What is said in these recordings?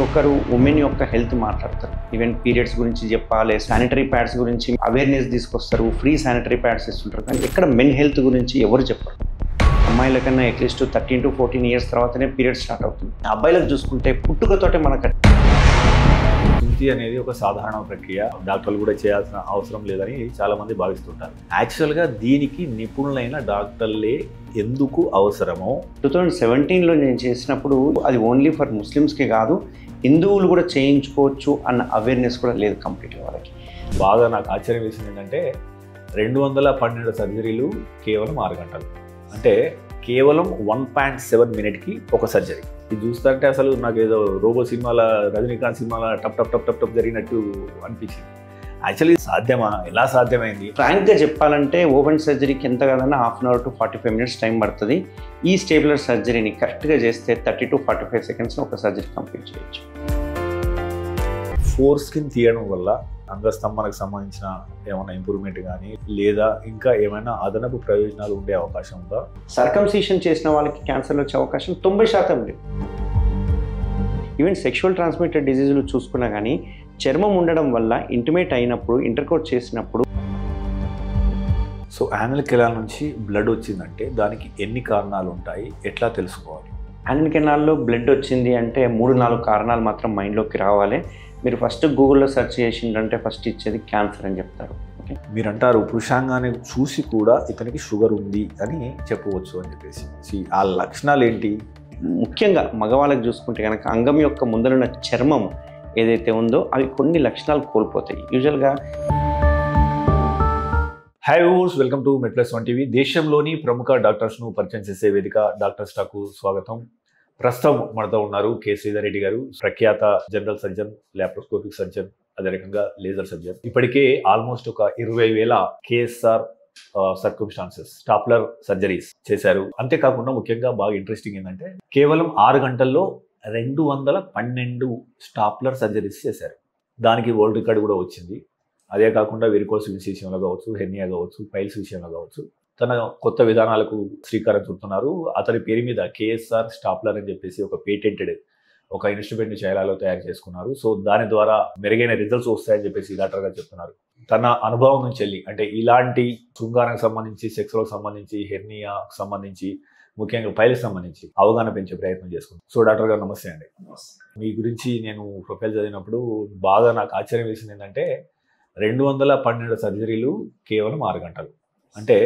ఒక్కరు ఉమెన్ యొక్క హెల్త్ మాట్లాడతారు. ఈవెన్ పీరియడ్స్ గురించి చెప్పాలి, శానిటరీ ప్యాడ్స్ గురించి అవేర్నెస్ తీసుకొస్తారు, ఫ్రీ శానిటరీ ప్యాడ్స్ ఇస్తుంటారు. కానీ ఎక్కడ మెన్ హెల్త్ గురించి ఎవరు చెప్పరు. అమ్మాయిల కన్నా అట్లీస్ట్ 13 to 14 years తర్వాతనే పీరియడ్ స్టార్ట్ అవుతుంది. అబ్బాయిలకు చూసుకుంటే పుట్టుకతోటే మనకు శుద్ధి అనేది ఒక సాధారణ ప్రక్రియ, డాక్టర్లు కూడా చేయాల్సిన అవసరం లేదని చాలా మంది భావిస్తుంటారు. యాక్చువల్గా దీనికి నిపుణులైన డాక్టర్లే ఎందుకు అవసరమో 2017లో నేను చేసినప్పుడు అది ఓన్లీ ఫర్ ముస్లిమ్స్కి కాదు, హిందువులు కూడా చేయించుకోవచ్చు అన్న అవేర్నెస్ కూడా లేదు కంప్లీట్గా వాళ్ళకి. బాగా నాకు ఆశ్చర్యం వేసింది ఏంటంటే 212 సర్జరీలు కేవలం 6 గంటలు, అంటే కేవలం 1.7 minute ఒక సర్జరీ. ఇది చూస్తుంటే అసలు నాకు ఏదో రోబో సినిమాల, రజనీకాంత్ సినిమాల టప్ టప్ టప్ టప్ టప్ జరిగినట్టు అనిపించింది. యాక్చువల్లీ సాధ్యమా, ఎలా సాధ్యమైంది? ఫ్రాంక్గా చెప్పాలంటే ఓపెన్ సర్జరీకి ఎంత కాదన్నా 1/2 hour to 45 minutes టైం పడుతుంది. ఈ స్టేబులర్ సర్జరీని కరెక్ట్గా చేస్తే 30 to 45 seconds ఒక సర్జరీ కంప్లీట్ చేయొచ్చు. ఫోర్ స్కిన్ తీయడం వల్ల అంగస్తంభనకు సంబంధించిన ఏమైనా ఇంప్రూవ్మెంట్ కానీ లేదా ఇంకా ఏమైనా అదనపు ప్రయోజనాలు ఉండే అవకాశం ఉందా? సర్కంసిషన్ చేసిన వాళ్ళకి క్యాన్సర్లు వచ్చే అవకాశం 90% లేదు. ఈవెన్ సెక్షువల్ ట్రాన్స్మిటెడ్ డిజీజులు చూసుకున్నా కానీ చర్మం ఉండడం వల్ల ఇంటిమేట్ అయినప్పుడు, ఇంటర్కోట్ చేసినప్పుడు. సో యానల్ కెనాల్ నుంచి బ్లడ్ వచ్చిందంటే దానికి ఎన్ని కారణాలు ఉంటాయి, ఎట్లా తెలుసుకోవాలి? యానల్ కెనాల్లో బ్లడ్ వచ్చింది అంటే 3-4 కారణాలు మాత్రం మైండ్లోకి రావాలి. మీరు ఫస్ట్ గూగుల్లో సెర్చ్ చేసిందంటే ఫస్ట్ ఇచ్చేది క్యాన్సర్ అని చెప్తారు. ఓకే, మీరు అంటారు పురుషాంగాన్ని చూసి కూడా ఇతనికి షుగర్ ఉంది అని చెప్పవచ్చు అని చెప్పేసి. ఆ లక్షణాలు ఏంటి? ముఖ్యంగా మగవాళ్ళకి చూసుకుంటే కనుక అంగం యొక్క ముందరున్న చర్మం ఏదైతే ఉందో అవి కొన్ని లక్షణాలు కోల్పోతాయి యూజువల్గా. హాయ్ వ్యూవర్స్, వెల్కమ్ టు మెడ్+1 టీవీ. దేశంలోని ప్రముఖ డాక్టర్స్ను పరిచయం చేసే వేదిక డాక్టర్ స్టాకు స్వాగతం. ప్రస్తుతం మనతో ఉన్నారు కె శ్రీధర్ రెడ్డి గారు, ప్రఖ్యాత జనరల్ సర్జన్, లాప్రోస్కోపిక్ సర్జన్, అదే రకంగా లేజర్ సర్జన్. ఇప్పటికే ఆల్మోస్ట్ ఒక 20,000 KSR సర్కమ్స్టాన్సెస్ స్టాప్లర్ సర్జరీస్ చేశారు. అంతేకాకుండా ముఖ్యంగా బాగా ఇంట్రెస్టింగ్ ఏంటంటే కేవలం 6 గంటల్లో 212 స్టాప్లర్ సర్జరీస్ చేశారు. దానికి వరల్డ్ రికార్డు కూడా వచ్చింది. అదే కాకుండా వెరికోస్ విషయంలో కావచ్చు, హెర్నియా కావచ్చు, పైల్స్ విషయంలో కావచ్చు తన కొత్త విధానాలకు శ్రీకారం చుడుతున్నారు. అతని పేరు మీద KSR స్టాప్లర్ అని చెప్పేసి ఒక పేటెంటెడ్ ఒక ఇన్స్ట్రుమెంట్ చైనాలో తయారు చేసుకున్నారు. సో దాని ద్వారా మెరుగైన రిజల్ట్స్ వస్తాయని చెప్పేసి డాక్టర్ గారు చెప్తున్నారు. తన అనుభవం నుంచి వెళ్ళి, అంటే ఇలాంటి శృంగారానికి సంబంధించి, సెక్స్లకు సంబంధించి, హెర్నియాకు సంబంధించి, ముఖ్యంగా పైల్స్ సంబంధించి అవగాహన పెంచే ప్రయత్నం చేసుకుంటాం. సో డాక్టర్ గారు నమస్తే అండి. మీ గురించి నేను ప్రొఫైల్ చదివినప్పుడు బాగా నాకు ఆశ్చర్యం వేసింది ఏంటంటే 212 సర్జరీలు కేవలం 6 గంటలు, అంటే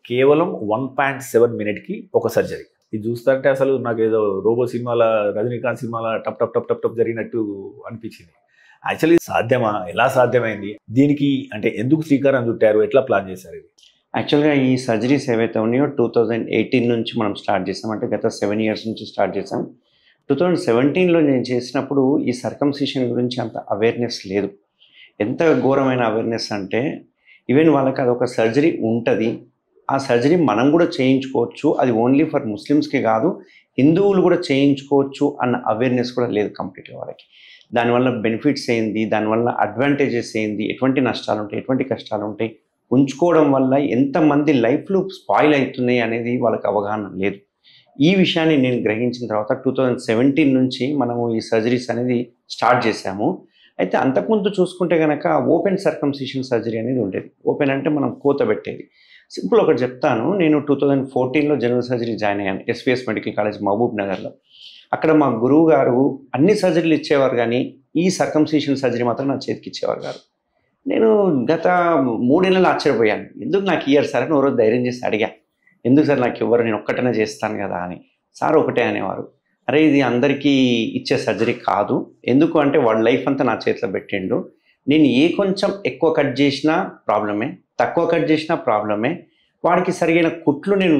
కేవలం 1.7 minute ఒక సర్జరీ. ఇది చూస్తుంటే అసలు నాకు ఏదో రోబో సినిమాల, రజనీకాంత్ సినిమాల టప్ టప్ టప్ టప్ టప్ జరిగినట్టు అనిపించింది. యాక్చువల్లీ సాధ్యమా, ఎలా సాధ్యమైంది? దీనికి అంటే ఎందుకు శ్రీకారం చుట్టారు, ఎట్లా ప్లాన్ చేశారు? ఇది యాక్చువల్గా ఈ సర్జరీస్ ఏవైతే ఉన్నాయో 2018 నుంచి మనం స్టార్ట్ చేసాం, అంటే గత 7 years నుంచి స్టార్ట్ చేసాం. 2017లో నేను చేసినప్పుడు ఈ సర్కంసిషన్ గురించి అంత అవేర్నెస్ లేదు. ఎంత ఘోరమైన అవేర్నెస్ అంటే ఈవెన్ వాళ్ళకి అదొక సర్జరీ ఉంటుంది, ఆ సర్జరీ మనం కూడా చేయించుకోవచ్చు, అది ఓన్లీ ఫర్ ముస్లిమ్స్కి కాదు, హిందువులు కూడా చేయించుకోవచ్చు అన్న అవేర్నెస్ కూడా లేదు కంప్లీట్గా వాళ్ళకి. దానివల్ల బెనిఫిట్స్ ఏంది, దానివల్ల అడ్వాంటేజెస్ ఏంది, ఎటువంటి నష్టాలు ఉంటాయి, ఎటువంటి కష్టాలు ఉంటాయి, ఉంచుకోవడం వల్ల ఎంతమంది లైఫ్లు స్పాయిల్ అవుతున్నాయి అనేది వాళ్ళకి అవగాహన లేదు. ఈ విషయాన్ని నేను గ్రహించిన తర్వాత 2017 నుంచి మనము ఈ సర్జరీస్ అనేది స్టార్ట్ చేశాము. అయితే అంతకుముందు చూసుకుంటే కనుక ఓపెన్ సర్కంసిషన్ సర్జరీ అనేది ఉండేది. ఓపెన్ అంటే మనం కోత పెట్టేది. సింపుల్ ఒకటి చెప్తాను. నేను 2014లో జనరల్ సర్జరీ జాయిన్ అయ్యాను SVS మెడికల్ కాలేజ్ మహబూబ్ నగర్లో. అక్కడ మా గురువు గారు అన్ని సర్జరీలు ఇచ్చేవారు కానీ ఈ సర్కంసిషన్ సర్జరీ మాత్రం నా చేతికి ఇచ్చేవారు గారు. నేను గత 3 నెలలు ఆశ్చర్యపోయాను, ఎందుకు నాకు ఇయ్యారు సార్ అని ఓ రోజు ధైర్యం చేసి అడిగా, ఎందుకు సార్ నాకు ఇవ్వరు, నేను ఒక్కటనే చేస్తాను కదా అని. సార్ ఒకటే అనేవారు, అరే ఇది అందరికీ ఇచ్చే సర్జరీ కాదు, ఎందుకు అంటే వాడు లైఫ్ అంతా నా చేతిలో పెట్టిండు, నేను కొంచెం ఎక్కువ కట్ చేసినా ప్రాబ్లమే, తక్కువ కట్ చేసినా ప్రాబ్లమే, వాడికి సరిగైన కుట్లు నేను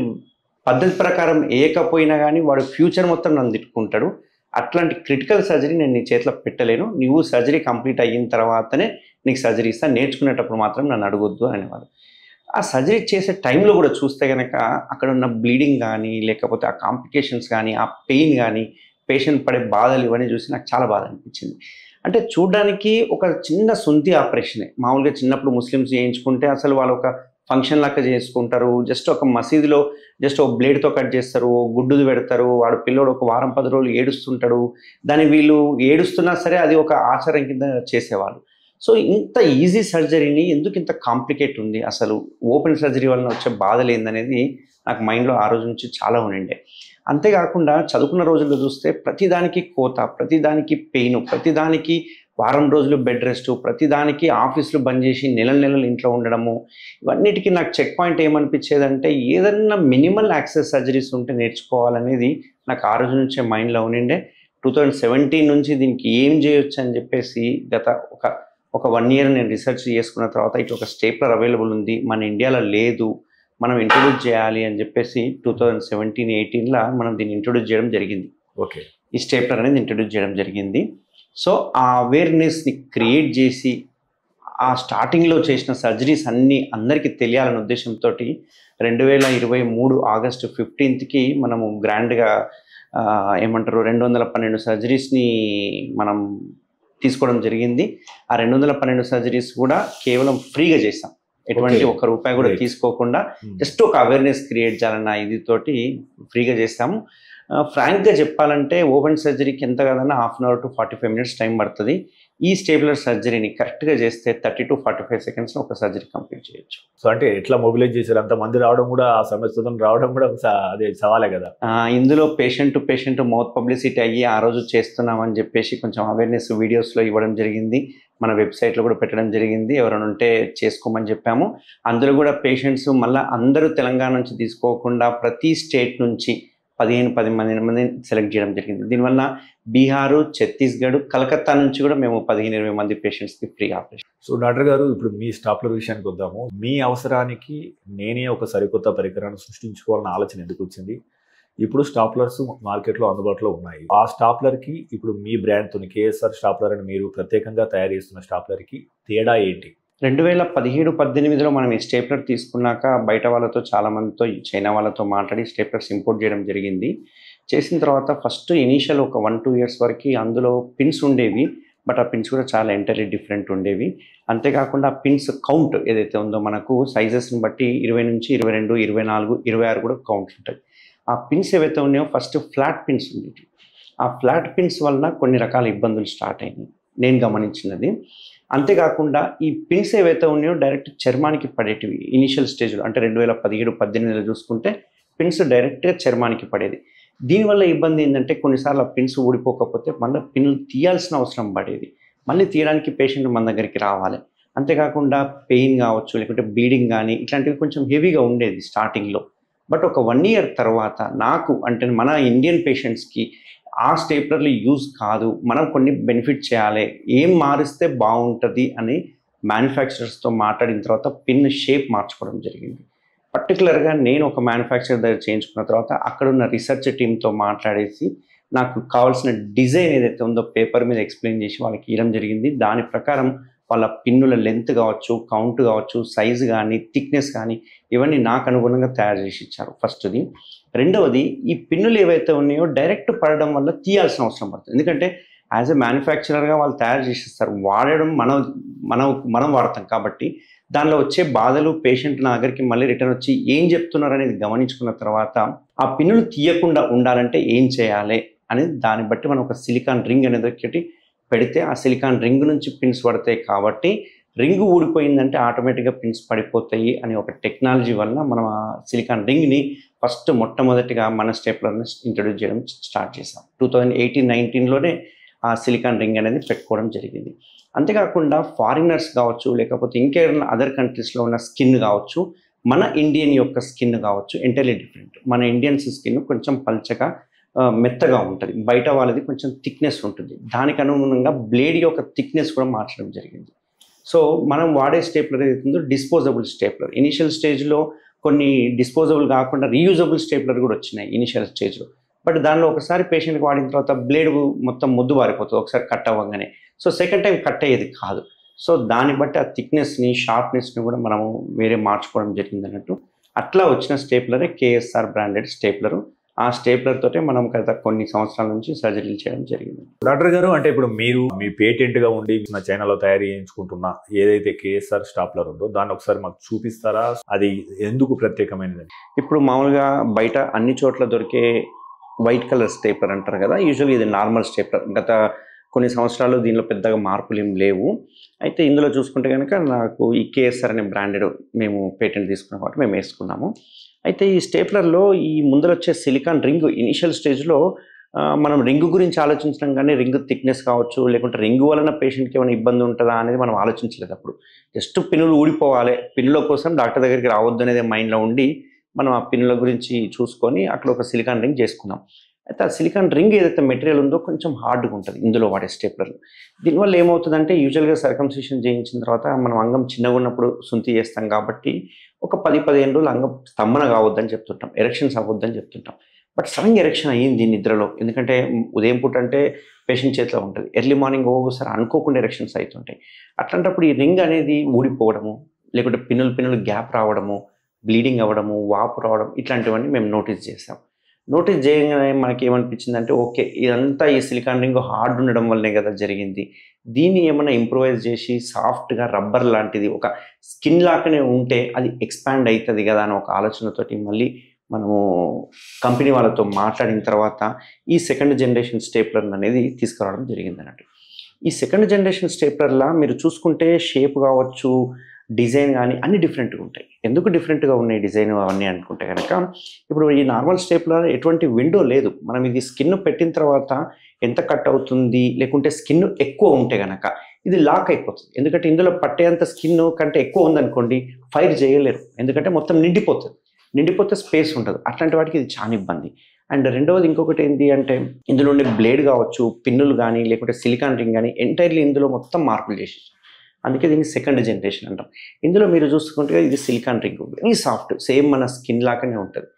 పద్ధతి ప్రకారం వేయకపోయినా కానీ వాడు ఫ్యూచర్ మొత్తం నన్ను తిట్టుకుంటాడు, అట్లాంటి క్రిటికల్ సర్జరీ నేను నీ చేతిలో పెట్టలేను, నువ్వు సర్జరీ కంప్లీట్ అయిన తర్వాతనే నీకు సర్జరీ ఇస్తా, నేర్చుకునేటప్పుడు మాత్రం నన్ను అడగొద్దు అనేవారు. ఆ సర్జరీ చేసే టైంలో కూడా చూస్తే కనుక అక్కడ ఉన్న బ్లీడింగ్ కానీ, లేకపోతే ఆ కాంప్లికేషన్స్ కానీ, ఆ పెయిన్ కానీ, పేషెంట్ పడే బాధలు ఇవన్నీ చూసి నాకు చాలా బాధ అనిపించింది. అంటే చూడడానికి ఒక చిన్న సొంతి ఆపరేషనే. మామూలుగా చిన్నప్పుడు ముస్లిమ్స్ చేయించుకుంటే అసలు వాళ్ళు ఒక ఫంక్షన్ లాగా చేసుకుంటారు. జస్ట్ ఒక మసీదులో జస్ట్ ఒక బ్లేడ్తో కట్ చేస్తారు, గుడ్డుది పెడతారు, వాడు పిల్లోడు ఒక వారం 10 రోజులు ఏడుస్తుంటాడు. దాన్ని వీళ్ళు ఏడుస్తున్నా సరే అది ఒక ఆచారం కింద చేసేవాళ్ళు. సో ఇంత ఈజీ సర్జరీని ఎందుకు ఇంత కాంప్లికేట్ ఉంది, అసలు ఓపెన్ సర్జరీ వలన వచ్చే బాధలు ఏందనేది నాకు మైండ్లో ఆ రోజు నుంచి చాలా ఉండిండే. అంతేకాకుండా చదువుకున్న రోజుల్లో చూస్తే ప్రతిదానికి కోత, ప్రతిదానికి పెయిన్, ప్రతిదానికి వారం రోజులు బెడ్ రెస్ట్, ప్రతిదానికి ఆఫీసులు బంద్ చేసి నెలలు ఇంట్లో ఉండడము, ఇవన్నిటికీ నాకు చెక్ పాయింట్ ఏమనిపించేదంటే ఏదన్నా మినిమల్ యాక్సెస్ సర్జరీస్ ఉంటే నేర్చుకోవాలనేది నాకు ఆ రోజు నుంచే మైండ్లో ఉండిండే. 2017 నుంచి దీనికి ఏం చేయొచ్చు అని చెప్పేసి గత ఒక 1 ఇయర్ నేను రీసెర్చ్ చేసుకున్న తర్వాత ఇట్లా ఒక స్టేప్లర్ అవైలబుల్ ఉంది, మన ఇండియాలో లేదు, మనం ఇంట్రొడ్యూస్ చేయాలి అని చెప్పేసి 2017-18లో మనం దీన్ని ఇంట్రొడ్యూస్ చేయడం జరిగింది. ఓకే, ఈ స్టేప్లర్ అనేది ఇంట్రొడ్యూస్ చేయడం జరిగింది. సో ఆ అవేర్నెస్ని క్రియేట్ చేసి ఆ స్టార్టింగ్లో చేసిన సర్జరీస్ అన్నీ అందరికీ తెలియాలనే ఉద్దేశంతో 2023 ఆగస్టు 15కి మనము గ్రాండ్గా 212 సర్జరీస్ని మనం తీసుకోవడం జరిగింది. ఆ 212 సర్జరీస్ కూడా కేవలం ఫ్రీగా చేస్తాం, ఎటువంటి ₹1 కూడా తీసుకోకుండా జస్ట్ ఒక అవేర్నెస్ క్రియేట్ చేయాలన్న ఇదితోటి ఫ్రీగా చేస్తాము. ఫ్రాంక్గా చెప్పాలంటే ఓపెన్ సర్జరీకి ఎంత కదన్నా 1/2 అవర్ to 45 మినిట్స్ టైం పడుతుంది. ఈ స్టేబులర్ సర్జరీని కరెక్ట్గా చేస్తే 30 to 45 సెకండ్స్లో ఒక సర్జరీ కంప్లీట్ చేయొచ్చు. సో అంటే ఎట్లా మొబిలైజ్ చేశారు, అంత మంది రావడం కూడా, ఆ సమస్యతో రావడం కూడా అదే సవాలే కదా. ఇందులో patient to patient mouth publicity అయ్యి ఆ రోజు చేస్తున్నామని చెప్పేసి కొంచెం అవేర్నెస్ వీడియోస్లో ఇవ్వడం జరిగింది, మన వెబ్సైట్లో కూడా పెట్టడం జరిగింది. ఎవరైనా ఉంటే చేసుకోమని చెప్పాము. అందులో కూడా పేషెంట్స్ మళ్ళీ అందరూ తెలంగాణ నుంచి తీసుకోకుండా ప్రతి స్టేట్ నుంచి 15 మందిని సెలెక్ట్ చేయడం జరిగింది. దీనివల్ల బీహారు, ఛత్తీస్గఢ్, కలకత్తా నుంచి కూడా మేము 15-20 మంది పేషెంట్స్కి ఫ్రీ ఆపరేషన్. సో డాక్టర్ గారు, ఇప్పుడు మీ స్టాప్లర్ విషయానికి వద్దాము. మీ అవసరానికి నేనే ఒక సరికొత్త పరికరాన్ని సృష్టించుకోవాలన్న ఆలోచన ఎందుకు వచ్చింది? ఇప్పుడు స్టాప్లర్స్ మార్కెట్లో అందుబాటులో ఉన్నాయి. ఆ స్టాప్లర్కి ఇప్పుడు మీ బ్రాండ్తో కేఎస్ఆర్ స్టాప్లర్ అని మీరు ప్రత్యేకంగా తయారు చేస్తున్న స్టాప్లర్కి తేడా ఏంటి? 2017-18లో మనం ఈ స్టేప్లర్ తీసుకున్నాక బయట వాళ్ళతో చాలామందితో, చైనా వాళ్ళతో మాట్లాడి స్టేప్లర్స్ ఇంపోర్ట్ చేయడం జరిగింది. చేసిన తర్వాత ఫస్ట్ ఇనీషియల్ ఒక 1-2 ఇయర్స్ వరకు అందులో పిన్స్ ఉండేవి, బట్ ఆ పిన్స్ కూడా చాలా ఎంటైర్లీ డిఫరెంట్ ఉండేవి. అంతేకాకుండా ఆ పిన్స్ కౌంట్ ఏదైతే ఉందో మనకు సైజెస్ని బట్టి 20 నుంచి 22, 24, 26 కూడా కౌంట్స్ ఉంటాయి. ఆ పిన్స్ ఏవైతే ఉన్నాయో ఫస్ట్ ఫ్లాట్ పిన్స్ ఉండేవి. ఆ ఫ్లాట్ పిన్స్ వలన కొన్ని రకాల ఇబ్బందులు స్టార్ట్ అయినాయి నేను గమనించినది. అంతేకాకుండా ఈ పిన్స్ ఏవైతే ఉన్నాయో డైరెక్ట్ చర్మానికి పడేటివి ఇనిషియల్ స్టేజ్లో, అంటే 2017-18లో చూసుకుంటే పిన్స్ డైరెక్ట్గా చర్మానికి పడేది. దీనివల్ల ఇబ్బంది ఏంటంటే కొన్నిసార్లు ఆ పిన్స్ ఊడిపోకపోతే మళ్ళీ పిన్నులు తీయాల్సిన అవసరం పడేది, మళ్ళీ తీయడానికి పేషెంట్ మన దగ్గరికి రావాలి. అంతేకాకుండా పెయిన్ కావచ్చు, లేకుంటే బ్లీడింగ్ కానీ ఇట్లాంటివి కొంచెం హెవీగా ఉండేది స్టార్టింగ్లో. బట్ ఒక 1 ఇయర్ తర్వాత నాకు, అంటే మన ఇండియన్ పేషెంట్స్కి ఆ స్టేప్లర్లు యూజ్ కాదు, మనం కొన్ని బెనిఫిట్ చేయాలి, ఏం మారిస్తే బాగుంటుంది అని మ్యానుఫ్యాక్చరర్స్తో మాట్లాడిన తర్వాత పిన్ షేప్ మార్చుకోవడం జరిగింది. పర్టికులర్గా నేను ఒక మ్యానుఫ్యాక్చరర్ దగ్గర చేయించుకున్న తర్వాత అక్కడున్న రీసెర్చ్ టీమ్తో మాట్లాడేసి నాకు కావాల్సిన డిజైన్ ఏదైతే ఉందో పేపర్ మీద ఎక్స్ప్లెయిన్ చేసి వాళ్ళకి ఇవ్వడం జరిగింది. దాని ప్రకారం వాళ్ళ పిన్నుల లెంత్ కావచ్చు, కౌంట్ కావచ్చు, సైజు కానీ, థిక్నెస్ కానీ ఇవన్నీ నాకు అనుగుణంగా తయారు చేసి ఇచ్చారు ఫస్ట్ది. రెండవది, ఈ పిన్నులు ఏవైతే ఉన్నాయో డైరెక్ట్ పడడం వల్ల తీయాల్సిన అవసరం పడుతుంది. ఎందుకంటే యాజ్ ఎ మ్యానుఫ్యాక్చరర్గా వాళ్ళు తయారు చేసిస్తారు, వాడడం మనం వాడతాం కాబట్టి దానిలో వచ్చే బాధలు పేషెంట్ నా దగ్గరికి మళ్ళీ రిటర్న్ వచ్చి ఏం చెప్తున్నారు అనేది గమనించుకున్న తర్వాత ఆ పిన్నులు తీయకుండా ఉండాలంటే ఏం చేయాలి అనేది దాన్ని బట్టి మనం ఒక సిలికాన్ రింగ్ అనేది ఒకటి పెడితే ఆ సిలికాన్ రింగ్ నుంచి పిన్స్ పడతాయి. కాబట్టి రింగ్ ఊడిపోయిందంటే ఆటోమేటిక్గా పిన్స్ పడిపోతాయి అనే ఒక టెక్నాలజీ వల్ల మనం ఆ సిలికాన్ రింగ్ని మొట్టమొదటిగా మన స్టేప్లర్ని ఇంట్రొడ్యూస్ చేయడం స్టార్ట్ చేసాం. 2018-19లోనే ఆ సిలికాన్ రింగ్ అనేది పెట్టుకోవడం జరిగింది. అంతేకాకుండా ఫారినర్స్ కావచ్చు, లేకపోతే ఇంకేమైనా అదర్ కంట్రీస్లో ఉన్న స్కిన్ కావచ్చు, మన ఇండియన్ యొక్క స్కిన్ కావచ్చు, ఎంటైర్లీ డిఫరెంట్. మన ఇండియన్స్ స్కిన్ కొంచెం పల్చగా మెత్తగా ఉంటుంది, బయట వాళ్ళది కొంచెం థిక్నెస్ ఉంటుంది. దానికి అనుగుణంగా బ్లేడ్ యొక్క థిక్నెస్ కూడా మార్చడం జరిగింది. సో మనం వాడే స్టేప్లర్ ఏదైతుందో డిస్పోజబుల్ స్టేప్లర్. ఇనిషియల్ స్టేజ్లో కొన్ని డిస్పోజబుల్ కాకుండా రీయూజబుల్ స్టేప్లర్ కూడా వచ్చినాయి ఇనిషియల్ స్టేజ్లో. బట్ దానిలో ఒకసారి పేషెంట్కి వాడిన తర్వాత బ్లేడ్ మొత్తం ముద్దు బారిపోతుంది ఒకసారి కట్ అవ్వగానే. సో సెకండ్ టైం కట్ అయ్యేది కాదు. సో దాన్ని బట్టి ఆ థిక్నెస్ని, షార్ప్నెస్ని కూడా మనము వేరే మార్చుకోవడం జరిగింది అన్నట్టు. అట్లా వచ్చిన స్టేప్లరే కేఎస్ఆర్ బ్రాండెడ్ స్టేప్లరు. ఆ స్టేప్లర్ తోటే మనం గత కొన్ని సంవత్సరాల నుంచి సర్జరీలు చేయడం జరిగింది. డాక్టర్ గారు, అంటే ఇప్పుడు మీరు మీ పేటెంట్గా ఉండి నా చైనాలో తయారు చేయించుకుంటున్న ఏదైతే కేఎస్ఆర్ స్టాప్లర్ ఉందో దాన్ని ఒకసారి మాకు చూపిస్తారా? అది ఎందుకు ప్రత్యేకమైనది? ఇప్పుడు మామూలుగా బయట అన్ని చోట్ల దొరికే వైట్ కలర్ స్టేప్లర్ అంటారు కదా, యూజువల్లీ ఇది నార్మల్ స్టేప్లర్. గత కొన్ని సంవత్సరాలు దీనిలో పెద్దగా మార్పులు ఏం లేవు. అయితే ఇందులో చూసుకుంటే కనుక నాకు ఈ కేఎస్ఆర్ అనే బ్రాండెడ్ మేము పేటెంట్ తీసుకున్నాం కాబట్టి మేము వేసుకున్నాము. అయితే ఈ స్టేప్లర్లో ఈ ముందర వచ్చే సిలికాన్ రింగ్ ఇనిషియల్ స్టేజ్లో మనం రింగ్ గురించి ఆలోచించడం కానీ రింగ్ థిక్నెస్ కావచ్చు, లేకుంటే రింగ్ వలన పేషెంట్కి ఏమైనా ఇబ్బంది ఉంటుందా అనేది మనం ఆలోచించలేదు. అప్పుడు జస్ట్ పిన్నులు ఊడిపోవాలి, పిన్నుల కోసం డాక్టర్ దగ్గరికి రావద్దు అనేది మైండ్లో ఉండి మనం ఆ పిన్నుల గురించి చూసుకొని అక్కడ ఒక సిలికాన్ రింగ్ చేసుకున్నాం. అయితే ఆ సిలికాన్ రింగ్ ఏదైతే మెటీరియల్ ఉందో కొంచెం హార్డ్గా ఉంటుంది ఇందులో వాడే స్టేప్లర్లు. దీనివల్ల ఏమవుతుందంటే యూజువల్గా సర్కంసిషన్ చేయించిన తర్వాత మనం అంగం చిన్నగా ఉన్నప్పుడు శుంఠి చేస్తాం కాబట్టి ఒక 10-15 రోజులు అంగం స్తంభన కావద్దని చెప్తుంటాం, ఎరెక్షన్స్ అవ్వద్దని చెప్తుంటాం. బట్ సడన్గా ఎరెక్షన్ అయ్యింది నిద్రలో, ఎందుకంటే ఉదయం పూట అంటే పేషెంట్ చేతిలో ఉంటుంది, ఎర్లీ మార్నింగ్ ఒక్కోసారి అనుకోకుండా ఎరెక్షన్స్ అవుతుంటాయి. అట్లాంటప్పుడు ఈ రింగ్ అనేది ఊడిపోవడము, లేకుంటే పిన్నులు గ్యాప్ రావడము, బ్లీడింగ్ అవ్వడము, వాపు రావడం, ఇట్లాంటివన్నీ మేము నోటీస్ చేసాం. నోటీస్ చేయగానే మనకి ఏమనిపించిందంటే ఓకే, ఇదంతా ఈ సిలికాన్ రింగ్ హార్డ్ ఉండడం వల్లనే కదా జరిగింది, దీన్ని ఏమైనా ఇంప్రూవైజ్ చేసి సాఫ్ట్గా రబ్బర్ లాంటిది ఒక స్కిన్ లాగానే ఉంటే అది ఎక్స్పాండ్ అవుతుంది కదా అని ఒక ఆలోచనతోటి మళ్ళీ మనము కంపెనీ వాళ్ళతో మాట్లాడిన తర్వాత ఈ సెకండ్ జనరేషన్ స్టేప్లర్ అనేది తీసుకురావడం జరిగింది అన్నట్టు. ఈ సెకండ్ జనరేషన్ స్టేప్లర్లా మీరు చూసుకుంటే షేప్ కావచ్చు, డిజైన్ కానీ అన్ని డిఫరెంట్గా ఉంటాయి. ఎందుకు డిఫరెంట్గా ఉన్నాయి డిజైన్ అవన్నీ అనుకుంటే కనుక, ఇప్పుడు ఈ నార్మల్ స్టేప్లర్ ఎటువంటి విండో లేదు. మనం ఇది స్కిన్ పెట్టిన తర్వాత ఎంత కట్ అవుతుంది, లేకుంటే స్కిన్ ఎక్కువ ఉంటే కనుక ఇది లాక్ అయిపోతుంది. ఎందుకంటే ఇందులో పట్టేంత స్కిన్ కంటే ఎక్కువ ఉందనుకోండి ఫైర్ చేయలేరు, ఎందుకంటే మొత్తం నిండిపోతే స్పేస్ ఉంటుంది. అట్లాంటి వాటికి ఇది చాలా ఇబ్బంది. అండ్ రెండవది ఇంకొకటి ఏంటి అంటే ఇందులో ఉండే బ్లేడ్ కావచ్చు, పిన్నులు కానీ లేకుంటే సిలికాన్ రింగ్ కానీ ఎంటైర్లీ ఇందులో మొత్తం మార్పులు చేసి, అందుకే దీన్ని సెకండ్ జనరేషన్ అంటాం. ఇందులో మీరు చూసుకుంటే ఇది silicon ring very soft, same మన స్కిన్ లాగానే ఉంటుంది.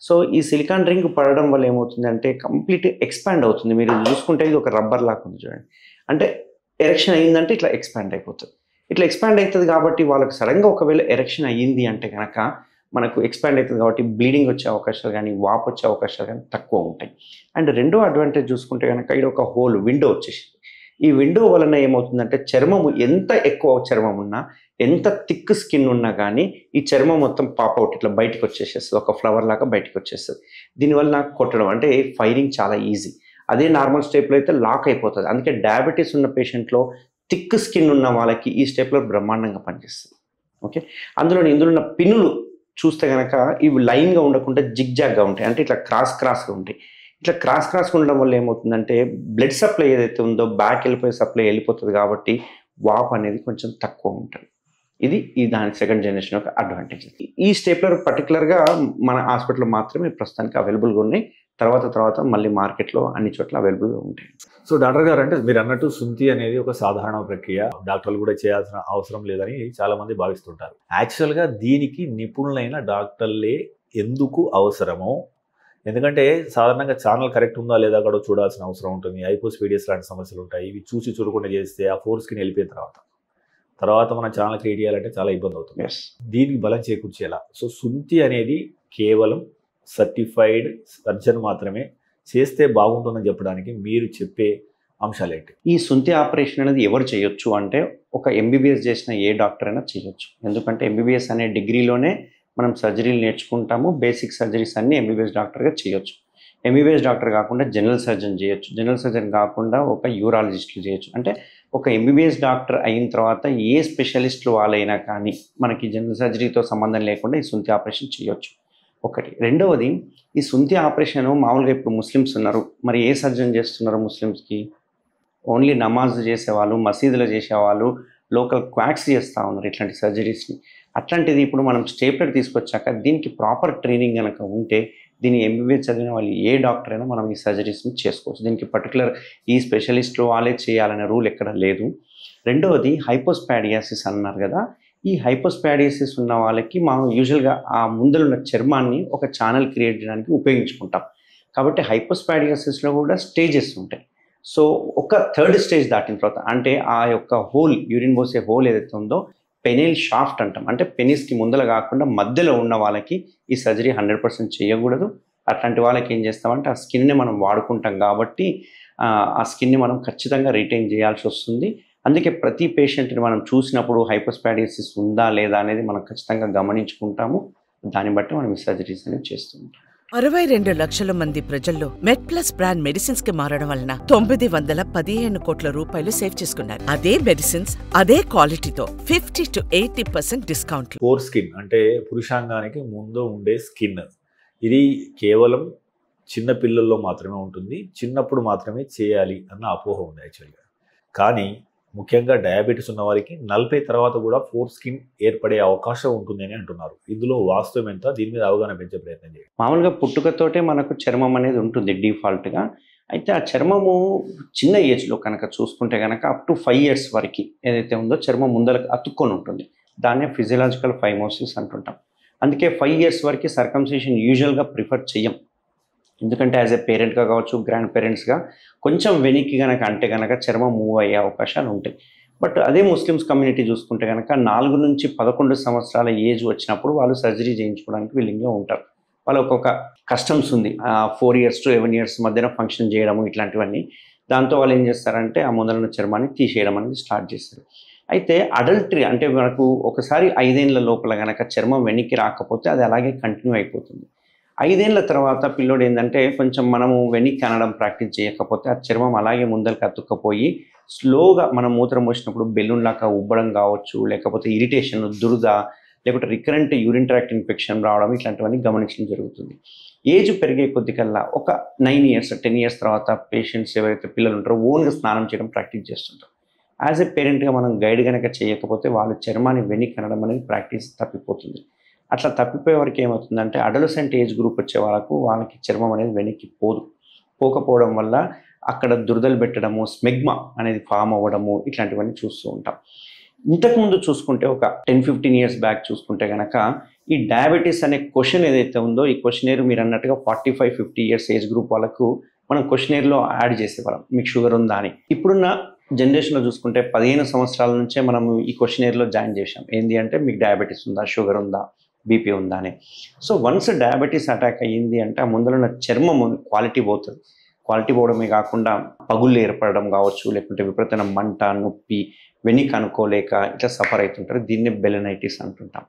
సో ఈ సిలికాన్ రింగ్ పడడం వల్ల ఏమవుతుంది అంటే కంప్లీట్ ఎక్స్పాండ్ అవుతుంది. మీరు చూసుకుంటే ఇది ఒక రబ్బర్ లాగా ఉంది చూడండి, అంటే ఎరెక్షన్ అయ్యిందంటే ఇట్లా ఎక్స్పాండ్ అయిపోతుంది. ఇట్లా ఎక్స్పాండ్ అవుతుంది కాబట్టి వాళ్ళకి సడన్గా ఒకవేళ ఎరెక్షన్ అయ్యింది అంటే కనుక మనకు ఎక్స్పాండ్ అవుతుంది కాబట్టి బ్లీడింగ్ వచ్చే అవకాశాలు కానీ వాపు వచ్చే అవకాశాలు కానీ తక్కువ ఉంటాయి. అండ్ రెండో అడ్వాంటేజ్ చూసుకుంటే కనుక ఇది ఒక హోల్ విండో వచ్చేసి, ఈ విండో వలన ఏమవుతుందంటే చర్మము ఎంత ఎక్కువ చర్మం ఉన్నా, ఎంత థిక్ స్కిన్ ఉన్నా కానీ ఈ చర్మం మొత్తం పాపౌట్ ఇట్లా బయటకు వచ్చేసేస్తుంది, ఒక ఫ్లవర్ లాగా బయటకు వచ్చేస్తుంది. దీనివల్ల కొట్టడం అంటే ఫైరింగ్ చాలా ఈజీ. అదే నార్మల్ స్టేప్లో అయితే లాక్ అయిపోతుంది. అందుకే డయాబెటీస్ ఉన్న పేషెంట్లో థిక్ స్కిన్ ఉన్న వాళ్ళకి ఈ స్టేప్లో బ్రహ్మాండంగా పనిచేస్తుంది. ఓకే, ఇందులో ఉన్న పిన్నులు చూస్తే కనుక ఇవి లైన్గా ఉండకుండా జిగ్జాగ్గా ఉంటాయి, అంటే ఇట్లా క్రాస్గా ఉంటాయి. ఇట్లా క్రాస్గా ఉండడం వల్ల ఏమవుతుందంటే బ్లడ్ సప్లై ఏదైతే ఉందో బ్యాక్ వెళ్ళిపోయే సప్లై వెళ్ళిపోతుంది కాబట్టి వాప్ అనేది కొంచెం తక్కువ ఉంటుంది. ఇది దాని సెకండ్ జనరేషన్ యొక్క అడ్వాంటేజ్. ఈ స్టేప్లర్ పర్టికులర్గా మన హాస్పిటల్లో మాత్రమే ప్రస్తుతానికి అవైలబుల్గా ఉన్నాయి. తర్వాత మళ్ళీ మార్కెట్లో అన్ని చోట్ల అవైలబుల్గా ఉంటాయి. సో డాక్టర్ గారు, అంటే మీరు అన్నట్టు శుంఠి అనేది ఒక సాధారణ ప్రక్రియ, డాక్టర్లు కూడా చేయాల్సిన అవసరం లేదని చాలా మంది భావిస్తుంటారు. యాక్చువల్గా దీనికి నిపుణులైన డాక్టర్లే ఎందుకు అవసరమో, ఎందుకంటే సాధారణంగా ఛానల్ కరెక్ట్ ఉందా లేదా కూడా చూడాల్సిన అవసరం ఉంటుంది. హైపోస్పీడియస్ లాంటి సమస్యలు ఉంటాయి. ఇవి చూడకుండా చేస్తే ఆ ఫోర్స్కి వెళ్ళిపోయిన తర్వాత మన ఛానల్ క్రియేట్ చేయాలంటే చాలా ఇబ్బంది అవుతుంది. దీనికి బలం చేకూర్చేలా సో శుంఠి అనేది కేవలం సర్టిఫైడ్ సర్జన్ మాత్రమే చేస్తే బాగుంటుందని చెప్పడానికి మీరు చెప్పే అంశాలు ఏంటి? ఈ శుంఠి ఆపరేషన్ అనేది ఎవరు చేయొచ్చు అంటే ఒక ఎంబీబీఎస్ చేసిన ఏ డాక్టర్ అయినా చేయొచ్చు. ఎందుకంటే ఎంబీబీఎస్ అనే డిగ్రీలోనే మనం సర్జరీలు నేర్చుకుంటాము. బేసిక్ సర్జరీస్ అన్నీ ఎంబీబీఎస్ డాక్టర్గా చేయొచ్చు. ఎంబీబీఎస్ డాక్టర్ కాకుండా జనరల్ సర్జన్ చేయొచ్చు. జనరల్ సర్జన్ కాకుండా ఒక యూరాలజిస్టులు చేయొచ్చు. అంటే ఒక ఎంబీబీఎస్ డాక్టర్ అయిన తర్వాత ఏ స్పెషలిస్టులు వాళ్ళైనా కానీ మనకి జనరల్ సర్జరీతో సంబంధం లేకుండా ఈ శుంఠి ఆపరేషన్ చేయొచ్చు. ఒకటి. రెండవది, ఈ శుంఠి ఆపరేషన్ మామూలుగా ఇప్పుడు ముస్లిమ్స్ ఉన్నారు, మరి ఏ సర్జన్ చేస్తున్నారు ముస్లిమ్స్కి? ఓన్లీ నమాజ్ చేసేవాళ్ళు, మసీదులో చేసేవాళ్ళు, లోకల్ క్వాక్స్ చేస్తూ ఉన్నారు ఇట్లాంటి సర్జరీస్ని. అట్లాంటిది ఇప్పుడు మనం స్టేప్లర్ తీసుకొచ్చాక దీనికి ప్రాపర్ ట్రైనింగ్ కనుక ఉంటే దీన్ని ఎంబీబీఎస్ చదివిన వాళ్ళు ఏ డాక్టర్ అయినా మనం ఈ సర్జరీస్ని చేసుకోవచ్చు. దీనికి పర్టికులర్ ఈ స్పెషలిస్టులు వాళ్ళే చేయాలనే రూల్ ఎక్కడ లేదు. రెండవది, హైపోస్పాడియాసిస్ అన్నారు కదా, ఈ హైపోస్పాడియాసిస్ ఉన్న వాళ్ళకి మనం యూజువల్గా ఆ ముందరున్న చర్మాన్ని ఒక ఛానల్ క్రియేట్ చేయడానికి ఉపయోగించుకుంటాం. కాబట్టి హైపోస్పాడియాసిస్లో కూడా స్టేజెస్ ఉంటాయి. సో ఒక థర్డ్ స్టేజ్ దాటిన తర్వాత, అంటే ఆ యొక్క హోల్, యూరిన్ పోసే హోల్ ఏదైతే ఉందో పెనిల్ షాఫ్ట్ అంటాం, అంటే పెనిస్కి ముందర కాకుండా మధ్యలో ఉన్న వాళ్ళకి ఈ సర్జరీ 100% చేయకూడదు. అట్లాంటి వాళ్ళకి ఏం చేస్తామంటే ఆ స్కిన్ని మనం వాడుకుంటాం కాబట్టి ఆ స్కిన్ని మనం ఖచ్చితంగా రిటైన్ చేయాల్సి వస్తుంది. అందుకే ప్రతి పేషెంట్ని మనం చూసినప్పుడు హైపోస్పాడియాసిస్ ఉందా లేదా అనేది మనం ఖచ్చితంగా గమనించుకుంటాము. దాన్ని బట్టి మనం ఈ సర్జరీస్ అనేవి చేస్తూ ఉంటాం. 62 లక్షల మంది ప్రజల్లో మెడ్ప్లస్ బ్రాండ్ మెడిసిన్స్ కి మారడం వలన 915 కోట్ల రూపాయలు సేవ్ చేసుకున్నారు. అదే మెడిసిన్స్ అదే క్వాలిటీతో 50 to 80% డిస్కౌంట్. ఫోర్ స్కిన్ అంటే పురుషాంగానికి ముందు ఉండే స్కిన్, ఇది కేవలం చిన్న పిల్లల్లో మాత్రమే ఉంటుంది, చిన్నప్పుడు మాత్రమే చేయాలి అన్న అపోహ ఉంది యాక్చువల్గా. కానీ ముఖ్యంగా డయాబెటీస్ ఉన్న వారికి 40 తర్వాత కూడా ఫోర్ స్కిన్ ఏర్పడే అవకాశం ఉంటుంది అని అంటున్నారు. ఇందులో వాస్తవం ఎంత? దీని మీద అవగాహన పెంచే ప్రయత్నం చేయండి. మామూలుగా పుట్టుకతోటే మనకు చర్మం అనేది ఉంటుంది డిఫాల్ట్గా. అయితే ఆ చర్మము చిన్న ఏజ్లో కనుక చూసుకుంటే కనుక అప్ టు 5 years వరకు ఏదైతే ఉందో చర్మం ముందరకు అతుక్కొని ఉంటుంది. దాన్నే ఫిజియలాజికల్ ఫైమోసిస్ అంటుంటాం. అందుకే 5 years వరకు సర్కంసిషన్ యూజువల్గా ప్రిఫర్ చెయ్యం. ఎందుకంటే యాజ్ ఎ పేరెంట్గా కావచ్చు, గ్రాండ్ పేరెంట్స్గా కొంచెం వెనక్కి కనుక అంటే కనుక చర్మం మూవ్ అయ్యే అవకాశాలు ఉంటాయి. బట్ అదే ముస్లిమ్స్ కమ్యూనిటీ చూసుకుంటే కనుక 4 నుంచి 11 సంవత్సరాల ఏజ్ వచ్చినప్పుడు వాళ్ళు సర్జరీ చేయించుకోవడానికి విల్లింగ్గా ఉంటారు. వాళ్ళకు ఒక కస్టమ్స్ ఉంది, 4 years to 11 years మధ్యన ఫంక్షన్ చేయడము ఇట్లాంటివన్నీ. దాంతో వాళ్ళు ఏం చేస్తారంటే ఆ ముందర చర్మాన్ని తీసేయడం అనేది స్టార్ట్ చేస్తారు. అయితే అడల్టరీ అంటే మనకు ఒకసారి 5 ఏళ్ల లోపల కనుక చర్మం వెనక్కి రాకపోతే అది అలాగే కంటిన్యూ అయిపోతుంది. 5 ఏళ్ల తర్వాత పిల్లోడు ఏంటంటే కొంచెం మనము వెనక్కి అనడం ప్రాక్టీస్ చేయకపోతే ఆ చర్మం అలాగే ముందరికి అతుక్కపోయి స్లోగా మనం మూత్రం పోసినప్పుడు బెలూన్ లాగా ఉబ్బడం కావచ్చు, లేకపోతే ఇరిటేషన్, దురద, లేకపోతే రికరెంట్ యూరిన్ ట్రాక్ట్ ఇన్ఫెక్షన్ రావడం ఇట్లాంటివన్నీ గమనించడం జరుగుతుంది. ఏజ్ పెరిగే కొద్ది కల్లా ఒక 9 years 10 years తర్వాత పేషెంట్స్ ఎవరైతే పిల్లలు ఉంటారో ఓన్గా స్నానం చేయడం ప్రాక్టీస్ చేస్తుంటారు. యాజ్ ఎ పేరెంట్గా మనం గైడ్ కనుక చేయకపోతే వాళ్ళ చర్మాన్ని వెనక్కి అనడం అనేది ప్రాక్టీస్ తప్పిపోతుంది. అట్లా తప్పిపోయే వరకు ఏమవుతుందంటే అడోలసెంట్ ఏజ్ గ్రూప్ వచ్చే వాళ్ళకి చర్మం అనేది వెనక్కి పోకపోవడం వల్ల అక్కడ దురదలు పెట్టడము, స్మెగ్మా అనేది ఫామ్ అవ్వడము ఇట్లాంటివన్నీ చూస్తూ ఉంటాం. ఇంతకుముందు చూసుకుంటే ఒక 10-15 years బ్యాక్ చూసుకుంటే కనుక ఈ డయాబెటీస్ అనే క్వశ్చన్ ఏదైతే ఉందో ఈ క్వశ్చనేర్ మీరు అన్నట్టుగా 45-50 years ఏజ్ గ్రూప్ వాళ్ళకు మనం క్వశ్చనేర్లో యాడ్ చేసేవాళ్ళం మీకు షుగర్ ఉందా అని. ఇప్పుడున్న జనరేషన్లో చూసుకుంటే 15 సంవత్సరాల నుంచే మనం ఈ క్వశ్చనేర్లో జాయిన్ చేసాం. ఏంటి అంటే మీకు డయాబెటీస్ ఉందా, షుగర్ ఉందా, బీపీ ఉందా అని. సో వన్స్ డయాబెటీస్ అటాక్ అయ్యింది అంటే ఆ ముందర చర్మం క్వాలిటీ పోతుంది. క్వాలిటీ పోవడమే కాకుండా పగుళ్ళు ఏర్పడడం కావచ్చు, లేకుంటే విపరీతమైన మంట, నొప్పి, వెనక్కి అనుకోలేక ఇట్లా సఫర్ అవుతుంటారు. దీన్ని బెలనైటిస్ అంటుంటాం.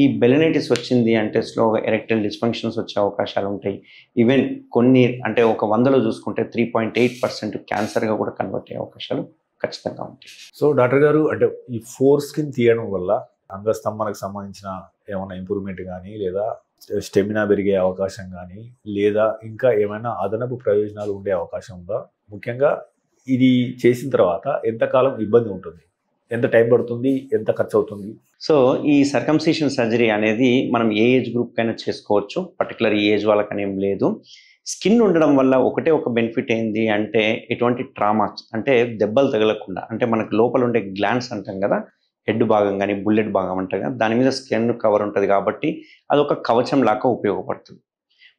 ఈ బెలనైటిస్ వచ్చింది అంటే స్లోగా ఎరెక్టైల్ డిస్ఫంక్షన్స్ వచ్చే అవకాశాలు ఉంటాయి. ఈవెన్ కొన్ని అంటే ఒక 100లో చూసుకుంటే 3.8% క్యాన్సర్గా కూడా కన్వర్ట్ అయ్యే అవకాశాలు ఖచ్చితంగా ఉంటాయి. సో డాక్టర్ గారు, అంటే ఈ ఫోర్ స్కిన్ తీయడం వల్ల అంగస్తంభనకు సంబంధించిన ఏమైనా ఇంప్రూవ్మెంట్ కానీ, లేదా స్టెమినా పెరిగే అవకాశం కానీ, లేదా ఇంకా ఏమైనా అదనపు ప్రయోజనాలు ఉండే అవకాశం ఉందా? ముఖ్యంగా ఇది చేసిన తర్వాత ఎంతకాలం ఇబ్బంది ఉంటుంది, ఎంత టైం పడుతుంది, ఎంత ఖర్చు అవుతుంది? సో ఈ సర్కంసిషన్ సర్జరీ అనేది మనం ఏ ఏజ్ గ్రూప్కైనా చేసుకోవచ్చు, పర్టికులర్ ఈ ఏజ్ వాళ్ళకని ఏం లేదు. స్కిన్ ఉండడం వల్ల ఒకటే ఒక బెనిఫిట్ ఏంది అంటే ఎటువంటి ట్రామాస్ అంటే దెబ్బలు తగలకుండా, అంటే మనకు లోపల ఉండే గ్లాండ్స్ అంటాం కదా, హెడ్ భాగం కానీ బుల్లెట్ భాగం అంటాం కదా, దాని మీద స్కిన్ కవర్ ఉంటుంది కాబట్టి అదొక కవచం లాగా ఉపయోగపడుతుంది.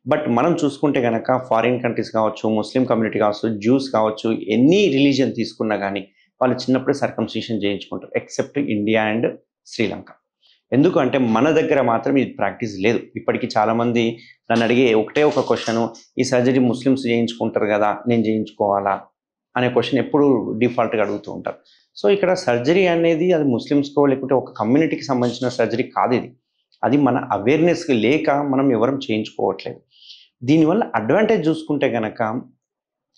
బట్ మనం చూసుకుంటే కనుక ఫారిన్ కంట్రీస్ కావచ్చు, ముస్లిం కమ్యూనిటీ కావచ్చు, జ్యూస్ కావచ్చు, ఎనీ రిలీజియన్ తీసుకున్నా కానీ వాళ్ళు చిన్నప్పుడే సర్కంసిషన్ చేయించుకుంటారు, ఎక్సెప్ట్ ఇండియా అండ్ శ్రీలంక. ఎందుకు అంటే మన దగ్గర మాత్రం ఇది ప్రాక్టీస్ లేదు. ఇప్పటికీ చాలామంది నన్ను అడిగే ఒకటే ఒక క్వశ్చన్, ఈ సర్జరీ ముస్లిమ్స్ చేయించుకుంటారు కదా, నేను చేయించుకోవాలా అనే క్వశ్చన్ ఎప్పుడు డిఫాల్ట్గా అడుగుతూ ఉంటారు. సో ఇక్కడ సర్జరీ అనేది అది ముస్లిమ్స్కో లేకుంటే ఒక కమ్యూనిటీకి సంబంధించిన సర్జరీ కాదు ఇది. అది మన అవేర్నెస్కి లేక మనం ఎవరం చేయించుకోవట్లేదు. దీనివల్ల అడ్వాంటేజ్ చూసుకుంటే కనుక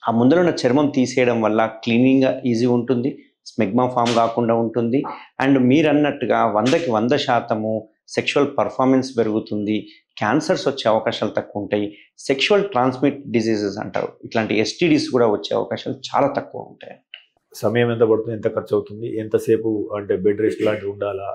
ఆ ముందర ఉన్న చర్మం తీసేయడం వల్ల క్లీనింగ్గా ఈజీ ఉంటుంది, స్మెగ్మా ఫామ్ కాకుండా ఉంటుంది. అండ్ మీరు అన్నట్టుగా 100కి 100% సెక్షువల్ పర్ఫార్మెన్స్ పెరుగుతుంది, క్యాన్సర్స్ వచ్చే అవకాశాలు తక్కువ ఉంటాయి, సెక్షువల్ ట్రాన్స్మిట్ డిసీజెస్ అంటారు, ఇట్లాంటి ఎస్టీడీస్ కూడా వచ్చే అవకాశాలు చాలా తక్కువ ఉంటాయి. సమయం ఎంత పడుతుంది, ఎంత ఖర్చు అవుతుంది, ఎంతసేపు అంటే బెడ్ రెస్ట్ లాంటివి ఉండాలా?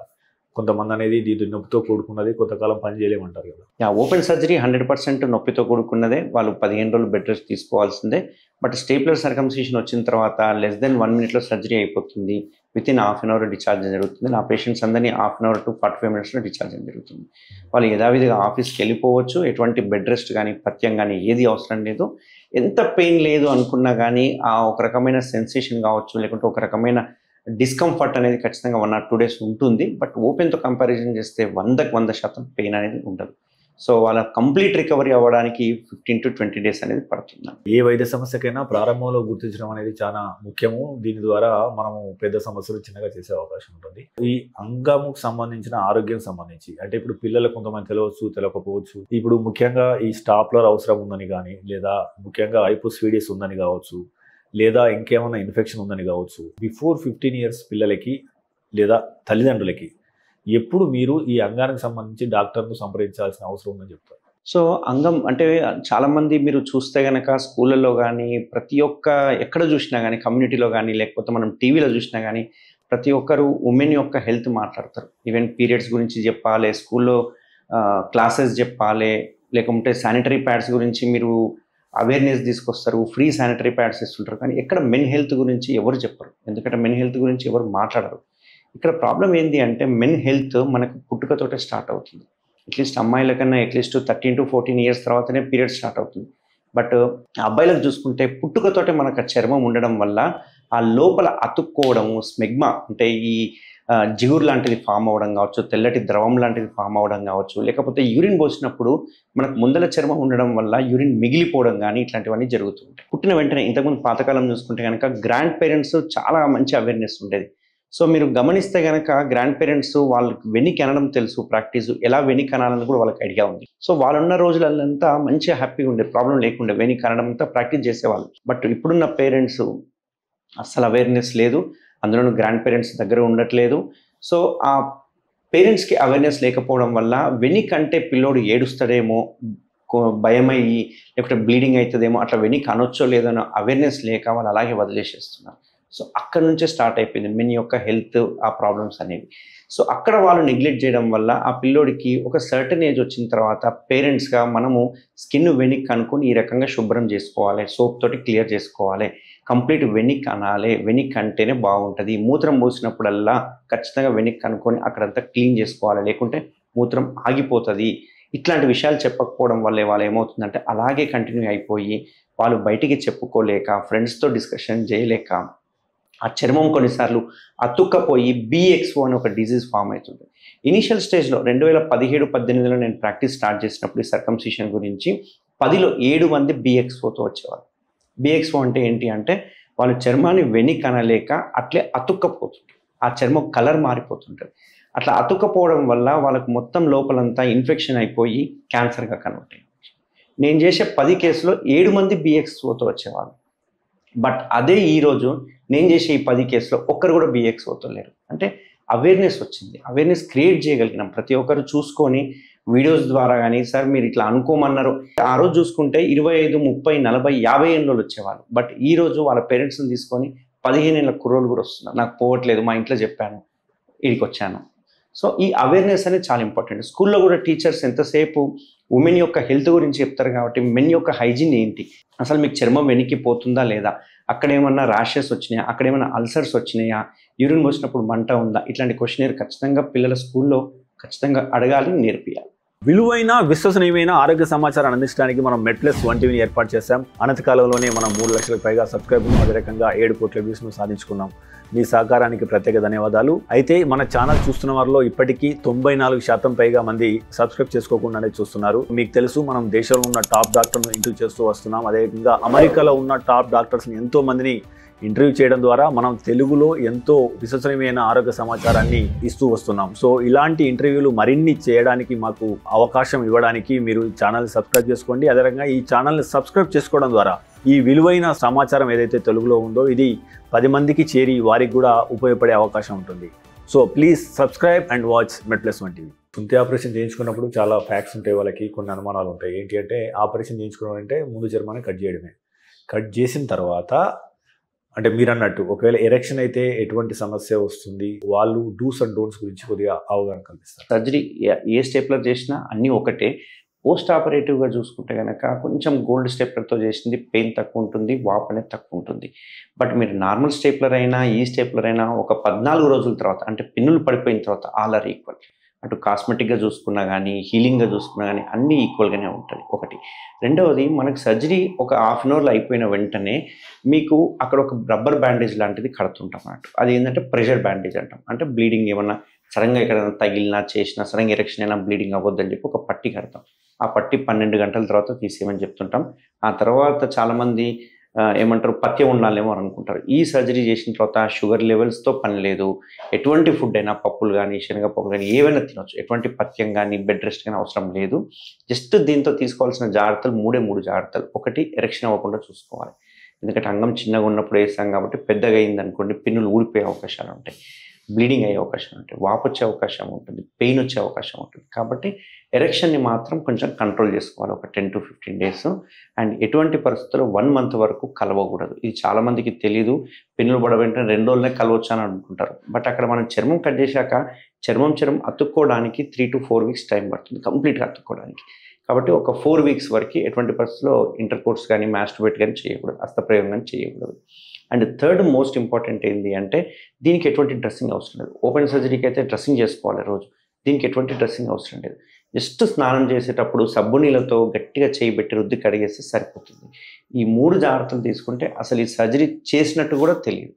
కొంతమంది అనేది ఇది నొప్పితో కూడుకున్నది, కొంతకాలం పని చేయలేమంటారు కదా. ఓపెన్ సర్జరీ 100% నొప్పితో కూడుకున్నదే, వాళ్ళు 15 రోజులు బెడ్ రెస్ట్ తీసుకోవాల్సిందే. బట్ స్టేప్లర్ సర్కంసిషన్ వచ్చిన తర్వాత లెస్ దెన్ 1 minute సర్జరీ అయిపోతుంది, వితిన్ ½ hour డిశ్చార్జ్ జరుగుతుంది. నా పేషెంట్స్ అందరినీ ½ hour to 45 minutes డిశ్చార్జ్ జరుగుతుంది. వాళ్ళు యథావిధిగా ఆఫీస్కి వెళ్ళిపోవచ్చు, ఎటువంటి బెడ్ రెస్ట్ కానీ పథ్యం కానీ ఏది అవసరం లేదు. ఎంత పెయిన్ లేదు అనుకున్నా కానీ ఆ ఒక రకమైన సెన్సేషన్ కావచ్చు, లేకుంటే ఒక రకమైన డిస్కంఫర్ట్ అనేది ఖచ్చితంగా 1 or 2 days ఉంటుంది. బట్ ఓపెన్తో కంపారిజన్ చేస్తే 100కి 100% పెయిన్ అనేది ఉండదు. సో వాళ్ళ కంప్లీట్ రికవరీ అవ్వడానికి 15 to 20 days అనేది పడుతుంది. ఏ వైద్య సమస్యకైనా ప్రారంభంలో గుర్తించడం అనేది చాలా ముఖ్యము. దీని ద్వారా మనము పెద్ద సమస్యలు చిన్నగా చేసే అవకాశం ఉంటుంది. ఈ అంగముకు సంబంధించిన ఆరోగ్యం సంబంధించి అంటే ఇప్పుడు పిల్లలకు కొంతమంది తెలియవచ్చు, తెలియకపోవచ్చు. ఇప్పుడు ముఖ్యంగా ఈ స్టాప్లర్ అవసరం ఉందని కానీ, లేదా ముఖ్యంగా హైపోస్ఫీడియస్ ఉందని కావచ్చు, లేదా ఇంకేమైనా ఇన్ఫెక్షన్ ఉందని కావచ్చు. బిఫోర్ 15 years పిల్లలకి లేదా తల్లిదండ్రులకి ఎప్పుడు మీరు ఈ అంగానికి సంబంధించి డాక్టర్ను సంప్రదించాల్సిన అవసరం ఉందని చెప్తారు? సో అంగం అంటే చాలామంది మీరు చూస్తే కనుక స్కూళ్ళల్లో కానీ ప్రతి ఒక్క ఎక్కడ చూసినా కానీ కమ్యూనిటీలో కానీ లేకపోతే మనం టీవీలో చూసినా కానీ ప్రతి ఒక్కరు ఉమెన్ యొక్క హెల్త్ మాట్లాడతారు. ఈవెన్ పీరియడ్స్ గురించి చెప్పాలి, స్కూల్లో క్లాసెస్ చెప్పాలి, లేకుంటే శానిటరీ ప్యాడ్స్ గురించి మీరు అవేర్నెస్ తీసుకొస్తారు, ఫ్రీ శానిటరీ ప్యాడ్స్ ఇస్తుంటారు. కానీ ఎక్కడ మెన్ హెల్త్ గురించి ఎవరు చెప్పరు, ఎందుకంటే మెన్ హెల్త్ గురించి ఎవరు మాట్లాడరు. ఇక్కడ ప్రాబ్లం ఏంటి అంటే మెన్ హెల్త్ మనకు పుట్టుకతోటే స్టార్ట్ అవుతుంది. అట్లీస్ట్ అమ్మాయిల కన్నా అట్లీస్ట్ 13 to 14 years తర్వాతనే పీరియడ్ స్టార్ట్ అవుతుంది. బట్ అబ్బాయిలకు చూసుకుంటే పుట్టుకతోటే మనకు ఆ చర్మం ఉండడం వల్ల ఆ లోపల అతుక్కోవడము, స్మెగ్మా అంటే ఈ జిగురు లాంటిది ఫామ్ అవ్వడం కావచ్చు, తెల్లటి ద్రవం లాంటిది ఫామ్ అవ్వడం కావచ్చు, లేకపోతే యూరిన్ పోసినప్పుడు మనకు ముందల చర్మం ఉండడం వల్ల యూరిన్ మిగిలిపోవడం కానీ ఇట్లాంటివన్నీ జరుగుతుంటాయి. పుట్టిన వెంటనే ఇంతకుముందు పాతకాలం చూసుకుంటే కనుక గ్రాండ్ పేరెంట్స్ చాలా మంచి అవేర్నెస్ ఉండేది. సో మీరు గమనిస్తే కనుక గ్రాండ్ పేరెంట్స్ వాళ్ళకి వెన్ని కనడం తెలుసు, ప్రాక్టీస్ ఎలా వెన్ని కనాలని కూడా వాళ్ళకి ఐడియా ఉంది. సో వాళ్ళున్న రోజులంతా మంచిగా హ్యాపీగా ఉండే, ప్రాబ్లం లేకుండా వెన్ని కనడం అంతా ప్రాక్టీస్ చేసేవాళ్ళు. బట్ ఇప్పుడున్న పేరెంట్స్ అస్సలు అవేర్నెస్ లేదు, అందులో గ్రాండ్ పేరెంట్స్ దగ్గర ఉండట్లేదు. సో ఆ పేరెంట్స్కి అవేర్నెస్ లేకపోవడం వల్ల వెన్ని కంటే పిల్లోడు ఏడుస్తాడేమో, భయమయ్యి లేకపోతే బ్లీడింగ్ అవుతుందేమో, అట్లా వెన్ని కనొచ్చో లేదనో అవేర్నెస్ లేక వాళ్ళు అలాగే వదిలేసేస్తున్నారు. సో అక్కడ నుంచే స్టార్ట్ అయిపోయింది మెన్ యొక్క హెల్త్ ఆ ప్రాబ్లమ్స్ అనేవి. సో అక్కడ వాళ్ళు నెగ్లెక్ట్ చేయడం వల్ల ఆ పిల్లోడికి ఒక సర్టన్ ఏజ్ వచ్చిన తర్వాత పేరెంట్స్గా మనము స్కిన్ వెనిక్ కనుక్కొని ఈ రకంగా శుభ్రం చేసుకోవాలి, సోప్ తోటి క్లియర్ చేసుకోవాలి, కంప్లీట్ వెనిక్ అనాలి, వెనిక్ అంటేనే బాగుంటుంది. మూత్రం పోసినప్పుడల్లా ఖచ్చితంగా వెనిక్ కనుక్కొని అక్కడంతా క్లీన్ చేసుకోవాలి, లేకుంటే మూత్రం ఆగిపోతుంది. ఇట్లాంటి విషయాలు చెప్పకపోవడం వల్లే వాళ్ళు ఏమవుతుందంటే అలాగే కంటిన్యూ అయిపోయి వాళ్ళు బయటికి చెప్పుకోలేక, ఫ్రెండ్స్తో డిస్కషన్ చేయలేక ఆ చర్మం కొన్నిసార్లు అతుక్కపోయి BXO అని ఒక డిజీజ్ ఫామ్ అవుతుంది. ఇనిషియల్ స్టేజ్లో 2017-18లో నేను ప్రాక్టీస్ స్టార్ట్ చేసినప్పుడు ఈ సర్కంసిషన్ గురించి 10లో 7 మంది BXOతో వచ్చేవాళ్ళు. BXO అంటే ఏంటి అంటే వాళ్ళు చర్మాన్ని వెనిక్ అనలేక అట్లే అతుక్కపోతుంటారు, ఆ చర్మం కలర్ మారిపోతుంటుంది. అట్లా అతుక్కపోవడం వల్ల వాళ్ళకు మొత్తం లోపలంతా ఇన్ఫెక్షన్ అయిపోయి క్యాన్సర్గా కన్వర్ట్ అయ్యింది. నేను చేసే 10 కేసులో 7 మంది BXOతో వచ్చేవాళ్ళు. బట్ అదే ఈరోజు నేను చేసే ఈ 10 కేసులో ఒక్కరు కూడా BXOతో లేరు. అంటే అవేర్నెస్ వచ్చింది, అవేర్నెస్ క్రియేట్ చేయగలిగినాం. ప్రతి ఒక్కరు చూసుకొని వీడియోస్ ద్వారా కానీ సార్ మీరు ఇట్లా అనుకోమన్నారు. ఆ రోజు చూసుకుంటే 25, 30, 40, 50 ఏళ్ళు వచ్చేవాళ్ళు. బట్ ఈరోజు వాళ్ళ పేరెంట్స్ని తీసుకొని 15 ఏళ్ళ కుర్రోళ్ళు కూడా వస్తున్నారు. నాకు పోవట్లేదు, మా ఇంట్లో చెప్పాను, ఇక్కడికి వచ్చాను. సో ఈ అవేర్నెస్ అనేది చాలా ఇంపార్టెంట్. స్కూల్లో కూడా టీచర్స్ ఎంతసేపు ఉమెన్ యొక్క హెల్త్ గురించి చెప్తారు కాబట్టి మెన్ యొక్క హైజీన్ ఏంటి, అసలు మీకు చర్మం వెనికిపోతుందా లేదా, అక్కడ ఏమన్నా ర్యాషెస్ వచ్చినాయా, అక్కడ ఏమైనా అల్సర్స్ వచ్చినాయా, యూరిన్ పోసినప్పుడు మంట ఉందా, ఇట్లాంటి క్వశ్చనర్ ఖచ్చితంగా పిల్లల స్కూల్లో ఖచ్చితంగా అడగాలి, నేర్పియాలి. విలువైన విశ్వసనీయమైన ఆరోగ్య సమాచారాన్ని అందించడానికి మనం మెట్ప్లస్ 1 టీవీని ఏర్పాటు చేశాం. అనతి కాలంలోనే మనం 3 లక్షలకు పైగా సబ్స్క్రైబర్లు, అదే రకంగా 7 కోట్ల వ్యూస్ను సాధించుకున్నాం. మీ సహకారానికి ప్రత్యేక ధన్యవాదాలు. అయితే మన ఛానల్ చూస్తున్న వారిలో ఇప్పటికీ 94% పైగా మంది సబ్స్క్రైబ్ చేసుకోకుండానే చూస్తున్నారు. మీకు తెలుసు మనం దేశంలో ఉన్న టాప్ డాక్టర్ను ఇంటర్వ్యూ చేస్తూ వస్తున్నాం. అదేవిధంగా అమెరికాలో ఉన్న టాప్ డాక్టర్స్ని ఎంతో మందిని ఇంటర్వ్యూ చేయడం ద్వారా మనం తెలుగులో ఎంతో విశ్వసనీయమైన ఆరోగ్య సమాచారాన్ని ఇస్తూ వస్తున్నాం. సో ఇలాంటి ఇంటర్వ్యూలు మరిన్ని చేయడానికి మాకు అవకాశం ఇవ్వడానికి మీరు ఈ ఛానల్ని సబ్స్క్రైబ్ చేసుకోండి. అదేవిధంగా ఈ ఛానల్ని సబ్స్క్రైబ్ చేసుకోవడం ద్వారా ఈ విలువైన సమాచారం ఏదైతే తెలుగులో ఉందో ఇది 10 మందికి చేరి వారికి కూడా ఉపయోగపడే అవకాశం ఉంటుంది. So please subscribe and watch MedPlus 1 TV. తుంటి ఆపరేషన్ చేయించుకున్నప్పుడు చాలా ఫ్యాక్ట్స్ ఉంటాయి, వాళ్ళకి కొన్ని అనుమానాలు ఉంటాయి. ఏంటి అంటే ఆపరేషన్ చేయించుకోవడం అంటే ముందు చర్మాన్ని కట్ చేయడమే. కట్ చేసిన తర్వాత అంటే మీరు అన్నట్టు ఒకవేళ ఎరెక్షన్ అయితే ఎటువంటి సమస్య వస్తుంది, వాళ్ళు డూస్ అండ్ డోంట్స్ గురించి కొద్దిగా అవగాహన కల్పిస్తారు. సర్జరీ ఏ స్టెప్లర్ చేసినా అన్నీ ఒకటే. పోస్ట్ ఆపరేటివ్గా చూసుకుంటే కనుక కొంచెం గోల్డ్ స్టెప్లర్తో చేసింది పెయిన్ తక్కువ ఉంటుంది, వాప్ అనేది తక్కువ ఉంటుంది. బట్ మీరు నార్మల్ స్టేప్లర్ అయినా ఈ స్టేప్లర్ అయినా ఒక 14 రోజుల తర్వాత అంటే పిన్నులు పడిపోయిన తర్వాత ఆల్ ఆర్ ఈక్వల్. అటు కాస్మెటిక్గా చూసుకున్నా కానీ హీలింగ్గా చూసుకున్నా కానీ అన్నీ ఈక్వల్గానే ఉంటుంది ఒకటి. రెండవది మనకు సర్జరీ ఒక హాఫ్ అన్ అవర్లో అయిపోయిన వెంటనే మీకు అక్కడ ఒక రబ్బర్ బ్యాండేజ్ లాంటిది కడుతుంటాం అన్నట్టు. అది ఏంటంటే ప్రెషర్ బ్యాండేజ్ అంటాం. అంటే బ్లీడింగ్ ఏమన్నా సడన్గా ఎక్కడైనా తగిలినా చేసినా సడన్గా ఎరెక్షన్ అయినా బ్లీడింగ్ అవ్వద్దని చెప్పి ఒక పట్టి కడతాం. ఆ పట్టి 12 గంటల తర్వాత తీసేయమని చెప్తుంటాం. ఆ తర్వాత చాలామంది ఏమంటారు పథ్యం ఉండాలేమో అని అనుకుంటారు. ఈ సర్జరీ చేసిన తర్వాత షుగర్ లెవెల్స్‌తో పని లేదు. ఎటువంటి ఫుడ్ అయినా పప్పులు గానీ, శనగపప్పులు గానీ ఏవైనా తినొచ్చు. ఎటువంటి పథ్యం గానీ, బెడ్ రెస్ట్ గానీ అవసరం లేదు. జస్ట్ దీంతో తీసుకోవాల్సిన జాగ్రత్తలు 3 జాగ్రత్తలు. ఒకటి ఎరెక్షన్ అవ్వకుండా చూసుకోవాలి. ఎందుకంటే అంగం చిన్నగా ఉన్నప్పుడు వేస్తాం కాబట్టి పెద్దగా అయిందనుకోండి పిన్నులు ఊడిపోయే అవకాశాలు ఉంటాయి. బ్లీడింగ్ అయ్యే అవకాశం ఉంటుంది. వాపు వచ్చే అవకాశం ఉంటుంది. పెయిన్ వచ్చే అవకాశం ఉంటుంది. కాబట్టి ఎరెక్షన్‌ని మాత్రం కొంచెం కంట్రోల్ చేసుకోవాలి. ఒక 10-15 డేస్. అండ్ ఎటువంటి పరిస్థితుల్లో 1 మంత్ వరకు కలవకూడదు. ఇది చాలామందికి తెలీదు. పిన్నులు పడ్డ వెంటనే 2 రోజులనే కలవచ్చు అని అనుకుంటారు. బట్ అక్కడ మనం చర్మం కట్ చేశాక చర్మం అతుక్కోవడానికి 3-4 వీక్స్ టైం పడుతుంది కంప్లీట్‌గా అతుక్కోవడానికి. కాబట్టి ఒక 4 వీక్స్ వరకు ఎటువంటి పరిస్థితుల్లో ఇంటర్‌కోర్స్ గానీ, మాస్టర్బేట్ గానీ చేయకూడదు. హస్తప్రయోగం గానీ చేయకూడదు. అండ్ థర్డ్ మోస్ట్ ఇంపార్టెంట్ ఏంటి అంటే దీనికి ఎటువంటి డ్రెస్సింగ్ అవసరం లేదు. ఓపెన్ సర్జరీకి అయితే డ్రెస్సింగ్ చేసుకోవాలి రోజు. దీనికి ఎటువంటి డ్రెస్సింగ్ అవసరం లేదు. జస్ట్ స్నానం చేసేటప్పుడు సబ్బు నీళ్ళతో గట్టిగా చేయి పెట్టి రుద్ది కడిగేస్తే సరిపోతుంది. ఈ 3 జాగ్రత్తలు తీసుకుంటే అసలు ఈ సర్జరీ చేసినట్టు కూడా తెలియదు.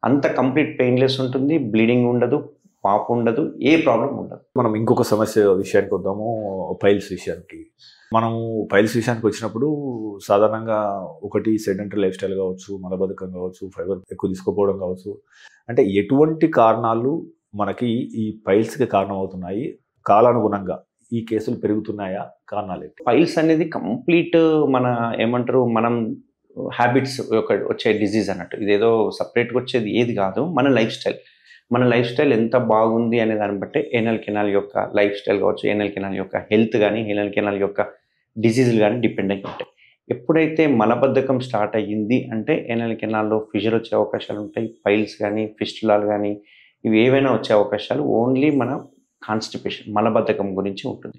అంత కంప్లీట్ పెయిన్‌లెస్ ఉంటుంది. బ్లీడింగ్ ఉండదు. వాపు ఉండదు. ఏ ప్రాబ్లం ఉండదు. మనం ఇంకొక సమస్య విషయానికి వద్దాము, పైల్స్ విషయానికి. మనము పైల్స్ విషయానికి వచ్చినప్పుడు సాధారణంగా ఒకటి సెడెంటరీ లైఫ్ స్టైల్ కావచ్చు, మలబద్ధకం కావచ్చు, ఫైబర్ ఎక్కువ తీసుకోపోవడం కావచ్చు. అంటే ఎటువంటి కారణాలు మనకి ఈ పైల్స్కి కారణం అవుతున్నాయి? కాలానుగుణంగా ఈ కేసులు పెరుగుతున్నాయా? కారణాలు ఏంటి? పైల్స్ అనేది కంప్లీట్ మన ఏమంటారు మనం హ్యాబిట్స్ వచ్చే డిజీజ్ అన్నట్టు. ఇదేదో సపరేట్గా వచ్చేది ఏది కాదు. మన లైఫ్ స్టైల్ ఎంత బాగుంది అనే దాన్ని బట్టే ఏనల్ కెనాల్ యొక్క లైఫ్ స్టైల్ కావచ్చు, ఏనల్ కెనాల్ యొక్క హెల్త్ కానీ, ఏనల్ కెనాల్ యొక్క డిసీజులు కానీ డిపెండ్ అయి ఉంటాయి. ఎప్పుడైతే మలబద్ధకం స్టార్ట్ అయ్యింది అంటే ఏనల్ కెనాల్‌లో ఫిషర్ వచ్చే అవకాశాలు ఉంటాయి. పైల్స్ కానీ, ఫిస్టులాలు కానీ ఇవి ఏవైనా వచ్చే అవకాశాలు ఓన్లీ మన కాన్‌స్టిపేషన్ మలబద్ధకం గురించి ఉంటుంది.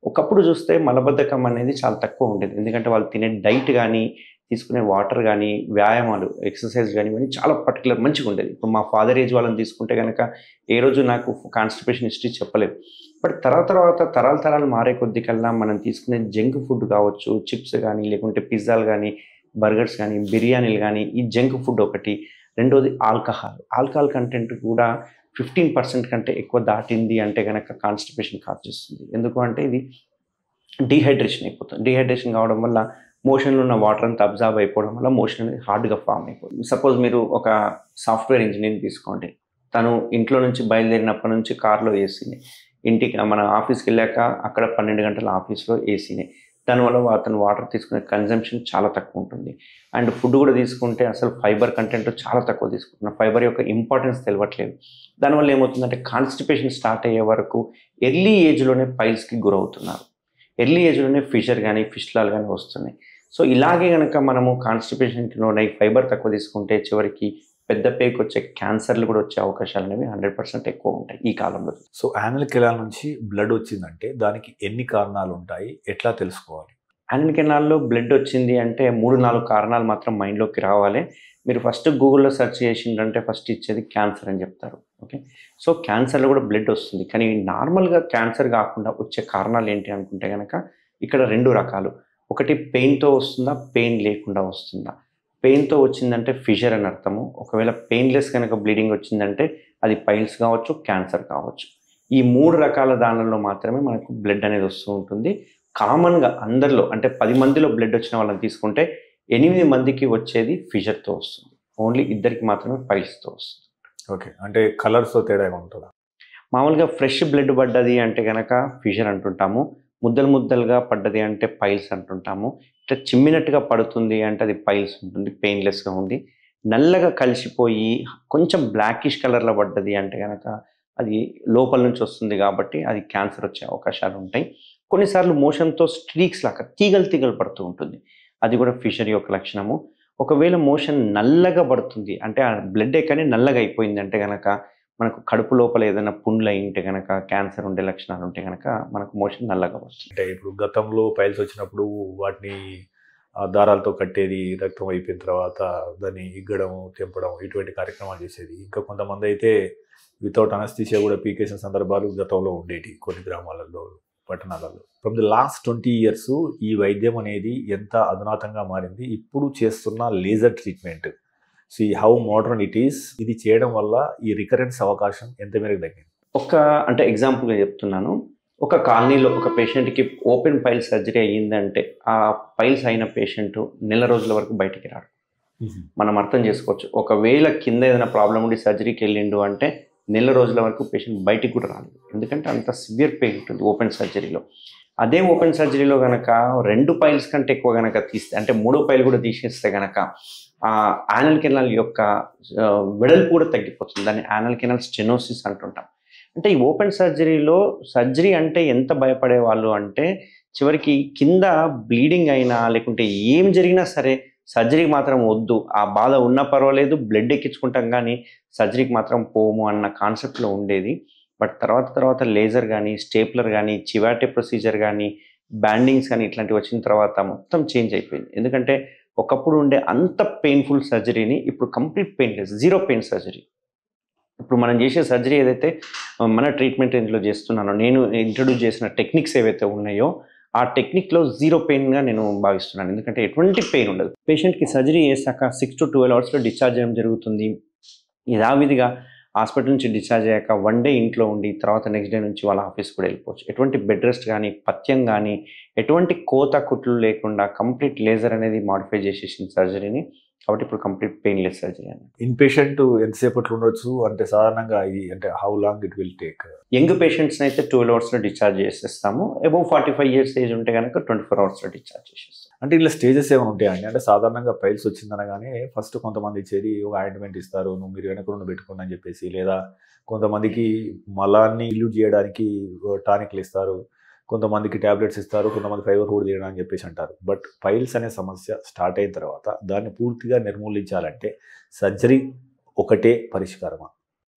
ఒకప్పుడు చూస్తే మలబద్ధకం అనేది చాలా తక్కువ ఉండేది. ఎందుకంటే వాళ్ళు తినే డైట్ కానీ, తీసుకునే వాటర్ కానీ, వ్యాయామాలు, ఎక్సర్సైజ్ కానీ ఇవన్నీ చాలా పర్టిక్యులర్ మంచిగా ఉండేది. ఇప్పుడు మా ఫాదర్ ఏజ్ వాళ్ళని తీసుకుంటే కనుక ఏ రోజు నాకు కాన్‌స్టిపేషన్ హిస్టరీ చెప్పలేదు. బట్ తర్వాత తరాలు మారే కొద్ది కల్లా మనం తీసుకునే జంక్ ఫుడ్ కావచ్చు, చిప్స్ కానీ, లేకుంటే పిజ్జాలు కానీ, బర్గర్స్ కానీ, బిర్యానీలు కానీ ఈ జంక్ ఫుడ్ ఒకటి. రెండోది ఆల్కహాల్ కంటెంట్ కూడా 15% కంటే ఎక్కువ దాటింది అంటే గనక కాన్‌స్టిపేషన్ కాజ్ చేస్తుంది. ఎందుకు అంటే ఇది డీహైడ్రేషన్ అయిపోతుంది. డీహైడ్రేషన్ కావడం వల్ల మోషన్‌లో ఉన్న వాటర్ అంతా అబ్జార్బ్ అయిపోవడం వల్ల మోషన్ అనేది హార్డ్‌గా ఫామ్ అయిపోతుంది. సపోజ్ మీరు ఒక సాఫ్ట్‌వేర్ ఇంజినీర్‌ని తీసుకోండి. తను ఇంట్లో నుంచి బయలుదేరినప్పటి నుంచి కార్‌లో ఏసీనే. ఇంటికి మన ఆఫీస్‌కి వెళ్ళాక అక్కడ 12 గంటల ఆఫీస్‌లో ఏసీనే. దానివల్ల అతను వాటర్ తీసుకునే కన్జంప్షన్ చాలా తక్కువ ఉంటుంది. అండ్ ఫుడ్ కూడా తీసుకుంటే అసలు ఫైబర్ కంటెంట్ చాలా తక్కువ తీసుకుంటున్నాం. ఫైబర్ యొక్క ఇంపార్టెన్స్ తెలవట్లేదు. దానివల్ల ఏమవుతుందంటే కాన్‌స్టిపేషన్ స్టార్ట్ అయ్యే వరకు ఎర్లీ ఏజ్‌లోనే పైల్స్‌కి గురవుతున్నారు. ఎర్లీ ఏజ్‌లోనే ఫిషర్ కానీ, ఫిస్టులాలు కానీ వస్తున్నాయి. సో ఇలాగే గనక మనము కాన్‌స్టిపేషన్‌కి లోనై ఫైబర్ తక్కువ తీసుకుంటే చివరికి పెద్ద పేగుకి వచ్చే క్యాన్సర్లు కూడా వచ్చే అవకాశాలు అనేవి 100% ఎక్కువ ఉంటాయి ఈ కాలంలో. సో యానల్ కెనాల్ నుంచి బ్లడ్ వచ్చిందంటే దానికి ఎన్ని కారణాలు ఉంటాయి? ఎట్లా తెలుసుకోవాలి? యానల్ కెనాల్‌లో బ్లడ్ వచ్చింది అంటే 3-4 కారణాలు మాత్రం మైండ్‌లోకి రావాలి. మీరు ఫస్ట్ గూగుల్‌లో సెర్చ్ చేసిండ్రంటే ఫస్ట్ ఇచ్చేది క్యాన్సర్ అని చెప్తారు. ఓకే. సో క్యాన్సర్‌లో కూడా బ్లడ్ వస్తుంది. కానీ నార్మల్‌గా క్యాన్సర్ కాకుండా వచ్చే కారణాలు ఏంటి అనుకుంటే గనక ఇక్కడ 2 రకాలు. ఒకటి పెయిన్‌తో వస్తుందా? పెయిన్ లేకుండా వస్తుందా? పెయిన్‌తో వచ్చిందంటే ఫిషర్ అని అర్థము. ఒకవేళ పెయిన్‌లెస్ కనుక బ్లీడింగ్ వచ్చిందంటే అది పైల్స్ కావచ్చు, క్యాన్సర్ కావచ్చు. ఈ 3 రకాల దానిలో మాత్రమే మనకు బ్లడ్ అనేది వస్తూ ఉంటుంది. కామన్‌గా అందరిలో అంటే 10 మందిలో బ్లడ్ వచ్చిన వాళ్ళని తీసుకుంటే 8 మందికి వచ్చేది ఫిషర్‌తో వస్తుంది. ఓన్లీ 2కి మాత్రమే పైల్స్‌తో వస్తుంది. ఓకే. అంటే కలర్స్‌తో తేడా ఉంటుందా? మామూలుగా ఫ్రెష్ బ్లడ్ పడ్డది అంటే గనక ఫిషర్ అంటుంటాము. ముద్దలుగా పడ్డది అంటే పైల్స్ అంటుంటాము. ఇట్లా చిమ్మినట్టుగా పడుతుంది అంటే అది పైల్స్ ఉంటుంది. పెయిన్‌లెస్‌గా ఉంది. నల్లగా కలిసిపోయి కొంచెం బ్లాకిష్ కలర్‌లో పడ్డది అంటే గనక అది లోపల నుంచి వస్తుంది కాబట్టి అది క్యాన్సర్ వచ్చే అవకాశాలు ఉంటాయి. కొన్నిసార్లు మోషన్‌తో స్ట్రీక్స్ లాగా తీగలు పడుతూ ఉంటుంది. అది కూడా ఫిషర్ యొక్క లక్షణము. ఒకవేళ మోషన్ నల్లగా పడుతుంది అంటే ఆ బ్లడ్డే కానీ నల్లగా అయిపోయింది అంటే గనక మనకు కడుపు లోపల ఏదైనా పుండ్లు అయి ఉంటే గనక క్యాన్సర్ ఉండే లక్షణాలు ఉంటే గనక మనకు మోషన్ నల్లగా వస్తుంది. అంటే ఇప్పుడు గతంలో పైల్స్ వచ్చినప్పుడు వాటిని దారాలతో కట్టేది, రక్తం అయిపోయిన తర్వాత దాన్ని ఇగ్గడం, తెంపడం ఇటువంటి కార్యక్రమాలు చేసేది. ఇంకా కొంతమంది అయితే వితౌట్ అనస్థీషియా కూడా పీకేసిన సందర్భాలు గతంలో ఉండేవి కొన్ని గ్రామాలలో, పట్టణాలలో. ఫ్రమ్ ది లాస్ట్ 20 years ఈ వైద్యం అనేది ఎంత అధునాతంగా మారింది. ఇప్పుడు చేస్తున్న laser treatment how modern it is. ఇది చేయడం వల్ల ఈ రికరెన్స్ అవకాశం ఎంత మేరకు తగ్గింది? అంటే ఎగ్జాంపుల్గా చెప్తున్నాను. ఒక కాలనీలో ఒక పేషెంట్కి ఓపెన్ పైల్ సర్జరీ అయ్యిందంటే ఆ పైల్స్ అయిన పేషెంట్ నెల రోజుల వరకు బయటికి రాడు. మనం అర్థం చేసుకోవచ్చు. ఒకవేళ కింద ఏదైనా ప్రాబ్లం ఉండి సర్జరీకి వెళ్ళిండు అంటే నెల రోజుల వరకు పేషెంట్ బయటికి కూడా రాదు. ఎందుకంటే అంత సివియర్ పెయిన్ ఉంటుంది ఓపెన్ సర్జరీలో. అదే ఓపెన్ సర్జరీలో కనుక 2 పైల్స్ కంటే ఎక్కువ కనుక తీస్తే, అంటే 3వ పైల్ కూడా తీసేస్తే కనుక ఆ యానల్ కెనాల్ యొక్క వెడల్పు కూడా తగ్గిపోతుంది. దాన్ని యానల్ కెనాల్ స్టెనోసిస్ అంటుంటాం. అంటే ఈ ఓపెన్ సర్జరీలో సర్జరీ అంటే ఎంత భయపడే వాళ్ళు అంటే చివరికి కింద బ్లీడింగ్ అయినా లేకుంటే ఏం జరిగినా సరే సర్జరీకి మాత్రం వద్దు, ఆ బాధ ఉన్నా పర్వాలేదు, బ్లడ్ ఎక్కించుకుంటాం కానీ సర్జరీకి మాత్రం పోము అన్న కాన్సెప్ట్లో ఉండేది. బట్ తర్వాత లేజర్ కానీ, స్టేప్లర్ కానీ, చివాటే ప్రొసీజర్ కానీ, బ్యాండింగ్స్ కానీ ఇట్లాంటివి వచ్చిన తర్వాత మొత్తం చేంజ్ అయిపోయింది. ఎందుకంటే ఒకప్పుడు ఉండే అంత పెయిన్ఫుల్ సర్జరీని ఇప్పుడు complete painless, zero pain surgery. ఇప్పుడు మనం చేసే సర్జరీ ఏదైతే మన ట్రీట్మెంట్ రేంజ్లో చేస్తున్నానో, నేను ఇంట్రడ్యూస్ చేసిన టెక్నిక్స్ ఏవైతే ఉన్నాయో ఆ టెక్నిక్లో జీరో పెయిన్గా నేను భావిస్తున్నాను. ఎందుకంటే ఎటువంటి పెయిన్ ఉండదు. పేషెంట్కి సర్జరీ చేశాక 6 to 12 అవర్స్లో డిశ్చార్జ్ చేయడం జరుగుతుంది. యథావిధిగా హాస్పిటల్ నుంచి డిశ్చార్జ్ అయ్యాక 1 day ఇంట్లో ఉండి తర్వాత నెక్స్ట్ డే నుంచి వాళ్ళ ఆఫీస్ కూడా వెళ్ళిపోవచ్చు. ఎటువంటి బెడ్ రెస్ట్ కానీ, పథ్యం కానీ, ఎటువంటి కోత కుట్లు లేకుండా కంప్లీట్ లేజర్ అనేది మాడిఫై చేసేసిన సర్జరీని. కాబట్టి ఇప్పుడు కంప్లీట్ పెయిన్లెస్ సర్జరీ అని. ఇన్ పేషెంట్ ఎంతసేపట్లో ఉండొచ్చు అంటే సాధారణంగా ఇది అంటే how long it will take? Young పేషెంట్స్ని అయితే 12 అవర్స్లో డిశ్చార్జ్ చేసేస్తాము. అబౌవ్ 45 years ఏజ్ ఉంటే కనుక 24 అవర్స్లో డిశ్చార్జ్ చేసేస్తాం. అంటే ఇలా స్టేజెస్ ఏమైనా ఉంటాయండి? అంటే సాధారణంగా పైల్స్ వచ్చిందనగానే ఫస్ట్ కొంతమంది చేరి ఒక ఆయింట్మెంట్ ఇస్తారు, మీరు వెనక నుండి పెట్టుకోండి అని చెప్పేసి, లేదా కొంతమందికి మలాన్ని ఇల్యూట్ చేయడానికి టానిక్లు ఇస్తారు, కొంతమందికి ట్యాబ్లెట్స్ ఇస్తారు, కొంతమంది ఫైబర్ ఫుడ్ తీయడం అని చెప్పేసి అంటారు. బట్ పైల్స్ అనే సమస్య స్టార్ట్ అయిన తర్వాత దాన్ని పూర్తిగా నిర్మూలించాలంటే సర్జరీ ఒకటే పరిష్కారమా?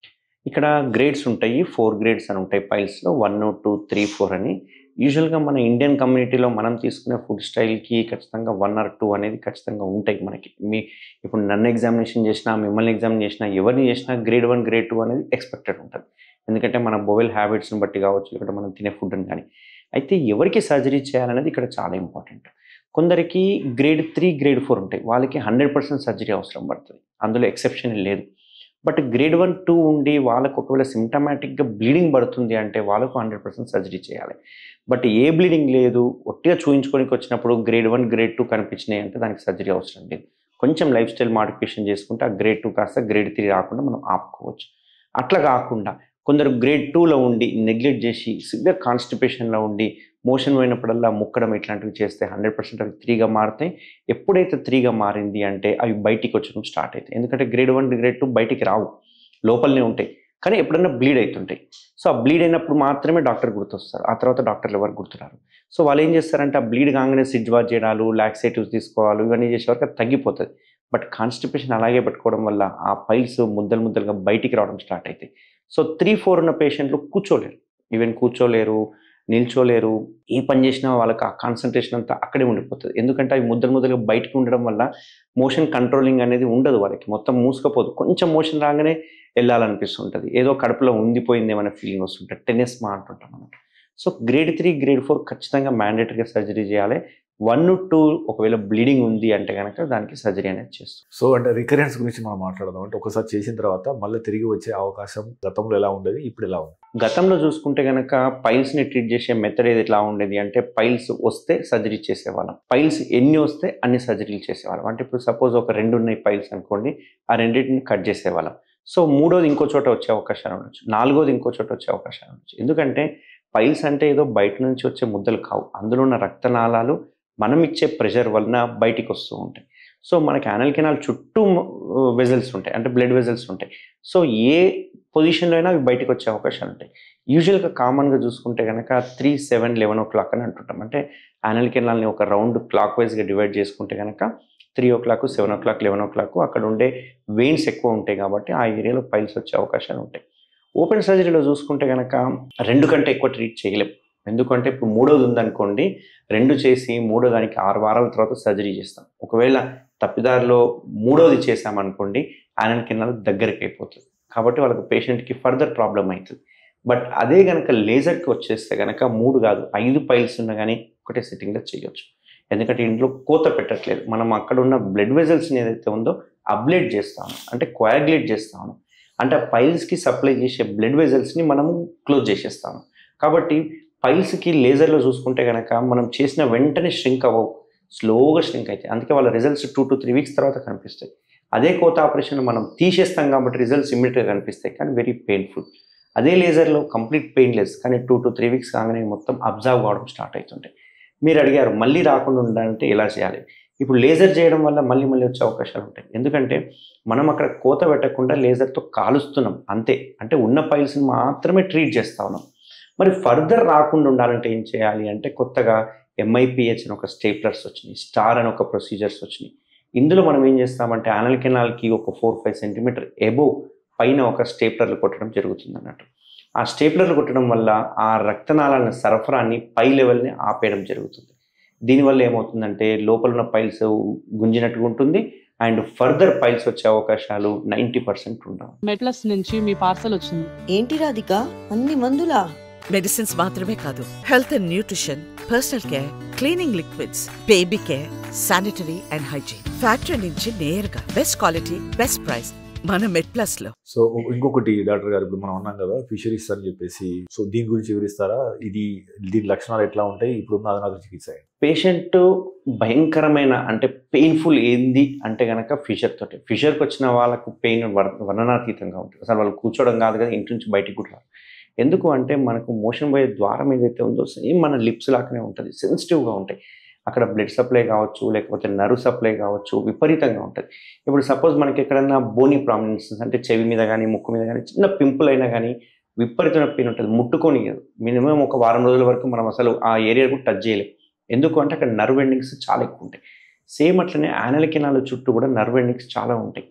ఇక్కడ గ్రేడ్స్ ఉంటాయి, 4 grades అని ఉంటాయి పైల్స్లో. 1, 2, 3, 4 అని. యూజువల్గా మన ఇండియన్ కమ్యూనిటీలో మనం తీసుకునే ఫుడ్ స్టైల్కి ఖచ్చితంగా 1 or 2 అనేది ఖచ్చితంగా ఉంటాయి మనకి. ఇప్పుడు నన్ను ఎగ్జామినేషన్ చేసినా, మిమ్మల్ని ఎగ్జామిన్ చేసినా, ఎవరిని చేసినా Grade 1, Grade 2 అనేది ఎక్స్పెక్టెడ్ ఉంటుంది. ఎందుకంటే మన బోవెల్ హ్యాబిట్స్ని బట్టి కావచ్చు, లేకపోతే మనం తినే ఫుడ్ని కానీ. అయితే ఎవరికి సర్జరీ చేయాలనేది ఇక్కడ చాలా ఇంపార్టెంట్. కొందరికి Grade 3, Grade 4 ఉంటాయి. వాళ్ళకి 100% సర్జరీ అవసరం పడుతుంది. అందులో ఎక్సెప్షన్ లేదు. బట్ Grade 1, 2 ఉండి వాళ్ళకు ఒకవేళ సిమ్టమాటిక్గా బ్లీడింగ్ పడుతుంది అంటే వాళ్ళకు 100% సర్జరీ చేయాలి. బట్ ఏ బ్లీడింగ్ లేదు, ఒట్టిగా చూయించుకోనికి వచ్చినప్పుడు Grade 1, Grade 2 కనిపించినాయి అంటే దానికి సర్జరీ అవసరం లేదు. కొంచెం లైఫ్ స్టైల్ మాడిఫికేషన్ చేసుకుంటే ఆ Grade 2 కాస్త Grade 3 రాకుండా మనం ఆపుకోవచ్చు. అట్లా కాకుండా కొందరు Grade 2లో ఉండి నెగ్లెక్ట్ చేసి సివియర్ కాన్స్టిపేషన్లో ఉండి మోషన్ పోయినప్పుడల్లా ముక్కడం ఇట్లాంటివి చేస్తే 100% అవి 3గా మారుతాయి. ఎప్పుడైతే 3గా మారింది అంటే అవి బయటికి వచ్చడం స్టార్ట్ అవుతాయి. ఎందుకంటే Grade 1, Grade 2 బయటికి రావు, లోపలనే ఉంటాయి, కానీ ఎప్పుడన్నా బ్లీడ్ అవుతుంటాయి. సో ఆ బ్లీడ్ అయినప్పుడు మాత్రమే డాక్టర్ గుర్తొస్తారు. ఆ తర్వాత డాక్టర్లు ఎవరు గుర్తురారు. సో వాళ్ళు ఏం చేస్తారంటే ఆ బ్లీడ్ కాగానే సిడ్వాజ్ చేయడాలు, లాక్సేటివ్స్ తీసుకోవాలి, ఇవన్నీ చేసే వరకు అది తగ్గిపోతుంది. బట్ కాన్స్టిపేషన్ అలాగే పెట్టుకోవడం వల్ల ఆ పైల్స్ ముద్దలుగా బయటికి రావడం స్టార్ట్ అవుతాయి. సో 3, 4 ఉన్న పేషెంట్లు కూర్చోలేరు, ఈవెన్ కూర్చోలేరు, నిల్చోలేరు. ఏ పని చేసినా వాళ్ళకి ఆ కాన్సన్ట్రేషన్ అంతా అక్కడే ఉండిపోతుంది. ఎందుకంటే అవి ముద్దలుగా బయటకు ఉండడం వల్ల మోషన్ కంట్రోలింగ్ అనేది ఉండదు వాళ్ళకి. మొత్తం మూసుకపోదు. కొంచెం మోషన్ రాగానే వెళ్ళాలనిపిస్తుంటుంది, ఏదో కడుపులో ఉండిపోయిందేమనే ఫీలింగ్ వస్తుంటుంది, టెనెస్మా అంటుంటాం అన్నమాట. సో Grade 3, Grade 4 ఖచ్చితంగా మ్యాండేటరీగా సర్జరీ చేయాలి. 1, 2 ఒకవేళ బ్లీడింగ్ ఉంది అంటే కనుక దానికి సర్జరీ అనేది చేస్తాం. సో అంటే రికరెన్స్ గురించి మనం మాట్లాడదాం. అంటే ఒకసారి చేసిన తర్వాత మళ్ళీ తిరిగి వచ్చే అవకాశం గతంలో ఎలా ఉండేది, ఇప్పుడు ఎలా ఉంది? గతంలో చూసుకుంటే కనుక పైల్స్ని ట్రీట్ చేసే మెథడ్ ఏది ఎట్లా ఉండేది అంటే పైల్స్ వస్తే సర్జరీ చేసేవాళ్ళం. పైల్స్ ఎన్ని వస్తే అన్ని సర్జరీలు చేసేవాళ్ళం. అంటే ఇప్పుడు సపోజ్ ఒక 2 ఉన్నాయి పైల్స్ అనుకోండి, ఆ రెండింటిని కట్ చేసేవాళ్ళం. సో 3వది ఇంకో చోట వచ్చే అవకాశాలు ఉండొచ్చు, 4వది ఇంకో చోట వచ్చే అవకాశాలు ఉండొచ్చు. ఎందుకంటే పైల్స్ అంటే ఏదో బయట నుంచి వచ్చే ముద్దలు కావు, అందులో ఉన్న రక్తనాళాలు మనం ఇచ్చే ప్రెషర్ వలన బయటికి వస్తూ ఉంటాయి. సో మనకి యానల్ కెనాల్ చుట్టూ వెజల్స్ ఉంటాయి, అంటే బ్లడ్ వెజల్స్ ఉంటాయి. సో ఏ పొజిషన్లో అయినా అవి బయటకు వచ్చే అవకాశాలు ఉంటాయి. యూజువల్గా కామన్గా చూసుకుంటే కనుక 3, 7, 11 o'clock అని అంటుంటాం. అంటే యానల్ కెనాల్ని ఒక రౌండ్ క్లాక్ వైజ్గా డివైడ్ చేసుకుంటే కనుక 3 o'clock, 7 o'clock, 11 o'clock అక్కడ ఉండే వెయిన్స్ ఎక్కువ ఉంటాయి కాబట్టి ఆ ఏరియాలో పైల్స్ వచ్చే అవకాశాలు ఉంటాయి. ఓపెన్ సర్జరీలో చూసుకుంటే కనుక 2 కంటే ఎక్కువ ట్రీట్ చేయలేం. ఎందుకంటే ఇప్పుడు 3వది ఉందనుకోండి, 2 చేసి 3వ దానికి 6 వారాల తర్వాత సర్జరీ చేస్తాం. ఒకవేళ తప్పిదారిలో 3వది చేసామనుకోండి యానల్ కెనాల్ దగ్గరికి అయిపోతుంది. కాబట్టి వాళ్ళకి పేషెంట్కి ఫర్దర్ ప్రాబ్లం అవుతుంది. బట్ అదే కనుక లేజర్కి వచ్చేస్తే కనుక 3 కాదు 5 పైల్స్ ఉన్నా కానీ ఒకటే సిట్టింగ్లో చేయొచ్చు. ఎందుకంటే ఇంట్లో కోత పెట్టట్లేదు, మనం అక్కడ ఉన్న బ్లడ్ వెజల్స్ని ఏదైతే ఉందో అబ్లేట్ చేస్తాము, అంటే కోయాగ్యులేట్ చేస్తాము. అంటే ఆ పైల్స్కి సప్లై చేసే బ్లడ్ వెజల్స్ని మనము క్లోజ్ చేసేస్తాము. కాబట్టి పైల్స్కి లేజర్లో చూసుకుంటే కనుక మనం చేసిన వెంటనే ష్రింక్ అవ్వవు, స్లోగా ష్రింక్ అవుతాయి. అందుకే వాళ్ళ రిజల్ట్స్ 2 to 3 వీక్స్ తర్వాత కనిపిస్తాయి. అదే కోత ఆపరేషన్ మనం తీసేస్తాం కాబట్టి రిజల్ట్స్ ఇమ్మీడియట్గా కనిపిస్తాయి, కానీ వెరీ పెయిన్ఫుల్. అదే లేజర్లో కంప్లీట్ పెయిన్లెస్, కానీ 2 to 3 వీక్స్ కాగానే మొత్తం అబ్జర్వ్ కావడం స్టార్ట్ అవుతుంటాయి. మీరు అడిగారు మళ్ళీ రాకుండా ఉండాలంటే ఎలా చేయాలి. ఇప్పుడు లేజర్ చేయడం వల్ల మళ్ళీ మళ్ళీ వచ్చే అవకాశాలు ఉంటాయి. ఎందుకంటే మనం అక్కడ కోత పెట్టకుండా లేజర్తో కాలుస్తున్నాం అంతే. అంటే ఉన్న పైల్స్ని మాత్రమే ట్రీట్ చేస్తూ ఉన్నాం. మరి ఫర్దర్ రాకుండా ఉండాలంటే ఏం చేయాలి అంటే కొత్తగా MIPH అని ఒక స్టేప్లర్స్ వచ్చినాయి, స్టార్ అని ఒక ప్రొసీజర్స్ వచ్చినాయి. ఇందులో మనం ఏం చేస్తామంటే యానల్ కెనాల్కి ఒక 4-5 సెంటీమీటర్ ఎబోవ్ పైన ఒక స్టేప్లర్లు కొట్టడం జరుగుతుంది అన్నట్టు. ఆ స్టేప్లర్లు కొట్టడం వల్ల ఆ రక్తనాళాల సరఫరాని పై లెవెల్ని ఆపేయడం జరుగుతుంది. దీనివల్ల ఏమవుతుందంటే లోపల ఉన్న పైల్స్ గుంజినట్టుగా ఉంటుంది అండ్ ఫర్దర్ పైల్స్ వచ్చే అవకాశాలు 90% ఉండవు. మెడ్ప్లస్ నుంచి మీ పార్సల్ వచ్చింది. ఏంటి రాధిక, అన్ని మందులా? మెడిసిన్స్ మాత్రమే కాదు, health and nutrition, personal care, cleaning liquids, baby care, sanitary and hygiene. Factory నుంచి నేరుగా బెస్ట్ క్వాలిటీ, బెస్ట్ ప్రైస్ మన మెడ్ప్లస్ లో. సో ఇంకొకటి డాక్టర్ గారు, ఇప్పుడు మనం అన్నాం కదా ఫిషరీస్ అని చెప్పేసి, సో దీని గురించి వివరిస్తారా? దీని లక్షణాలు ఎట్లా ఉంటాయి, ఇప్పుడున్న అధునాతన చికిత్స? పేషెంట్ భయంకరమైన అంటే పెయిన్ఫుల్ ఏంది అంటే కనుక ఫిషర్ తోటి. ఫిషర్కి వచ్చిన వాళ్ళకు పెయిన్ వర్ణనాతీతంగా ఉంటుంది. అసలు వాళ్ళు కూర్చోవడం కాదు కదా, ఇంటి నుంచి బయటికి కూడా రాదు. ఎందుకు అంటే మనకు మోషన్ పోయే ద్వారం ఏదైతే ఉందో సేమ్ మన లిప్స్ లాగానే ఉంటుంది, సెన్సిటివ్గా ఉంటాయి. అక్కడ బ్లడ్ సప్లై కావచ్చు, లేకపోతే నర్వ్ సప్లై కావచ్చు, విపరీతంగా ఉంటుంది. ఇప్పుడు సపోజ్ మనకి ఎక్కడన్నా బోనీ ప్రామినెన్సెస్ అంటే చెవి మీద కానీ ముక్కు మీద కానీ చిన్న పింపుల్ అయినా కానీ విపరీతమైన పెయిన్ ఉంటుంది, ముట్టుకొని. మినిమం ఒక వారం రోజుల వరకు మనం అసలు ఆ ఏరియా కూడా టచ్ చేయలేం. ఎందుకు అంటే అక్కడ నర్వ్ ఎండింగ్స్ చాలా ఎక్కువ ఉంటాయి. సేమ్ అట్లనే యానల్ కెనాల్ చుట్టూ కూడా నర్వ్ ఎండింగ్స్ చాలా ఉంటాయి.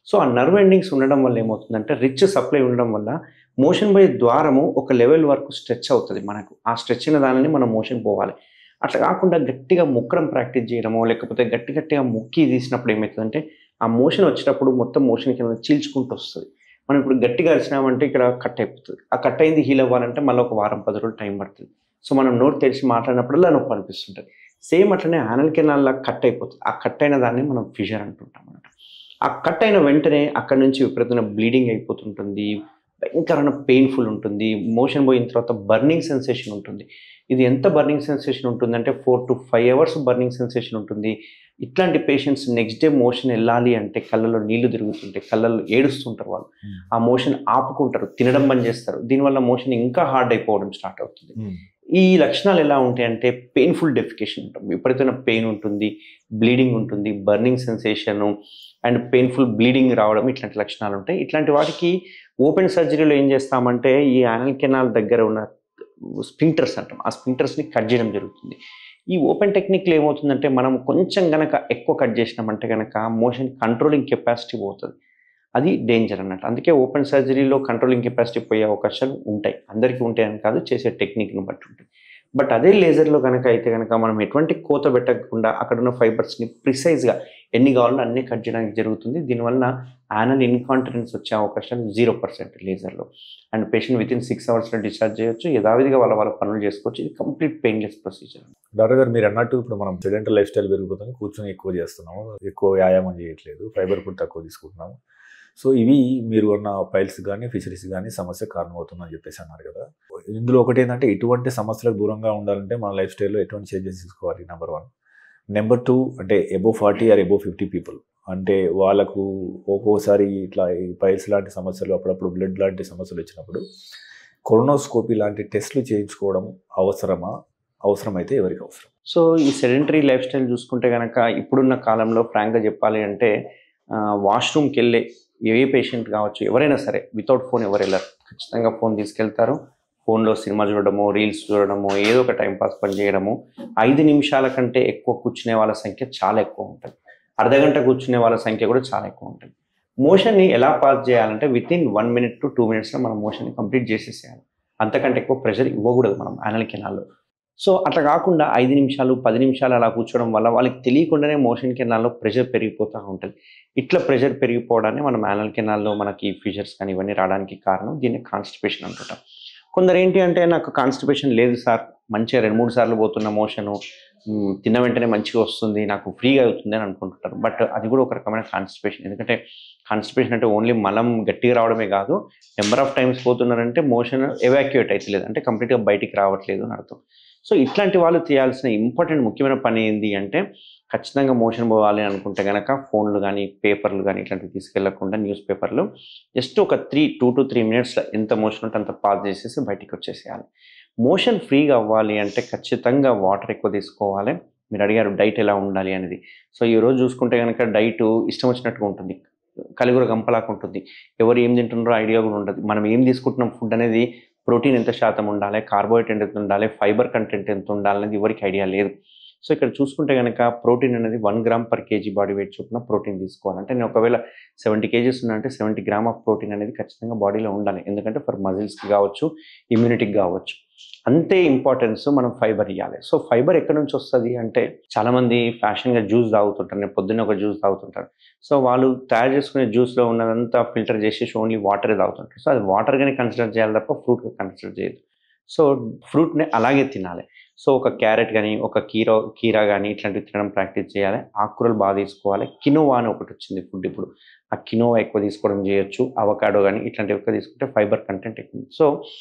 సో ఆ నర్వ్ ఎండింగ్స్ ఉండడం వల్ల ఏమవుతుందంటే రిచ్ సప్లై ఉండడం వల్ల మోషన్ పోయే ద్వారము ఒక లెవెల్ వరకు స్ట్రెచ్ అవుతుంది. మనకు ఆ స్ట్రెచ్ అయిన దానిని మనం మోషన్ పోవాలి. అట్లా కాకుండా గట్టిగా ముక్కడం ప్రాక్టీస్ చేయడమో లేకపోతే గట్టిగా ముక్కి తీసినప్పుడు ఏమవుతుందంటే ఆ మోషన్ వచ్చేటప్పుడు మొత్తం మోషన్ కింద చీల్చుకుంటూ వస్తుంది. మనం ఇప్పుడు గట్టిగా అరిచినామంటే ఇక్కడ కట్ అయిపోతుంది. ఆ కట్ అయింది హీల్ అవ్వాలంటే మళ్ళీ ఒక వారం 10 రోజులు టైం పడుతుంది. సో మనం నోరు తెరిచి మాట్లాడినప్పుడల్లా నొప్పి అనిపిస్తుంటుంది. సేమ్ అట్లనే యానల్ కెనాల్లా కట్ అయిపోతుంది. ఆ కట్ అయిన దాన్ని మనం ఫిషర్ అంటుంటాం అన్నమాట. ఆ కట్ అయిన వెంటనే అక్కడ నుంచి విపరీతమైన బ్లీడింగ్ అయిపోతుంటుంది, భయంకరమైన పెయిన్ఫుల్ ఉంటుంది. మోషన్ పోయిన తర్వాత బర్నింగ్ సెన్సేషన్ ఉంటుంది. ఇది ఎంత బర్నింగ్ సెన్సేషన్ ఉంటుందంటే 4 to 5 hours బర్నింగ్ సెన్సేషన్ ఉంటుంది. ఇట్లాంటి పేషెంట్స్ నెక్స్ట్ డే మోషన్ వెళ్ళాలి అంటే కళ్ళలో నీళ్లు తిరుగుతుంటాయి, కళ్ళలో ఏడుస్తుంటారు. వాళ్ళు ఆ మోషన్ ఆపుకుంటారు, తినడం బంద్ చేస్తారు. దీనివల్ల మోషన్ ఇంకా హార్డ్ అయిపోవడం స్టార్ట్ అవుతుంది. ఈ లక్షణాలు ఎలా ఉంటాయి అంటే పెయిన్ఫుల్ డెఫికేషన్ ఉంటుంది, విపరీతమైన పెయిన్ ఉంటుంది, బ్లీడింగ్ ఉంటుంది, burning sensation and painful bleeding రావడం, ఇట్లాంటి లక్షణాలు ఉంటాయి. ఇట్లాంటి వాటికి ఓపెన్ సర్జరీలో ఏం చేస్తామంటే ఈ యానల్ కెనాల్ దగ్గర ఉన్న స్పింక్టర్స్ అంటాం, ఆ స్పింక్టర్స్ని కట్ చేయడం జరుగుతుంది. ఈ ఓపెన్ టెక్నిక్లో ఏమవుతుందంటే మనం కొంచెం గనక ఎక్కువ కట్ చేసినామంటే కనుక మోషన్ కంట్రోలింగ్ కెపాసిటీ పోతుంది. అది డేంజర్ అన్నట్టు. అందుకే ఓపెన్ సర్జరీలో కంట్రోలింగ్ కెపాసిటీ పోయే అవకాశాలు ఉంటాయి. అందరికీ ఉంటాయని కాదు, చేసే టెక్నిక్ని బట్టి ఉంటుంది. బట్ అదే లేజర్లో కనుక అయితే కనుక మనం ఎటువంటి కోత పెట్టకుండా అక్కడ ఉన్న ఫైబర్స్ని ప్రిసైజ్గా ఎన్ని కావాలో అన్నీ కట్ చేయడానికి జరుగుతుంది. దీనివల్ల యానల్ ఇన్కాంటినెన్స్ వచ్చే అవకాశాలు 0% లేజర్లో. And patient within 6 hours discharge చేయొచ్చు, యథావిధిగా వాళ్ళ పనులు చేసుకోవచ్చు. ఇది కంప్లీట్ పెయిన్లెస్ ప్రొసీజర్. డాక్టర్ గారు, మీరు అన్నట్టు ఇప్పుడు మనం సెడెంటరీ లైఫ్ స్టైల్ పెరిగిపోతుంది, కూర్చొని ఎక్కువ చేస్తున్నాము, ఎక్కువ వ్యాయామం చేయట్లేదు, ఫైబర్ ఫుడ్ తక్కువ తీసుకుంటున్నాము. సో ఇవి మీరు అన్న పైల్స్ కానీ ఫిషరీస్ కానీ సమస్య కారణమవుతుందని చెప్పేసి అన్నారు కదా. ఇందులో ఒకటి ఏంటంటే ఇటువంటి సమస్యలకు దూరంగా ఉండాలంటే మన లైఫ్ స్టైల్లో ఎటువంటి చేంజెస్ తీసుకోవాలి, నెంబర్ 1. నెంబర్ 2 అంటే above 40 or above 50 పీపుల్, అంటే వాళ్ళకు ఒక్కోసారి ఇట్లా ఈ పైల్స్ లాంటి సమస్యలు, అప్పుడప్పుడు బ్లడ్ లాంటి సమస్యలు వచ్చినప్పుడు కొలనోస్కోపీ లాంటి టెస్టులు చేయించుకోవడం అవసరమా? అవసరమైతే ఎవరికి అవసరం? సో ఈ సెడెంటరీ లైఫ్ స్టైల్ చూసుకుంటే కనుక ఇప్పుడున్న కాలంలో ఫ్రాంక్గా చెప్పాలి అంటే వాష్రూమ్కి వెళ్ళే ఏ పేషెంట్ కావచ్చు, ఎవరైనా సరే వితౌట్ ఫోన్ ఎవరు వెళ్ళరు. ఖచ్చితంగా ఫోన్ తీసుకెళ్తారు. ఫోన్లో సినిమా చూడడము, రీల్స్ చూడడము, ఏదో ఒక టైంపాస్ పని చేయడము. 5 నిమిషాల కంటే ఎక్కువ కూర్చునే వాళ్ళ సంఖ్య చాలా ఎక్కువ ఉంటుంది. అర్ధగంట కూర్చునే వాళ్ళ సంఖ్య కూడా చాలా ఎక్కువ ఉంటుంది. మోషన్ని ఎలా పాస్ చేయాలంటే వితిన్ 1 minute to 2 minutesలో మనం మోషన్ని కంప్లీట్ చేసేసేయాలి. అంతకంటే ఎక్కువ ప్రెషర్ ఇవ్వకూడదు మనం యానల్ కెనాల్లో. సో అట్లా కాకుండా 5 నిమిషాలు 10 నిమిషాలు అలా కూర్చోవడం వల్ల వాళ్ళకి తెలియకుండానే మోషన్ కెనాల్లో ప్రెషర్ పెరిగిపోతూ ఉంటుంది. ఇట్లా ప్రెషర్ పెరిగిపోవడాన్ని మనం యానల్ కెనాల్లో మనకి ఫిషర్స్ కానీ ఇవన్నీ రావడానికి కారణం. దీన్ని కాన్స్టిపేషన్ అంటుంటాం. కొందరు ఏంటి అంటే నాకు కాన్స్టిపేషన్ లేదు సార్, మంచిగా 2-3 సార్లు పోతున్న మోషను, తిన్న వెంటనే మంచిగా వస్తుంది, నాకు ఫ్రీగా అవుతుంది అని అనుకుంటుంటారు. బట్ అది కూడా ఒక రకమైన కాన్స్టిపేషన్. ఎందుకంటే కాన్స్టిపేషన్ అంటే ఓన్లీ మలం గట్టిగా రావడమే కాదు, నెంబర్ ఆఫ్ టైమ్స్ పోతున్నారంటే మోషన్ ఎవాక్యుయేట్ అవుతలేదు, అంటే కంప్లీట్గా బయటికి రావట్లేదు అని అర్థం. సో ఇట్లాంటి వాళ్ళు చేయాల్సిన ఇంపార్టెంట్ ముఖ్యమైన పని ఏంటి అంటే, ఖచ్చితంగా మోషన్ పోవాలి అనుకుంటే కనుక ఫోన్లు కానీ పేపర్లు కానీ ఇట్లాంటివి తీసుకెళ్లకుండా న్యూస్ పేపర్లు జస్ట్ ఒక 2 to 3 మినిట్స్లో ఎంత మోషన్ ఉంటే అంత పాస్ చేసేసి బయటికి వచ్చేసేయాలి. మోషన్ ఫ్రీగా అవ్వాలి అంటే ఖచ్చితంగా వాటర్ ఎక్కువ తీసుకోవాలి. మీరు అడిగారు డైట్ ఎలా ఉండాలి అనేది. సో ఈరోజు చూసుకుంటే కనుక డైట్ ఇష్టం వచ్చినట్టుగా ఉంటుంది, కలిగుర గంపలాగా ఉంటుంది. ఎవరు ఏం తింటున్నారో ఐడియా కూడా ఉండదు. మనం ఏం తీసుకుంటున్నాం ఫుడ్ అనేది, ప్రోటీన్ ఎంత శాతం ఉండాలి, కార్బోహైడ్రేట్ ఎంత ఉండాలి, ఫైబర్ కంటెంట్ ఎంత ఉండాలనేది ఎవరికి ఐడియా లేదు. సో ఇక్కడ చూసుకుంటే కనుక ప్రోటీన్ అనేది 1 gram per KG body weight చొప్పున ప్రోటీన్ తీసుకోవాలి. అంటే నేను ఒకవేళ 70 కేజీస్ ఉన్నాయంటే 70 గ్రామ్ ఆఫ్ ప్రోటీన్ అనేది ఖచ్చితంగా బాడీలో ఉండాలి. ఎందుకంటే ఫర్ మజిల్స్కి కావచ్చు, ఇమ్యూనిటీకి కావచ్చు. అంతే ఇంపార్టెన్స్ మనం ఫైబర్ ఇవ్వాలి. సో ఫైబర్ ఎక్కడి నుంచి వస్తుంది అంటే, చాలామంది ఫ్యాషన్గా జ్యూస్ తాగుతుంటారు. నేను పొద్దున్న ఒక జ్యూస్ తాగుతుంటారు. సో వాళ్ళు తయారు చేసుకునే జ్యూస్లో ఉన్నదంతా ఫిల్టర్ చేసేసి ఓన్లీ వాటరే తాగుతుంటారు. సో అది వాటర్గానే కన్సిడర్ చేయాలి తప్ప ఫ్రూట్గా కన్సిడర్ చేయదు. సో ఫ్రూట్ని అలాగే తినాలి. సో ఒక క్యారెట్ కానీ, ఒక కీరా కానీ ఇట్లాంటివి తినడం ప్రాక్టీస్ చేయాలి. ఆకుకూరలు బాగా తీసుకోవాలి. కినోవా అని ఒకటి వచ్చింది ఫుడ్ ఇప్పుడు, ఆ కినోవా ఎక్కువ తీసుకోవడం చేయొచ్చు. అవకాడో కానీ ఇట్లాంటివి ఎక్కువ తీసుకుంటే ఫైబర్ కంటెంట్ ఎక్కువ. సో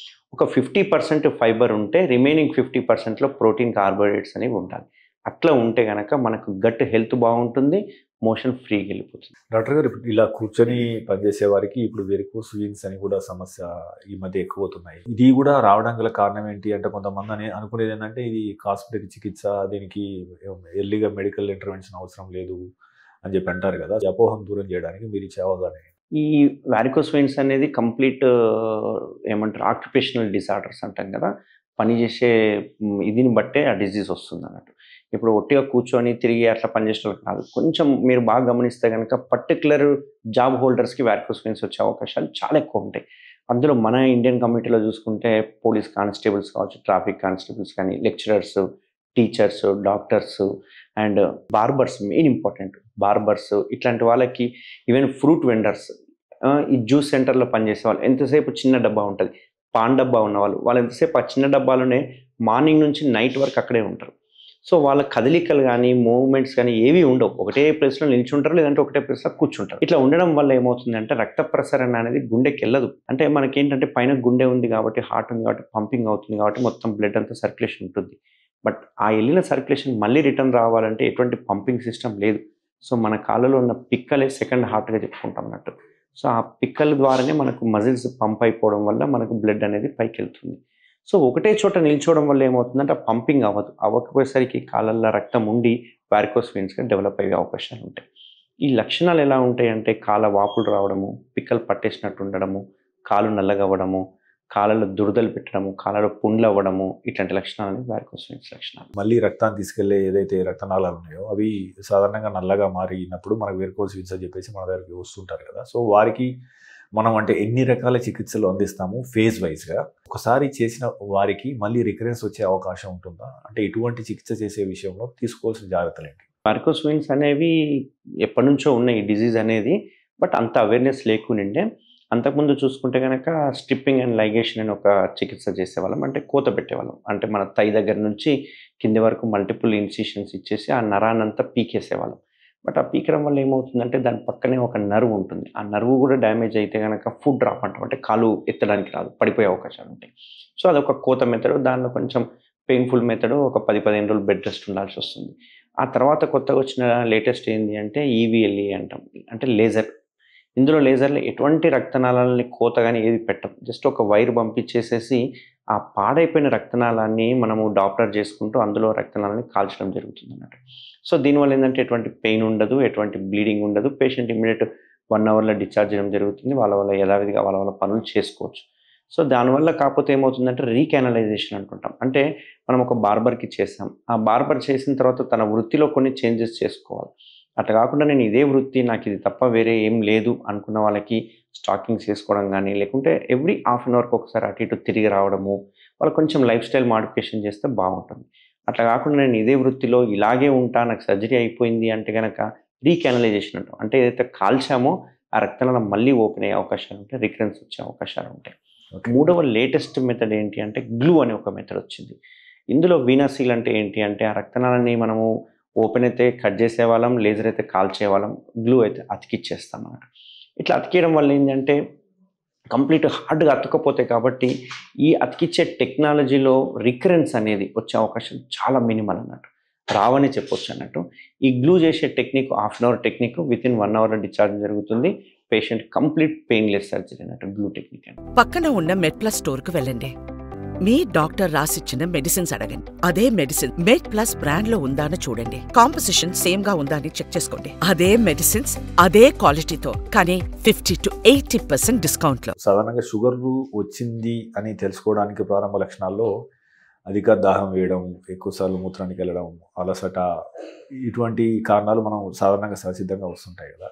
ఒక 50% ఫైబర్ ఉంటే రిమైనింగ్ 50%లో ప్రోటీన్, కార్బోహైడ్రేట్స్ అనేవి ఉండాలి. అట్లా ఉంటే కనుక మనకు గట్ హెల్త్ బాగుంటుంది, మోషన్ ఫ్రీగా వెళ్ళిపోతుంది. డాక్టర్ గారు, ఇప్పుడు ఇలా కూర్చొని పనిచేసే వారికి ఇప్పుడు వెరికోస్ వెయిన్స్ అని కూడా సమస్య ఈ మధ్య ఎక్కువ అవుతున్నాయి. ఇది కూడా రావడం గల కారణం ఏంటి అంటే, కొంతమంది అనుకునేది ఏంటంటే ఇది కాస్మెటిక్ చికిత్స, దీనికి ఎర్లీగా మెడికల్ ఇంటర్వెన్షన్ అవసరం లేదు అని చెప్పి అంటారు కదా. అపోహం దూరం చేయడానికి మీరు ఇచ్చే అవగాహన. ఈ వారికోస్ వెయిన్స్ అనేది కంప్లీట్ ఏమంటారు ఆక్యుపేషనల్ డిసార్డర్స్ అంటాం కదా, పనిచేసే ఇదిని బట్టే ఆ డిజీజ్ వస్తుంది అన్నట్టు. ఇప్పుడు ఒట్టిగా కూర్చొని తిరిగి అట్లా పనిచేసే కాదు. కొంచెం మీరు బాగా గమనిస్తే కనుక పర్టికులర్ జాబ్ హోల్డర్స్కి వారికోస్ వెయిన్స్ వచ్చే అవకాశాలు చాలా ఎక్కువ ఉంటాయి. అందులో మన ఇండియన్ కమ్యూనిటీలో చూసుకుంటే పోలీస్ కానిస్టేబుల్స్ కావచ్చు, ట్రాఫిక్ కానిస్టేబుల్స్ కానీ, lecturers, teachers, doctors and barbers, main important barbers, ఇట్లాంటి వాళ్ళకి, ఈవెన్ ఫ్రూట్ వెండర్స్, ఈ జ్యూస్ సెంటర్లో పనిచేసే వాళ్ళు, ఎంతసేపు చిన్న డబ్బా ఉంటుంది, పాన్ డబ్బా ఉన్నవాళ్ళు, వాళ్ళు ఎంతసేపు ఆ చిన్న డబ్బాలోనే మార్నింగ్ నుంచి నైట్ వరకు అక్కడే ఉంటారు. సో వాళ్ళ కదలికలు కానీ, మూవ్మెంట్స్ కానీ ఏవి ఉండవు. ఒకటే ప్లేస్లో నిల్చుంటారు, లేదంటే ఒకటే ప్లేస్లో కూర్చుంటారు. ఇట్లా ఉండడం వల్ల ఏమవుతుందంటే రక్త ప్రసరణ అనేది గుండెకి వెళ్ళదు. అంటే మనకేంటంటే పైన గుండె ఉంది కాబట్టి, హార్ట్ ఉంది కాబట్టి, పంపింగ్ అవుతుంది కాబట్టి మొత్తం బ్లడ్ అంతా సర్క్యులేషన్ ఉంటుంది. బట్ ఆ వెళ్ళిన సర్క్యులేషన్ మళ్ళీ రిటర్న్ రావాలంటే ఎటువంటి పంపింగ్ సిస్టమ్ లేదు. సో మన కాళ్ళలో ఉన్న పిక్కలే సెకండ్ హార్ట్గా చెప్పుకుంటాం అన్నట్టు. సో ఆ పిక్కల ద్వారానే మనకు మజిల్స్ పంప్ అయిపోవడం వల్ల మనకు బ్లడ్ అనేది పైకి వెళ్తుంది. సో ఒకటే చోట నిల్చోవడం వల్ల ఏమవుతుందంటే ఆ పంపింగ్ అవ్వకపోయేసరికి కాళ్ళల్లో రక్తం ఉండి వారికోస్ వెయిన్స్గా డెవలప్ అయ్యే అవకాశాలు ఉంటాయి. ఈ లక్షణాలు ఎలా ఉంటాయంటే, కాళ్ళ వాపులు రావడము, పిక్కలు పట్టేసినట్టు ఉండడము, కాలు నల్లగవ్వడము, కాళ్ళలో దురదలు పెట్టడము, కాళ్ళలో పుండ్లు అవ్వడము, ఇట్లాంటి లక్షణాలు అనేవి వారికోస్ వెయిన్స్ లక్షణాలు. మళ్ళీ రక్తాన్ని తీసుకెళ్లే ఏదైతే రక్తనాళాలు ఉన్నాయో అవి సాధారణంగా నల్లగా మారినప్పుడు మనకు వెరికోస్ వెయిన్స్ అని చెప్పేసి మన దగ్గరికి వస్తుంటారు కదా. సో వారికి మనం అంటే ఎన్ని రకాల చికిత్సలు అందిస్తాము ఫేజ్ వైజ్గా, ఒకసారి చేసిన వారికి మళ్ళీ రికరెన్స్ వచ్చే అవకాశం ఉంటుందా? అంటే ఇటువంటి చికిత్స చేసే విషయంలో తీసుకోవాల్సిన జాగ్రత్తలు ఏంటి? వారికోస్ వెయిన్స్ అనేవి ఎప్పటి నుంచో ఉన్నాయి ఈ డిజీజ్ అనేది, బట్ అంత అవేర్నెస్ లేకుండే. అంతకుముందు చూసుకుంటే కనుక స్ట్రిప్పింగ్ అండ్ లైగేషన్ అని ఒక చికిత్స చేసేవాళ్ళం. అంటే కోత పెట్టేవాళ్ళం. అంటే మన తై దగ్గర నుంచి కింది వరకు మల్టిపుల్ ఇన్సిషన్స్ ఇచ్చేసి ఆ నరాన్నంతా పీకేసేవాళ్ళం. బట్ ఆ పీకడం వల్ల ఏమవుతుందంటే దాని పక్కనే ఒక నర్వ్ ఉంటుంది. ఆ నర్వ్ కూడా డ్యామేజ్ అయితే కనుక ఫుడ్ డ్రాప్ అంటాం, అంటే కాలు ఎత్తడానికి రాదు, పడిపోయే అవకాశాలు ఉంటాయి. సో అదొక కోత మెథడ్. దానిలో కొంచెం పెయిన్ఫుల్ మెథడ్. ఒక 10-15 రోజులు బెడ్ రెస్ట్ ఉండాల్సి వస్తుంది. ఆ తర్వాత కొత్తగా వచ్చిన లేటెస్ట్ ఏంటి అంటే ఈవీఎల్ఈ అంటాం, అంటే లేజర్. ఇందులో లేజర్లో ఎటువంటి రక్తనాళాలని కోత కానీ ఏది పెట్టం. జస్ట్ ఒక వైర్ పంపించేసేసి ఆ పాడైపోయిన రక్తనాళాన్ని మనము డాప్లర్ చేసుకుంటూ అందులో రక్తనాళాన్ని కాల్చడం జరుగుతుంది అన్నట్టు. సో దీనివల్ల ఏంటంటే ఎటువంటి పెయిన్ ఉండదు, ఎటువంటి బ్లీడింగ్ ఉండదు. పేషెంట్ ఇమ్మీడియట్ 1 అవర్లో డిశ్చార్జ్ చేయడం జరుగుతుంది. వాళ్ళ యథావిధిగా వాళ్ళ పనులు చేసుకోవచ్చు. సో దానివల్ల కాకపోతే ఏమవుతుందంటే రీకానలైజేషన్ అనుకుంటాం. అంటే మనం ఒక బార్బర్కి చేసాం, ఆ బార్బర్ చేసిన తర్వాత తన వృత్తిలో కొన్ని చేంజెస్ చేసుకోవాలి. అట్లా కాకుండా నేను ఇదే వృత్తి, నాకు ఇది తప్ప వేరే ఏం లేదు అనుకున్న వాళ్ళకి స్టాకింగ్స్ వేసుకోవడం కానీ, లేకుంటే ఎవ్రీ హాఫ్ అన్ అవర్కి ఒకసారి అటు ఇటు తిరిగి రావడము, వాళ్ళు కొంచెం లైఫ్ స్టైల్ మాడిఫికేషన్ చేస్తే బాగుంటుంది. అట్లా కాకుండా నేను ఇదే వృత్తిలో ఇలాగే ఉంటా, నాకు సర్జరీ అయిపోయింది అంటే కనుక రీకానలైజేషన్ అంటాం. అంటే ఏదైతే కాల్చామో ఆ రక్తనాళం మళ్ళీ ఓపెన్ అయ్యే అవకాశాలు ఉంటాయి, రికరెన్స్ వచ్చే అవకాశాలు ఉంటాయి. మూడవ లేటెస్ట్ మెథడ్ ఏంటి అంటే గ్లూ అనే ఒక మెథడ్ వచ్చింది. ఇందులో వీనాసీల్ అంటే ఏంటి అంటే ఆ రక్తనాళాన్ని మనము ఓపెన్ అయితే కట్ చేసేవాళ్ళం, లేజర్ అయితే కాల్చేవాళ్ళం, గ్లూ అయితే అతికిచ్చేస్తాం అన్నమాట. ఇట్లా అతికేయడం వల్ల ఏంటంటే కంప్లీట్ హార్డ్గా అతుక్కపోతాయి కాబట్టి ఈ అతికిచ్చే టెక్నాలజీలో రికరెన్స్ అనేది వచ్చే అవకాశం చాలా మినిమల్ అన్నట్టు, రావని చెప్పొచ్చు అన్నట్టు. ఈ గ్లూ చేసే టెక్నిక్ 1/2 అవర్ టెక్నిక్, వితిన్ 1 అవర్లో డిశ్చార్జ్ జరుగుతుంది. పేషెంట్ కంప్లీట్ పెయిన్లెస్ సర్జరీ అన్నట్టు గ్లూ టెక్నిక్ అని. పక్కన ఉన్న మెడ్ప్లస్ స్టోర్కు వెళ్ళండి. మీ డాక్టర్ రాసిచ్చిన మెడిసిన్స్ అడగండి. అదే మెడిసిన్ మెడ్ప్లస్ బ్రాండ్ లో ఉందా అని చూడండి. కాంపోజిషన్ సేమ్ గా ఉందా అని చెక్ చేసుకోండి. అదే మెడిసిన్స్ అదే క్వాలిటీతో కానీ 50 to 80% డిస్కౌంట్ లో. సాధారణంగా షుగర్ వచ్చింది అని తెలుసుకోవడానికి ప్రారంభ లక్షణాల్లో అధిక దాహం వేయడం, ఎక్కువసార్లు మూత్రానికి వెళ్ళడం, అలసట, ఇటువంటి కారణాలు మనం సాధారణంగా సహసిద్ధంగా వస్తుంటాయి కదా.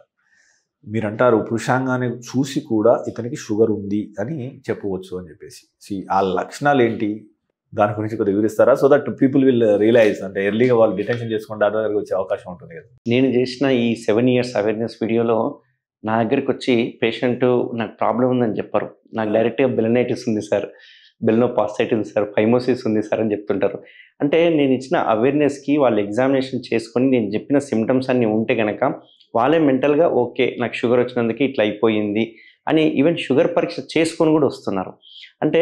మీరంటారు పురుషాంగాన్ని చూసి కూడా ఇతనికి షుగర్ ఉంది అని చెప్పవచ్చు అని చెప్పేసి. ఆ లక్షణాలు ఏంటి, దాని గురించి కొద్దిగా వివరిస్తారా? So that people will realize, అంటే ఎర్లీగా వాళ్ళు డిటెన్షన్ చేసుకుంటే డాక్టర్ దగ్గరికి వచ్చే అవకాశం ఉంటుంది కదా. నేను చేసిన ఈ 7 years అవేర్నెస్ వీడియోలో నా దగ్గరికి వచ్చి పేషెంట్ నాకు ప్రాబ్లం ఉందని చెప్పారు. నాకు డైరెక్ట్గా బెలనైటిస్ ఉంది సార్, బెల్నోపాస్టైటిస్ ఉంది సార్, ఫైమోసిస్ ఉంది సార్ అని చెప్తుంటారు. అంటే నేను ఇచ్చిన అవేర్నెస్కి వాళ్ళు ఎగ్జామినేషన్ చేసుకొని నేను చెప్పిన సిమ్టమ్స్ అన్నీ ఉంటే కనుక వాళ్ళే మెంటల్గా ఓకే నాకు షుగర్ వచ్చినందుకు ఇట్లా అయిపోయింది అని ఈవెన్ షుగర్ పరీక్ష చేసుకొని కూడా వస్తున్నారు. అంటే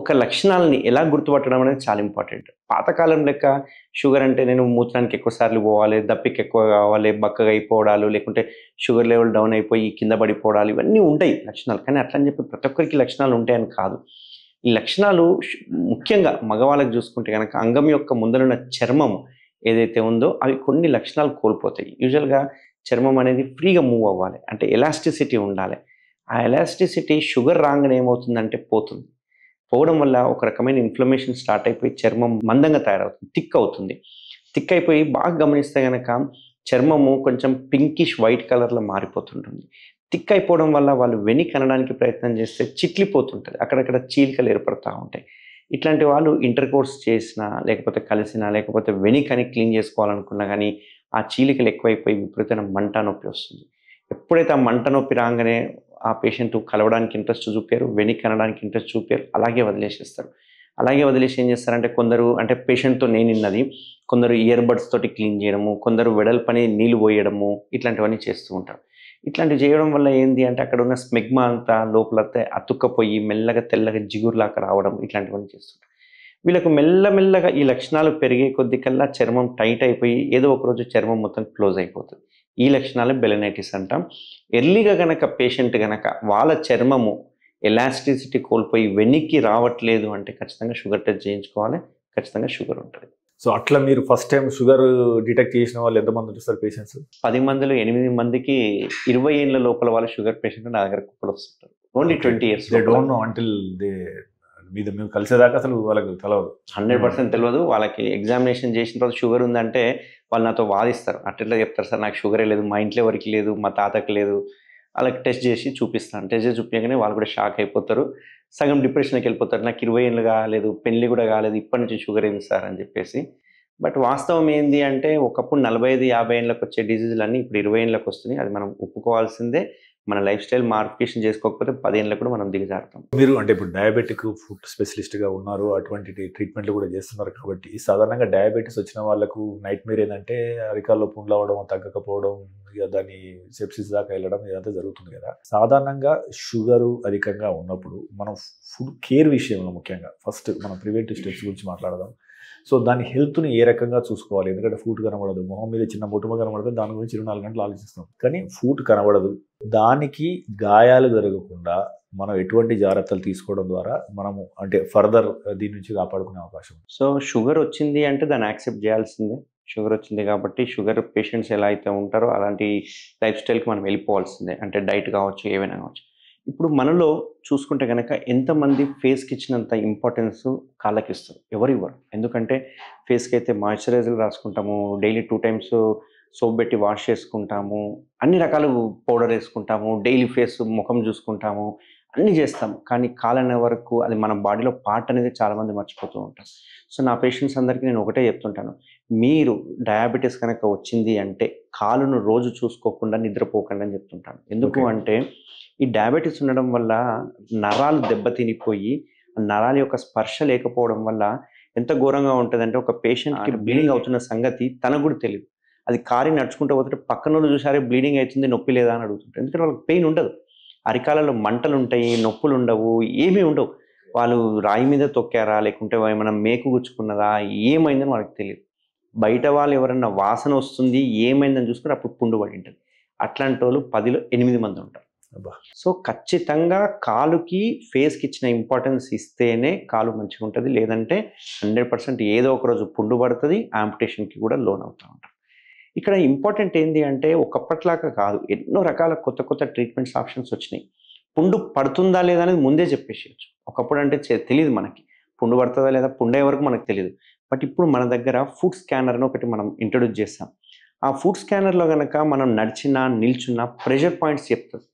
ఒక లక్షణాలని ఎలా గుర్తుపట్టడం అనేది చాలా ఇంపార్టెంట్. పాతకాలం లెక్క షుగర్ అంటే నేను మూత్రానికి ఎక్కువసార్లు పోవాలి, దప్పికి ఎక్కువ కావాలి, బక్కగా అయిపోవడాలు, లేకుంటే షుగర్ లెవెల్ డౌన్ అయిపోయి కింద పడిపోవడాలు, ఇవన్నీ ఉంటాయి లక్షణాలు. కానీ అట్లా అని చెప్పి ప్రతి ఒక్కరికి లక్షణాలు ఉంటాయని కాదు. ఈ లక్షణాలు ముఖ్యంగా మగవాళ్ళకి చూసుకుంటే కనుక అంగం యొక్క ముందరున్న చర్మం ఏదైతే ఉందో అవి కొన్ని లక్షణాలు కోల్పోతాయి. యూజువల్గా చర్మం అనేది ఫ్రీగా మూవ్ అవ్వాలి, అంటే ఎలాస్టిసిటీ ఉండాలి. ఆ ఎలాస్టిసిటీ షుగర్ రాగానే ఏమవుతుందంటే పోతుంది. పోవడం వల్ల ఒక రకమైన ఇన్ఫ్లమేషన్ స్టార్ట్ అయిపోయి చర్మం మందంగా తయారవుతుంది, థిక్ అవుతుంది. థిక్ అయిపోయి బాగా గమనిస్తే కనుక చర్మము కొంచెం పింకిష్ వైట్ కలర్లో మారిపోతుంటుంది. థిక్ అయిపోవడం వల్ల వాళ్ళు వెని కనడానికి ప్రయత్నం చేస్తే చిట్లిపోతుంటుంది, అక్కడక్కడ చీలికలు ఏర్పడుతూ ఉంటాయి. ఇట్లాంటి వాళ్ళు ఇంటర్ కోర్స్ చేసినా, లేకపోతే కలిసినా, లేకపోతే వెనికని క్లీన్ చేసుకోవాలనుకున్నా కానీ ఆ చీలికలు ఎక్కువైపోయి విపరీతమైన మంట నొప్పి వస్తుంది. ఎప్పుడైతే ఆ మంట నొప్పి రాగానే ఆ పేషెంట్ కలవడానికి ఇంట్రెస్ట్ చూపారు, వెని కనడానికి ఇంట్రెస్ట్ చూపారు, అలాగే వదిలేసేస్తారు. అలాగే వదిలేసి ఏం చేస్తారంటే కొందరు, అంటే పేషెంట్తో నేను విన్నది, కొందరు ఇయర్ బడ్స్ తోటి క్లీన్ చేయడము, కొందరు వెడల్పని నీళ్ళు పోయడము, ఇట్లాంటివన్నీ చేస్తూ ఉంటారు. ఇట్లాంటివి చేయడం వల్ల ఏంది అంటే అక్కడ ఉన్న స్మెగ్మా అంతా లోపలతే అతుక్కపోయి మెల్లగా తెల్లగా జిగురులాగా రావడం, ఇట్లాంటివన్నీ చేస్తుంటారు. వీళ్ళకు మెల్లమెల్లగా ఈ లక్షణాలు పెరిగే కొద్ది కల్లా చర్మం టైట్ అయిపోయి ఏదో ఒకరోజు చర్మం మొత్తం క్లోజ్ అయిపోతుంది. ఈ లక్షణాలే బెలనైటిస్ అంటాం. ఎర్లీగా గనక పేషెంట్ గనక వాళ్ళ చర్మము ఎలాస్టిసిటీ కోల్పోయి వెనక్కి రావట్లేదు అంటే ఖచ్చితంగా షుగర్ టెస్ట్ చేయించుకోవాలి, ఖచ్చితంగా షుగర్ ఉంటుంది. సో అట్లా మీరు ఫస్ట్ టైం షుగర్ డిటెక్ట్ చేసిన వాళ్ళు ఎంతమంది ఉంటారు పేషెంట్స్? 10 మందిలో 8 మందికి 20 ఏళ్ళ లోపల వాళ్ళు షుగర్ పేషెంట్ నా దగ్గర కుప్పలు వస్తుంటారు. Only 20 years. They don't know until they మీద మేము కలిసేదాకా అసలు వాళ్ళకి తెలియదు. 100% తెలియదు. వాళ్ళకి ఎగ్జామినేషన్ చేసిన తర్వాత షుగర్ ఉందంటే వాళ్ళు నాతో వాదిస్తారు. అట్లా చెప్తారు, సార్ నాకు షుగరే లేదు, మా ఇంట్లో ఎవరికి లేదు, మా తాతకి లేదు. వాళ్ళకి టెస్ట్ చేసి చూపిస్తాను. టెస్ట్ చేసి చూపించగానే వాళ్ళు కూడా షాక్ అయిపోతారు, సగం డిప్రెషన్కి వెళ్ళిపోతారు. నాకు 20 ఏళ్ళు కాలేదు, పెళ్లి కూడా కాలేదు, ఇప్పటి నుంచి షుగర్ ఏంది సార్ అని చెప్పేసి. బట్ వాస్తవం ఏంది అంటే ఒకప్పుడు 45-50 ఏళ్ళకి వచ్చే డిజీజులన్నీ ఇప్పుడు 20 ఏళ్ళకి వస్తున్నాయి. అది మనం ఒప్పుకోవాల్సిందే. మన లైఫ్ స్టైల్ మార్పికేషన్ చేసుకోకపోతే 10 ఏళ్ళకి కూడా మనం దిగజారుతాం. మీరు అంటే ఇప్పుడు డయాబెటిక్ ఫుడ్ స్పెషలిస్ట్గా ఉన్నారు, అటువంటి ట్రీట్మెంట్లు కూడా చేస్తున్నారు కాబట్టి సాధారణంగా డయాబెటీస్ వచ్చిన వాళ్ళకు నైట్ మేర్ ఏంటంటే అరికాల్లో పుండ్లు అవ్వడం, తగ్గకపోవడం, ఇక దాన్ని సెప్సిస్ దాకా వెళ్ళడం ఇదంతా జరుగుతుంది కదా. సాధారణంగా షుగరు అధికంగా ఉన్నప్పుడు మనం ఫుడ్ కేర్ విషయంలో ముఖ్యంగా ఫస్ట్ మనం ప్రివెంటివ్ స్టెప్స్ గురించి మాట్లాడదాం. సో దాని హెల్త్ని ఏ రకంగా చూసుకోవాలి, ఎందుకంటే ఫుడ్ కనబడదు, మొహం మీద చిన్న మొటిమ కనబడదు, దాని గురించి 24 గంటలు ఆలోచిస్తాం. కానీ ఫుడ్ కనబడదు, దానికి గాయాలు జరగకుండా మనం ఎటువంటి జాగ్రత్తలు తీసుకోవడం ద్వారా మనము అంటే ఫర్దర్ దీని నుంచి కాపాడుకునే అవకాశం. సో షుగర్ వచ్చింది అంటే దాన్ని యాక్సెప్ట్ చేయాల్సిందే. షుగర్ వచ్చింది కాబట్టి షుగర్ పేషెంట్స్ ఎలా అయితే ఉంటారో అలాంటి లైఫ్ స్టైల్కి మనం వెళ్ళిపోవాల్సిందే. అంటే డైట్ కావచ్చు, ఏవైనా కావచ్చు. ఇప్పుడు మనలో చూసుకుంటే కనుక ఎంతమంది ఫేస్కి ఇచ్చినంత ఇంపార్టెన్స్ కాళ్ళకి ఇస్తారు? ఎవరు ఇవ్వరు. ఎందుకంటే ఫేస్కి అయితే మాయిశ్చరైజర్ రాసుకుంటాము, డైలీ 2 times సోప్ పెట్టి వాష్ చేసుకుంటాము, అన్ని రకాల పౌడర్ వేసుకుంటాము, డైలీ ఫేస్ ముఖం చూసుకుంటాము, అన్నీ చేస్తాం, కానీ కాలనే వరకు అది మన బాడీలో పార్ట్ అనేది చాలామంది మర్చిపోతూ ఉంటారు. సో నా పేషెంట్స్ అందరికీ నేను ఒకటే చెప్తుంటాను, మీరు డయాబెటీస్ కనుక వచ్చింది అంటే కాలును రోజు చూసుకోకుండా నిద్రపోకండి అని చెప్తుంటాను. ఎందుకు Okay. అంటే ఈ డయాబెటీస్ ఉండడం వల్ల నరాలు దెబ్బతినిపోయి నరాల యొక్క స్పర్శ లేకపోవడం వల్ల ఎంత ఘోరంగా ఉంటుందంటే ఒక పేషెంట్కి బ్లీడింగ్ అవుతున్న సంగతి తనకు కూడా తెలియదు. అది కారి నడుచుకుంటూ పోతుంటే పక్కన వాళ్ళు చూసారే బ్లీడింగ్ అవుతుంది, నొప్పి లేదా అని అడుగుతుంటారు. ఎందుకంటే వాళ్ళకి పెయిన్ ఉండదు, అరికాలలో మంటలు ఉంటాయి, నొప్పులు ఉండవు, ఏమీ ఉండవు. వాళ్ళు రాయి మీద తొక్కారా లేకుంటే ఏమైనా మేకు గుచ్చుకున్నదా ఏమైందని వాళ్ళకి తెలియదు. బయట వాళ్ళు ఎవరన్నా వాసన వస్తుంది ఏమైందని చూసుకుంటే అప్పుడు పుండు పడి ఉంటుంది. అట్లాంటి వాళ్ళు 10లో 8 మంది ఉంటారు. అబ్బా. సో ఖచ్చితంగా కాలుకి ఫేస్కి ఇచ్చిన ఇంపార్టెన్స్ ఇస్తేనే కాలు మంచిగా ఉంటుంది, లేదంటే 100% ఏదో ఒక రోజు పుండు పడుతుంది, ఆంపిటేషన్కి కూడా లోన్ అవుతూ ఉంటారు. ఇక్కడ ఇంపార్టెంట్ ఏంటి అంటే ఒకప్పట్లాగా కాదు, ఎన్నో రకాల కొత్త కొత్త ట్రీట్మెంట్స్ ఆప్షన్స్ వచ్చినాయి. పుండు పడుతుందా లేదా అనేది ముందే చెప్పేసేయచ్చు. ఒకప్పుడు అంటే తెలియదు మనకి పుండు పడుతుందా లేదా, పుండే వరకు మనకు తెలియదు. బట్ ఇప్పుడు మన దగ్గర ఫుడ్ స్కానర్ అని ఒకటి మనం ఇంట్రొడ్యూస్ చేస్తాం. ఆ ఫుడ్ స్కానర్లో కనుక మనం నడిచినా నిల్చున్నా ప్రెషర్ పాయింట్స్ చెప్తుంది.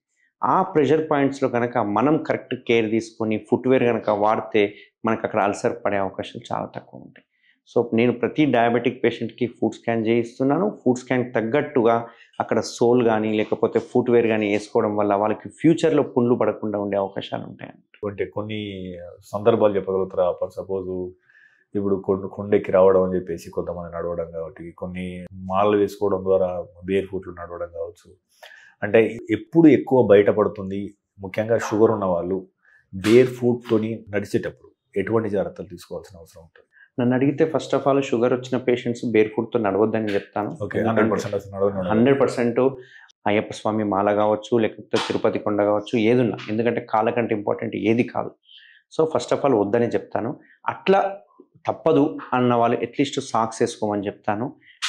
ఆ ప్రెషర్ పాయింట్స్లో కనుక మనం కరెక్ట్ కేర్ తీసుకొని ఫుట్వేర్ కనుక వాడితే మనకు అక్కడ అల్సర్ పడే అవకాశాలు చాలా తక్కువ ఉంటాయి. సో నేను ప్రతి డయాబెటిక్ పేషెంట్కి ఫుడ్ స్కాన్ చేయిస్తున్నాను. ఫుడ్ స్కాన్కి తగ్గట్టుగా అక్కడ సోల్ కానీ లేకపోతే ఫుట్వేర్ కానీ వేసుకోవడం వల్ల వాళ్ళకి ఫ్యూచర్లో పుండ్లు పడకుండా ఉండే అవకాశాలు ఉంటాయి. అంటే కొన్ని సందర్భాలు చెప్పగలుగుతారా? ఫర్ సపోజ్ ఇప్పుడు కొండెక్కి రావడం అని చెప్పేసి కొంతమంది నడవడం కాబట్టి, కొన్ని మాలలు వేసుకోవడం ద్వారా బేర్ ఫుట్లు నడవడం కావచ్చు. అంటే ఎప్పుడు ఎక్కువ బయటపడుతుంది, ముఖ్యంగా షుగర్ ఉన్న వాళ్ళు బేర్ ఫుట్తోని నడిచేటప్పుడు ఎటువంటి జాగ్రత్తలు తీసుకోవాల్సిన అవసరం ఉంటుంది? నన్ను అడిగితే ఫస్ట్ ఆఫ్ ఆల్ షుగర్ వచ్చిన పేషెంట్స్ బేర్ ఫుట్తో నడవద్దని చెప్తాను. 100% అయ్యప్ప స్వామి మాల కావచ్చు లేకపోతే తిరుపతి కొండ కావచ్చు ఏదున్నా, ఎందుకంటే కాళ్ళ కంటే ఇంపార్టెంట్ ఏది కాదు. సో ఫస్ట్ ఆఫ్ ఆల్ వద్దని చెప్తాను. అట్లా తప్పదు అన్న వాళ్ళు అట్లీస్ట్ సాక్స్ వేసుకోమని చెప్తాను.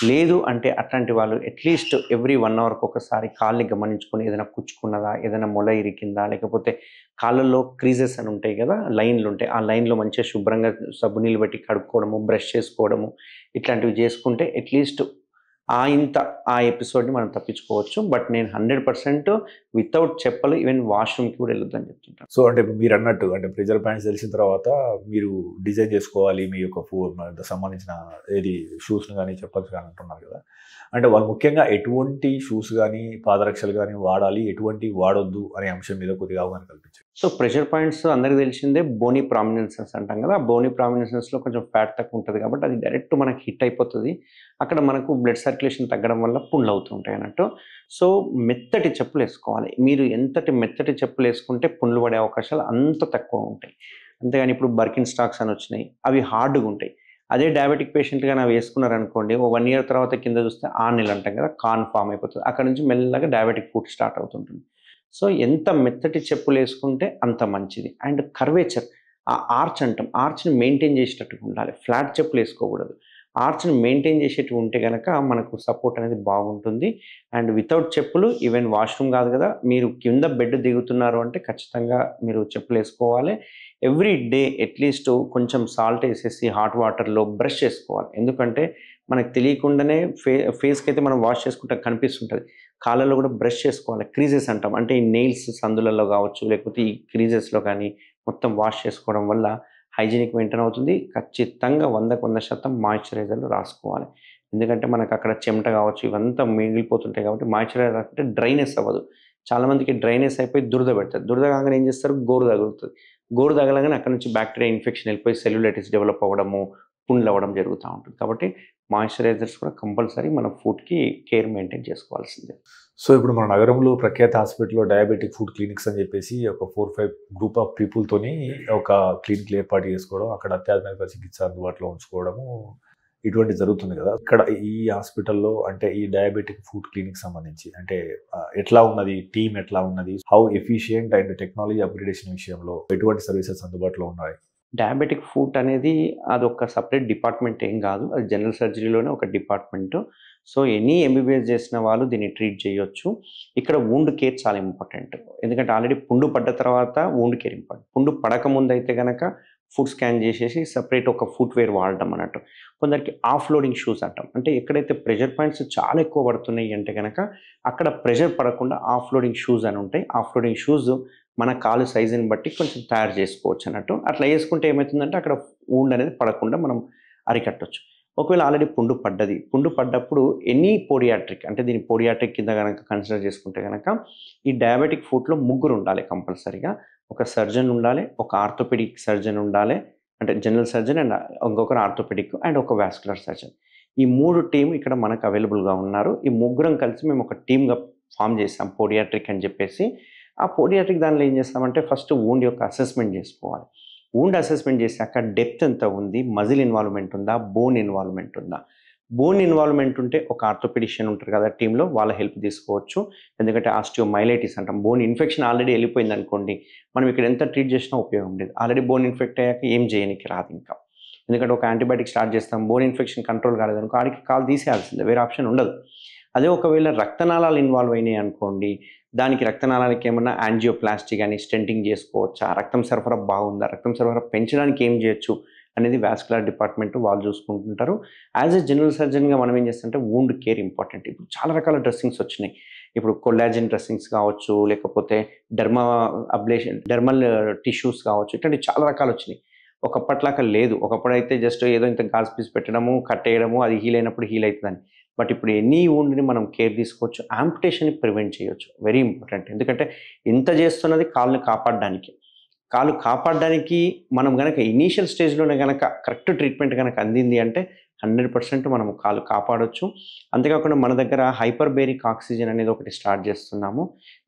లేదు అంటే అట్లాంటి వాళ్ళు అట్లీస్ట్ ఎవ్రీ 1 అవర్కి ఒకసారి కాళ్ళని గమనించుకొని ఏదైనా కుచ్చుకున్నదా, ఏదైనా మొల ఇరికిందా, లేకపోతే కాళ్ళల్లో క్రీజెస్ అని ఉంటాయి కదా, లైన్లు ఉంటాయి, ఆ లైన్లో మంచిగా శుభ్రంగా సబ్బు నీళ్ళు పెట్టి కడుక్కోవడము, బ్రష్ చేసుకోవడము, ఇట్లాంటివి చేసుకుంటే అట్లీస్ట్ ఆ ఎపిసోడ్ని మనం తప్పించుకోవచ్చు. బట్ నేను 100% వితౌట్ చెప్పలు ఈవెన్ వాష్రూమ్కి కూడా వెళ్ళొద్దని చెప్తుంటాను. సో అంటే మీరు అన్నట్టు అంటే ప్రెజర్ పాయింట్స్ తెలిసిన తర్వాత మీరు డిజైన్ చేసుకోవాలి మీ యొక్క సంబంధించిన ఏది షూస్ని కానీ చెప్పల్స్ కానీ అంటున్నారు కదా. అంటే వాళ్ళు ముఖ్యంగా ఎటువంటి షూస్ కానీ పాదరక్షలు కానీ వాడాలి, ఎటువంటి వాడొద్దు అనే అంశం మీద కొద్దిగా అవగాహన కల్పించారు. సో ప్రెషర్ పాయింట్స్ అందరికీ తెలిసిందే, బోనీ ప్రామినెన్సెస్ అంటాం కదా. ఆ బోనీ ప్రామినెన్సెస్లో కొంచెం ఫ్యాట్ తక్కువ ఉంటుంది కాబట్టి అది డైరెక్ట్ మనకి హిట్ అయిపోతుంది. అక్కడ మనకు బ్లడ్ సర్క్యులేషన్ తగ్గడం వల్ల పుండ్లు అవుతూ ఉంటాయి అన్నట్టు. సో మెత్తటి చెప్పులు వేసుకోవాలి. మీరు ఎంతటి మెత్తటి చెప్పులు వేసుకుంటే పుండ్లు పడే అవకాశాలు అంత తక్కువ ఉంటాయి. అంతేగాని ఇప్పుడు బర్కిన్ స్టాక్స్ అని వచ్చినాయి, అవి హార్డ్గా ఉంటాయి. అదే డయాబెటిక్ పేషెంట్గా అవి వేసుకున్నారనుకోండి, 1 year తర్వాత కింద చూస్తే ఆర్నిల్ అంటాం కదా, కాన్ ఫామ్ అయిపోతుంది. అక్కడ నుంచి మెల్లగా డయాబెటిక్ ఫుట్ స్టార్ట్ అవుతుంటుంది. సో ఎంత మెత్తటి చెప్పులు వేసుకుంటే అంత మంచిది. అండ్ కర్వేచర్, ఆ ఆర్చ్ అంటాం, ఆర్చ్ని మెయింటైన్ చేసేటట్టుగా ఉండాలి. ఫ్లాట్ చెప్పులు వేసుకోకూడదు. ఆర్చ్ని మెయింటైన్ చేసేట్టు ఉంటే కనుక మనకు సపోర్ట్ అనేది బాగుంటుంది. అండ్ వితౌట్ చెప్పులు ఈవెన్ వాష్రూమ్ కాదు కదా, మీరు కింద బెడ్ దిగుతున్నారు అంటే ఖచ్చితంగా మీరు చెప్పులు వేసుకోవాలి. ఎవ్రీ డే అట్లీస్ట్ కొంచెం సాల్ట్ వేసేసి హాట్ వాటర్లో బ్రష్ చేసుకోవాలి. ఎందుకంటే మనకు తెలియకుండానే ఫేస్కి అయితే మనం వాష్ చేసుకుంటే కనిపిస్తుంటుంది, కాళ్ళలో కూడా బ్రష్ చేసుకోవాలి. క్రీజెస్ అంటాం, అంటే ఈ నెయిల్స్ సందులలో కావచ్చు లేకపోతే ఈ క్రీజెస్లో కానీ మొత్తం వాష్ చేసుకోవడం వల్ల హైజీనిక్ మెయింటైన్ అవుతుంది. ఖచ్చితంగా 100% మాయిశ్చరైజర్లు రాసుకోవాలి. ఎందుకంటే మనకు అక్కడ చెమట కావచ్చు ఇవంతా మిగిలిపోతుంటాయి కాబట్టి మాయిశ్చరైజర్ అంటే డ్రైనెస్ అవ్వదు. చాలామందికి డ్రైనెస్ అయిపోయి దురద పెడతారు. దురద కాగానే ఏం చేస్తారు, గోరు తగులుతుంది. గోరు తగలగానే అక్కడ నుంచి బ్యాక్టీరియా ఇన్ఫెక్షన్ వెళ్ళిపోయి సెల్యులైటిస్ డెవలప్ అవ్వడము, పుండ్లు అవ్వడం జరుగుతూ ఉంటుంది. కాబట్టి మాయిశ్చరైజర్స్ కూడా కంపల్సరీ మన ఫుడ్కి కేర్ మెయింటైన్ చేసుకోవాల్సిందే. సో ఇప్పుడు మన నగరంలో ప్రఖ్యాత హాస్పిటల్లో డయాబెటిక్ ఫుడ్ క్లినిక్స్ అని చెప్పేసి ఒక 4-5 గ్రూప్ ఆఫ్ పీపుల్తోని ఒక క్లినిక్లు ఏర్పాటు చేసుకోవడం, అక్కడ అత్యాధునిక చికిత్స అందుబాటులో ఉంచుకోవడము ఇటువంటి జరుగుతుంది కదా. ఇక్కడ ఈ హాస్పిటల్లో అంటే ఈ డయాబెటిక్ ఫుడ్ క్లినిక్ సంబంధించి అంటే ఎట్లా ఉన్నది, టీమ్ ఎట్లా ఉన్నది, how efficient and technology upgradation విషయంలో ఎటువంటి సర్వీసెస్ అందుబాటులో ఉన్నాయి? డయాబెటిక్ ఫుడ్ అనేది అది ఒక సపరేట్ డిపార్ట్మెంట్ ఏం కాదు, అది జనరల్ సర్జరీలోనే ఒక డిపార్ట్మెంట్. సో ఎనీ ఎంబీబీఎస్ చేసిన వాళ్ళు దీన్ని ట్రీట్ చేయొచ్చు. ఇక్కడ వూండ్ కేర్ చాలా ఇంపార్టెంట్, ఎందుకంటే ఆల్రెడీ పుండు పడ్డ తర్వాత వూండ్ కేర్ ఇంపార్టెంట్. పుండు పడకముందు అయితే కనుక ఫుడ్ స్కాన్ చేసేసి సపరేట్ ఒక ఫుట్వేర్ వాడటం అన్నట్టు. కొందరికి ఆఫ్ లోడింగ్ షూస్ అంటాం, అంటే ఎక్కడైతే ప్రెషర్ పాయింట్స్ చాలా ఎక్కువ పడుతున్నాయి అంటే కనుక అక్కడ ప్రెషర్ పడకుండా ఆఫ్ లోడింగ్ షూస్ అని ఉంటాయి. ఆఫ్ లోడింగ్ షూస్ మన కాలు సైజుని బట్టి కొంచెం తయారు చేసుకోవచ్చు అన్నట్టు. అట్లా వేసుకుంటే ఏమవుతుందంటే అక్కడ వూండ్ అనేది పడకుండా మనం అరికట్టొచ్చు. ఒకవేళ ఆల్రెడీ పుండు పడ్డప్పుడు ఎనీ పోడియాట్రిక్ అంటే దీని పోడియాట్రిక్ కింద కనుక కన్సిడర్ చేసుకుంటే కనుక ఈ డయాబెటిక్ ఫుట్లో ముగ్గురు ఉండాలి కంపల్సరీగా. ఒక సర్జన్ ఉండాలి, ఒక ఆర్థోపెడిక్ సర్జన్ ఉండాలి, అంటే జనరల్ సర్జన్ అండ్ ఇంకొకరు ఆర్థోపెడిక్ అండ్ ఒక వాస్కులర్ సర్జన్. ఈ 3 టీమ్ ఇక్కడ మనకు అవైలబుల్గా ఉన్నారు. ఈ ముగ్గురం కలిసి మేము ఒక టీమ్గా ఫామ్ చేసాం పోడియాట్రిక్ అని చెప్పేసి. ఆ పోడియాట్రిక్ దానిలో ఏం చేస్తామంటే ఫస్ట్ వూండ్ యొక్క అసెస్మెంట్ చేసుకోవాలి. వూండ్ అసెస్మెంట్ చేశాక డెప్త్ ఎంత ఉంది, మజిల్ ఇన్వాల్వ్మెంట్ ఉందా, బోన్ ఇన్వాల్వ్మెంట్ ఉందా. బోన్ ఇన్వాల్వ్మెంట్ ఉంటే ఒక ఆర్థోపెడిషియన్ ఉంటారు కదా టీంలో, వాళ్ళ హెల్ప్ తీసుకోవచ్చు. ఎందుకంటే ఆస్టియోమైలైటిస్ అంటాం, బోన్ ఇన్ఫెక్షన్ ఆల్రెడీ వెళ్ళిపోయింది అనుకోండి, మనం ఇక్కడ ఎంత ట్రీట్ చేసినా ఉపయోగం లేదు. ఆల్రెడీ బోన్ ఇన్ఫెక్ట్ అయ్యాక ఏం చేయనికి రాదు ఇంకా. ఎందుకంటే ఒక యాంటీబయాటిక్ స్టార్ట్ చేస్తాం, బోన్ ఇన్ఫెక్షన్ కంట్రోల్ కాలేదనుకో ఆడికి కాలు తీసేయాల్సిందే, వేరే ఆప్షన్ ఉండదు. అదే ఒకవేళ రక్తనాళాలు ఇన్వాల్వ్ అయినాయి అనుకోండి, దానికి రక్తనాళాలకి ఏమన్నా యాంజియోప్లాస్టీ కానీ స్టెంటింగ్ చేసుకోవచ్చా, రక్తం సరఫరా బాగుందా, రక్తం సరఫరా పెంచడానికి ఏం చేయొచ్చు అనేది వాస్కులర్ డిపార్ట్మెంట్ వాళ్ళు చూసుకుంటుంటారు. యాజ్ ఎ జనరల్ సర్జన్గా మనం ఏం చేస్తామంటే వూండ్ కేర్ ఇంపార్టెంట్. ఇప్పుడు చాలా రకాల డ్రెస్సింగ్స్ వచ్చినాయి. ఇప్పుడు కొల్లాజన్ డ్రెస్సింగ్స్ కావచ్చు, లేకపోతే డెర్మల్ టిష్యూస్ కావచ్చు, ఇట్లాంటి చాలా రకాలు వచ్చినాయి. ఒకప్పట్లాగా లేదు. ఒకప్పుడైతే జస్ట్ ఏదో ఇంత గాజ్ పీస్ పెట్టడము, కట్టేయడము, అది హీల్ అయినప్పుడు హీల్ అవుతుందని. బట్ ఇప్పుడు ఎనీ వూండ్ని మనం కేర్ తీసుకోవచ్చు, యాంపుటేషన్ని ప్రివెంట్ చేయొచ్చు. Very important. ఎందుకంటే ఇంత చేస్తున్నది కాళ్ళని కాపాడడానికి. కాలు కాపాడడానికి మనం కనుక ఇనీషియల్ స్టేజ్లోనే కనుక కరెక్ట్ ట్రీట్మెంట్ కనుక అందింది అంటే 100% మనం కాలు కాపాడవచ్చు. అంతేకాకుండా మన దగ్గర హైపర్బేరిక్ ఆక్సిజన్ అనేది ఒకటి స్టార్ట్ చేస్తున్నాము.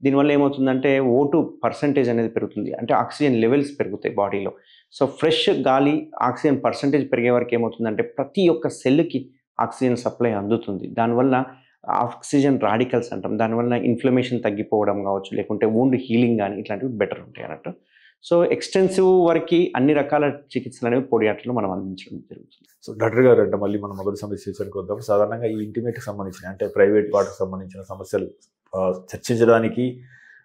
దీనివల్ల ఏమవుతుందంటే O2% అనేది పెరుగుతుంది, అంటే ఆక్సిజన్ లెవెల్స్ పెరుగుతాయి బాడీలో. సో ఫ్రెష్ గాలి ఆక్సిజన్ పర్సంటేజ్ పెరిగే వరకు ఏమవుతుందంటే ప్రతి ఒక్క సెల్కి ఆక్సిజన్ సప్లై అందుతుంది. దానివల్ల ఆక్సిజన్ రాడికల్స్ అంటాం, దానివల్ల ఇన్ఫ్లమేషన్ తగ్గిపోవడం కావచ్చు, లేకుంటే వూండ్ హీలింగ్ కానీ ఇట్లాంటివి బెటర్ ఉంటాయి అన్నట్టు. సో ఎక్స్టెన్సివ్ వరకు అన్ని రకాల చికిత్సలు అనేవి పోడియాట్రిలో మనం అందించడం జరుగుతుంది. సో డాక్టర్ గారు, అంటే మళ్ళీ మనం మొదటి సమస్యకి వద్దాం. సాధారణంగా ఈ ఇంటిమేట్కి సంబంధించిన అంటే ప్రైవేట్ పార్ట్కి సంబంధించిన సమస్యలు చర్చించడానికి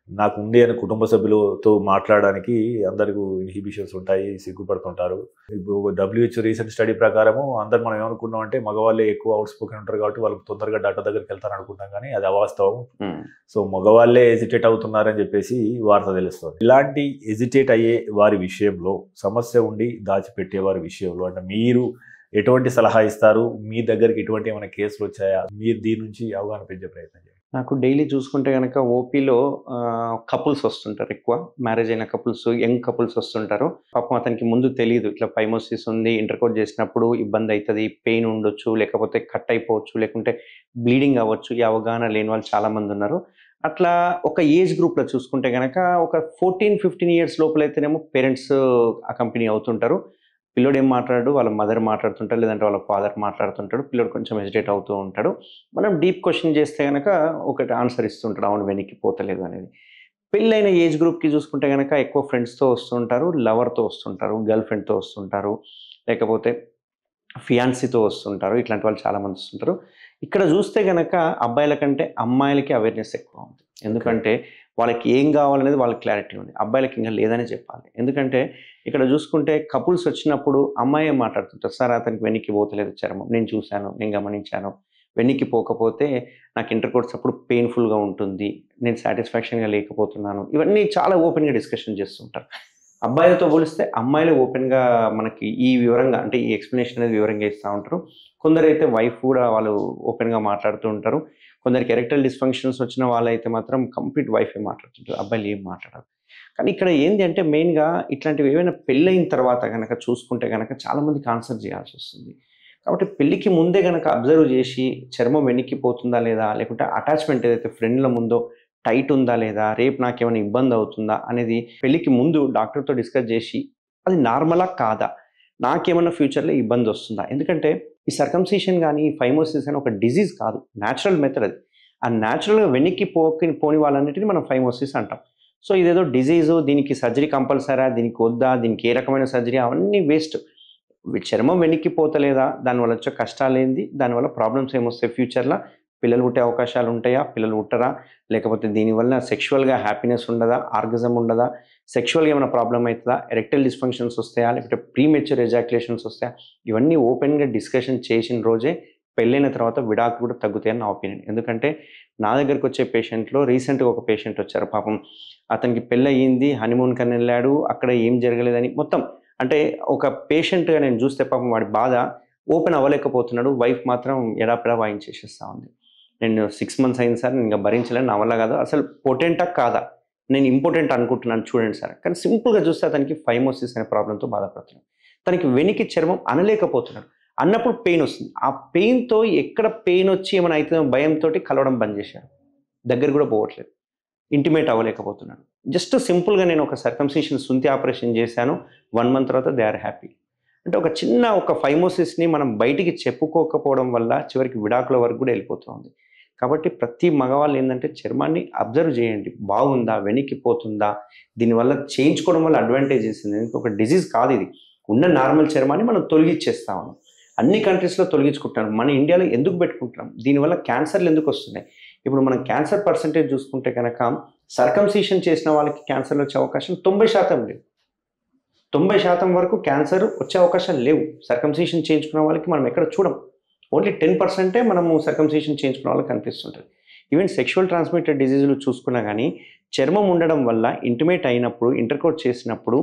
నాకు ఉండే అని కుటుంబ సభ్యులతో మాట్లాడడానికి అందరికీ ఇన్హిబిషన్స్ ఉంటాయి, సిగ్గుపడుతుంటారు. ఇప్పుడు WHO రీసెంట్ స్టడీ ప్రకారము అందరు మనం ఏమనుకున్నాం అంటే మగవాళ్ళే ఎక్కువ అవుట్ స్పోకెన్ ఉంటారు కాబట్టి వాళ్ళు తొందరగా డాక్టర్ దగ్గరికి వెళ్తారు అనుకుంటాం, కానీ అది అవాస్తవం. సో మగవాళ్ళే ఎజిటేట్ అవుతున్నారని చెప్పేసి వార్త తెలుస్తుంది. ఇలాంటి ఎజిటేట్ అయ్యే వారి విషయంలో, సమస్య ఉండి దాచిపెట్టే వారి విషయంలో అంటే మీరు ఎటువంటి సలహా ఇస్తారు? మీ దగ్గరికి ఎటువంటి ఏమైనా కేసులు వచ్చాయా? మీరు దీని నుంచి అవగాహన పెంచే ప్రయత్నం చేయండి. నాకు డైలీ చూసుకుంటే కనుక ఓపీలో కపుల్స్ వస్తుంటారు, ఎక్కువ మ్యారేజ్ అయిన కపుల్స్, యంగ్ కపుల్స్ వస్తుంటారు. పాపం అతనికి ముందు తెలియదు ఇట్లా ఫైమోసిస్ ఉంది, ఇంటర్కోర్స్ చేసినప్పుడు ఇబ్బంది అవుతుంది, పెయిన్ ఉండొచ్చు, లేకపోతే కట్ అయిపోవచ్చు, లేకుంటే బ్లీడింగ్ అవ్వచ్చు. ఈ అవగాహన లేని వాళ్ళు చాలామంది ఉన్నారు. అట్లా ఒక ఏజ్ గ్రూప్లో చూసుకుంటే కనుక ఒక 14-15 ఇయర్స్ లోపలైతేనేమో పేరెంట్స్ అకంపెనీ అవుతుంటారు. పిల్లోడు ఏం మాట్లాడు, వాళ్ళ మదర్ మాట్లాడుతుంటారు, లేదంటే వాళ్ళ ఫాదర్ మాట్లాడుతుంటాడు. పిల్లోడు కొంచెం హెజిటేట్ అవుతూ ఉంటాడు. మనం డీప్ క్వశ్చన్ చేస్తే కనుక ఒకటి ఆన్సర్ ఇస్తుంటాడు, అవును వెనక్కి పోతలేదు అనేది. పెళ్ళైన ఏజ్ గ్రూప్కి చూసుకుంటే కనుక ఎక్కువ ఫ్రెండ్స్తో వస్తుంటారు, లవర్తో వస్తుంటారు, గర్ల్ ఫ్రెండ్తో వస్తుంటారు, లేకపోతే ఫియాన్సీతో వస్తుంటారు. ఇట్లాంటి వాళ్ళు చాలామంది వస్తుంటారు. ఇక్కడ చూస్తే కనుక అబ్బాయిల కంటే అమ్మాయిలకి అవేర్నెస్ ఎక్కువ ఉంది. ఎందుకంటే వాళ్ళకి ఏం కావాలనేది వాళ్ళకి క్లారిటీ ఉంది. అబ్బాయిలకి ఇంకా లేదని చెప్పాలి. ఎందుకంటే ఇక్కడ చూసుకుంటే కపుల్స్ వచ్చినప్పుడు అమ్మాయి మాట్లాడుతుంటారు, సార్ అతనికి వెనక్కి పోతలేదు చర్మం, నేను చూశాను, నేను గమనించాను, వెనక్కి పోకపోతే నాకు ఇంటర్కోర్స్ అప్పుడు పెయిన్ఫుల్గా ఉంటుంది, నేను సాటిస్ఫాక్షన్గా లేకపోతున్నాను. ఇవన్నీ చాలా ఓపెన్గా డిస్కషన్ చేస్తుంటారు. అబ్బాయిలతో పోలిస్తే అమ్మాయిలు ఓపెన్గా మనకి ఈ వివరంగా అంటే ఈ ఎక్స్ప్లెనేషన్ అనేది వివరంగా ఇస్తూ ఉంటారు. కొందరైతే వైఫ్ కూడా వాళ్ళు ఓపెన్గా మాట్లాడుతూ ఉంటారు. కొందరికి ఎరెక్టల్ డిస్ఫంక్షన్స్ వచ్చిన వాళ్ళైతే మాత్రం కంప్లీట్ వైఫే మాట్లాడుతుంటారు, అబ్బాయిలు ఏం మాట్లాడరు. కానీ ఇక్కడ ఏంటి అంటే మెయిన్గా ఇట్లాంటివి ఏమైనా పెళ్ళైన తర్వాత కనుక చూసుకుంటే కనుక చాలామందికి ఆన్సర్ చేయాల్సి వస్తుంది. కాబట్టి పెళ్ళికి ముందే కనుక అబ్జర్వ్ చేసి చర్మం వెనక్కిపోతుందా లేదా, లేకుంటే అటాచ్మెంట్ ఏదైతే ఫ్రెండ్ల ముందో టైట్ ఉందా లేదా, రేపు నాకేమైనా ఇబ్బంది అవుతుందా అనేది పెళ్ళికి ముందు డాక్టర్తో డిస్కస్ చేసి అది నార్మలా కాదా, నాకేమన్నా ఫ్యూచర్లో ఇబ్బంది వస్తుందా. ఎందుకంటే ఈ సర్కంసిషన్ కానీ ఈ ఫైమోసిస్ అని ఒక డిజీజ్ కాదు, న్యాచురల్ మెథడ్ అది. ఆ న్యాచురల్గా వెనక్కి పోని వాళ్ళన్నిటిని మనం ఫైమోసిస్ అంటాం. సో ఇదేదో డిజీజు, దీనికి సర్జరీ కంపల్సరా, దీనికి వద్దా, దీనికి ఏ రకమైన సర్జరీ, అవన్నీ వేస్ట్. చర్మం వెనక్కి పోతలేదా, దానివల్ల వచ్చే కష్టాలు ఏంది, దానివల్ల ప్రాబ్లమ్స్ ఏమొస్తాయి, ఫ్యూచర్లో పిల్లలు పుట్టే అవకాశాలు ఉంటాయా, పిల్లలు పుట్టరా, లేకపోతే దీనివల్ల సెక్షువల్గా హ్యాపీనెస్ ఉండదా, ఆర్గజం ఉండదా, సెక్షువల్గా ఏమైనా ప్రాబ్లం అవుతుందా, ఎరెక్టల్ డిస్ఫంక్షన్స్ వస్తాయా, లేకపోతే ప్రీమెచ్యూర్ ఎజాక్యులేషన్స్ వస్తాయా, ఇవన్నీ ఓపెన్గా డిస్కషన్ చేసిన రోజే పెళ్ళైన తర్వాత విడాకులు కూడా తగ్గుతాయని నా ఒపీనియన్. ఎందుకంటే నా దగ్గరికి వచ్చే పేషెంట్‌లో రీసెంట్‌గా ఒక పేషెంట్ వచ్చారు. పాపం అతనికి పెళ్ళయింది, హనీమూన్‌కని వెళ్ళాడు. అక్కడ ఏం జరగలేదని మొత్తం అంటే ఒక పేషెంట్‌గా నేను చూస్తే పాపం వాడి బాధ ఓపెన్ అవ్వలేకపోతున్నాడు. వైఫ్ మాత్రం ఎడాపెడా వాయించేసేస్తా ఉంది. నేను 6 మంత్స్ అయింది సార్, నేను ఇంక భరించలేను, నా వల్ల కాదు. అసలు పొటెంటా కాదా? నేను ఇంపార్టెంట్ అనుకుంటున్నాను చూడండి సార్. కానీ సింపుల్‌గా చూస్తే అతనికి ఫైమోసిస్ అనే ప్రాబ్లమ్‌తో బాధపడుతున్నాడు. తనకి వెనికి చర్మం అనలేకపోతున్నాడు. అన్నప్పుడు పెయిన్ వస్తుంది. ఆ పెయిన్‌తో ఎక్కడ పెయిన్ వచ్చి ఏమైనా అయితుందో భయంతోటి కలవడం బంద్ చేశాడు. దగ్గర కూడా పోవట్లేదు. ఇంటిమేట్ అవ్వలేకపోతున్నాడు. జస్ట్ సింపుల్‌గా నేను ఒక సర్కంసిషన్ సుంతి ఆపరేషన్ చేశాను. 1 మంత్ తర్వాత దే ఆర్ హ్యాపీ. అంటే ఒక చిన్న ఒక ఫైమోసిస్‌ని మనం బయటికి చెప్పుకోకపోవడం వల్ల చివరికి విడాకుల వరకు కూడా వెళ్ళిపోతుంది. కాబట్టి ప్రతి మగవాళ్ళు ఏందంటే చర్మాన్ని అబ్జర్వ్ చేయండి. బాగుందా? వెనక్కిపోతుందా? దీనివల్ల చేయించుకోవడం వల్ల అడ్వాంటేజెస్ ఉంది. ఒక డిసీజ్ కాదు ఇది. ఉన్న నార్మల్ చర్మాన్ని మనం తొలగించేస్తా ఉన్నాం. అన్ని కంట్రీస్‌లో తొలగించుకుంటున్నారు. మన ఇండియాలో ఎందుకు పెట్టుకుంటున్నాం? దీనివల్ల క్యాన్సర్‌లు ఎందుకు వస్తున్నాయి? ఇప్పుడు మనం క్యాన్సర్ పర్సెంటేజ్ చూసుకుంటే కనుక సర్కంసిషన్ చేసిన వాళ్ళకి క్యాన్సర్లు వచ్చే అవకాశం 90% లేదు. 90% వరకు క్యాన్సర్ వచ్చే అవకాశాలు లేవు. సర్కంసిషన్ చేయించుకున్న వాళ్ళకి మనం ఎక్కడ చూడం. ఓన్లీ 10% మనము సర్కంసిషన్ చేయించుకున్న వాళ్ళకి కనిపిస్తుంటుంది. ఈవెన్ సెక్షువల్ ట్రాన్స్మిటెడ్ డిజీజులు చూసుకున్నా కానీ చర్మం ఉండడం వల్ల ఇంటిమేట్ అయినప్పుడు, ఇంటర్కోర్స్ చేసినప్పుడు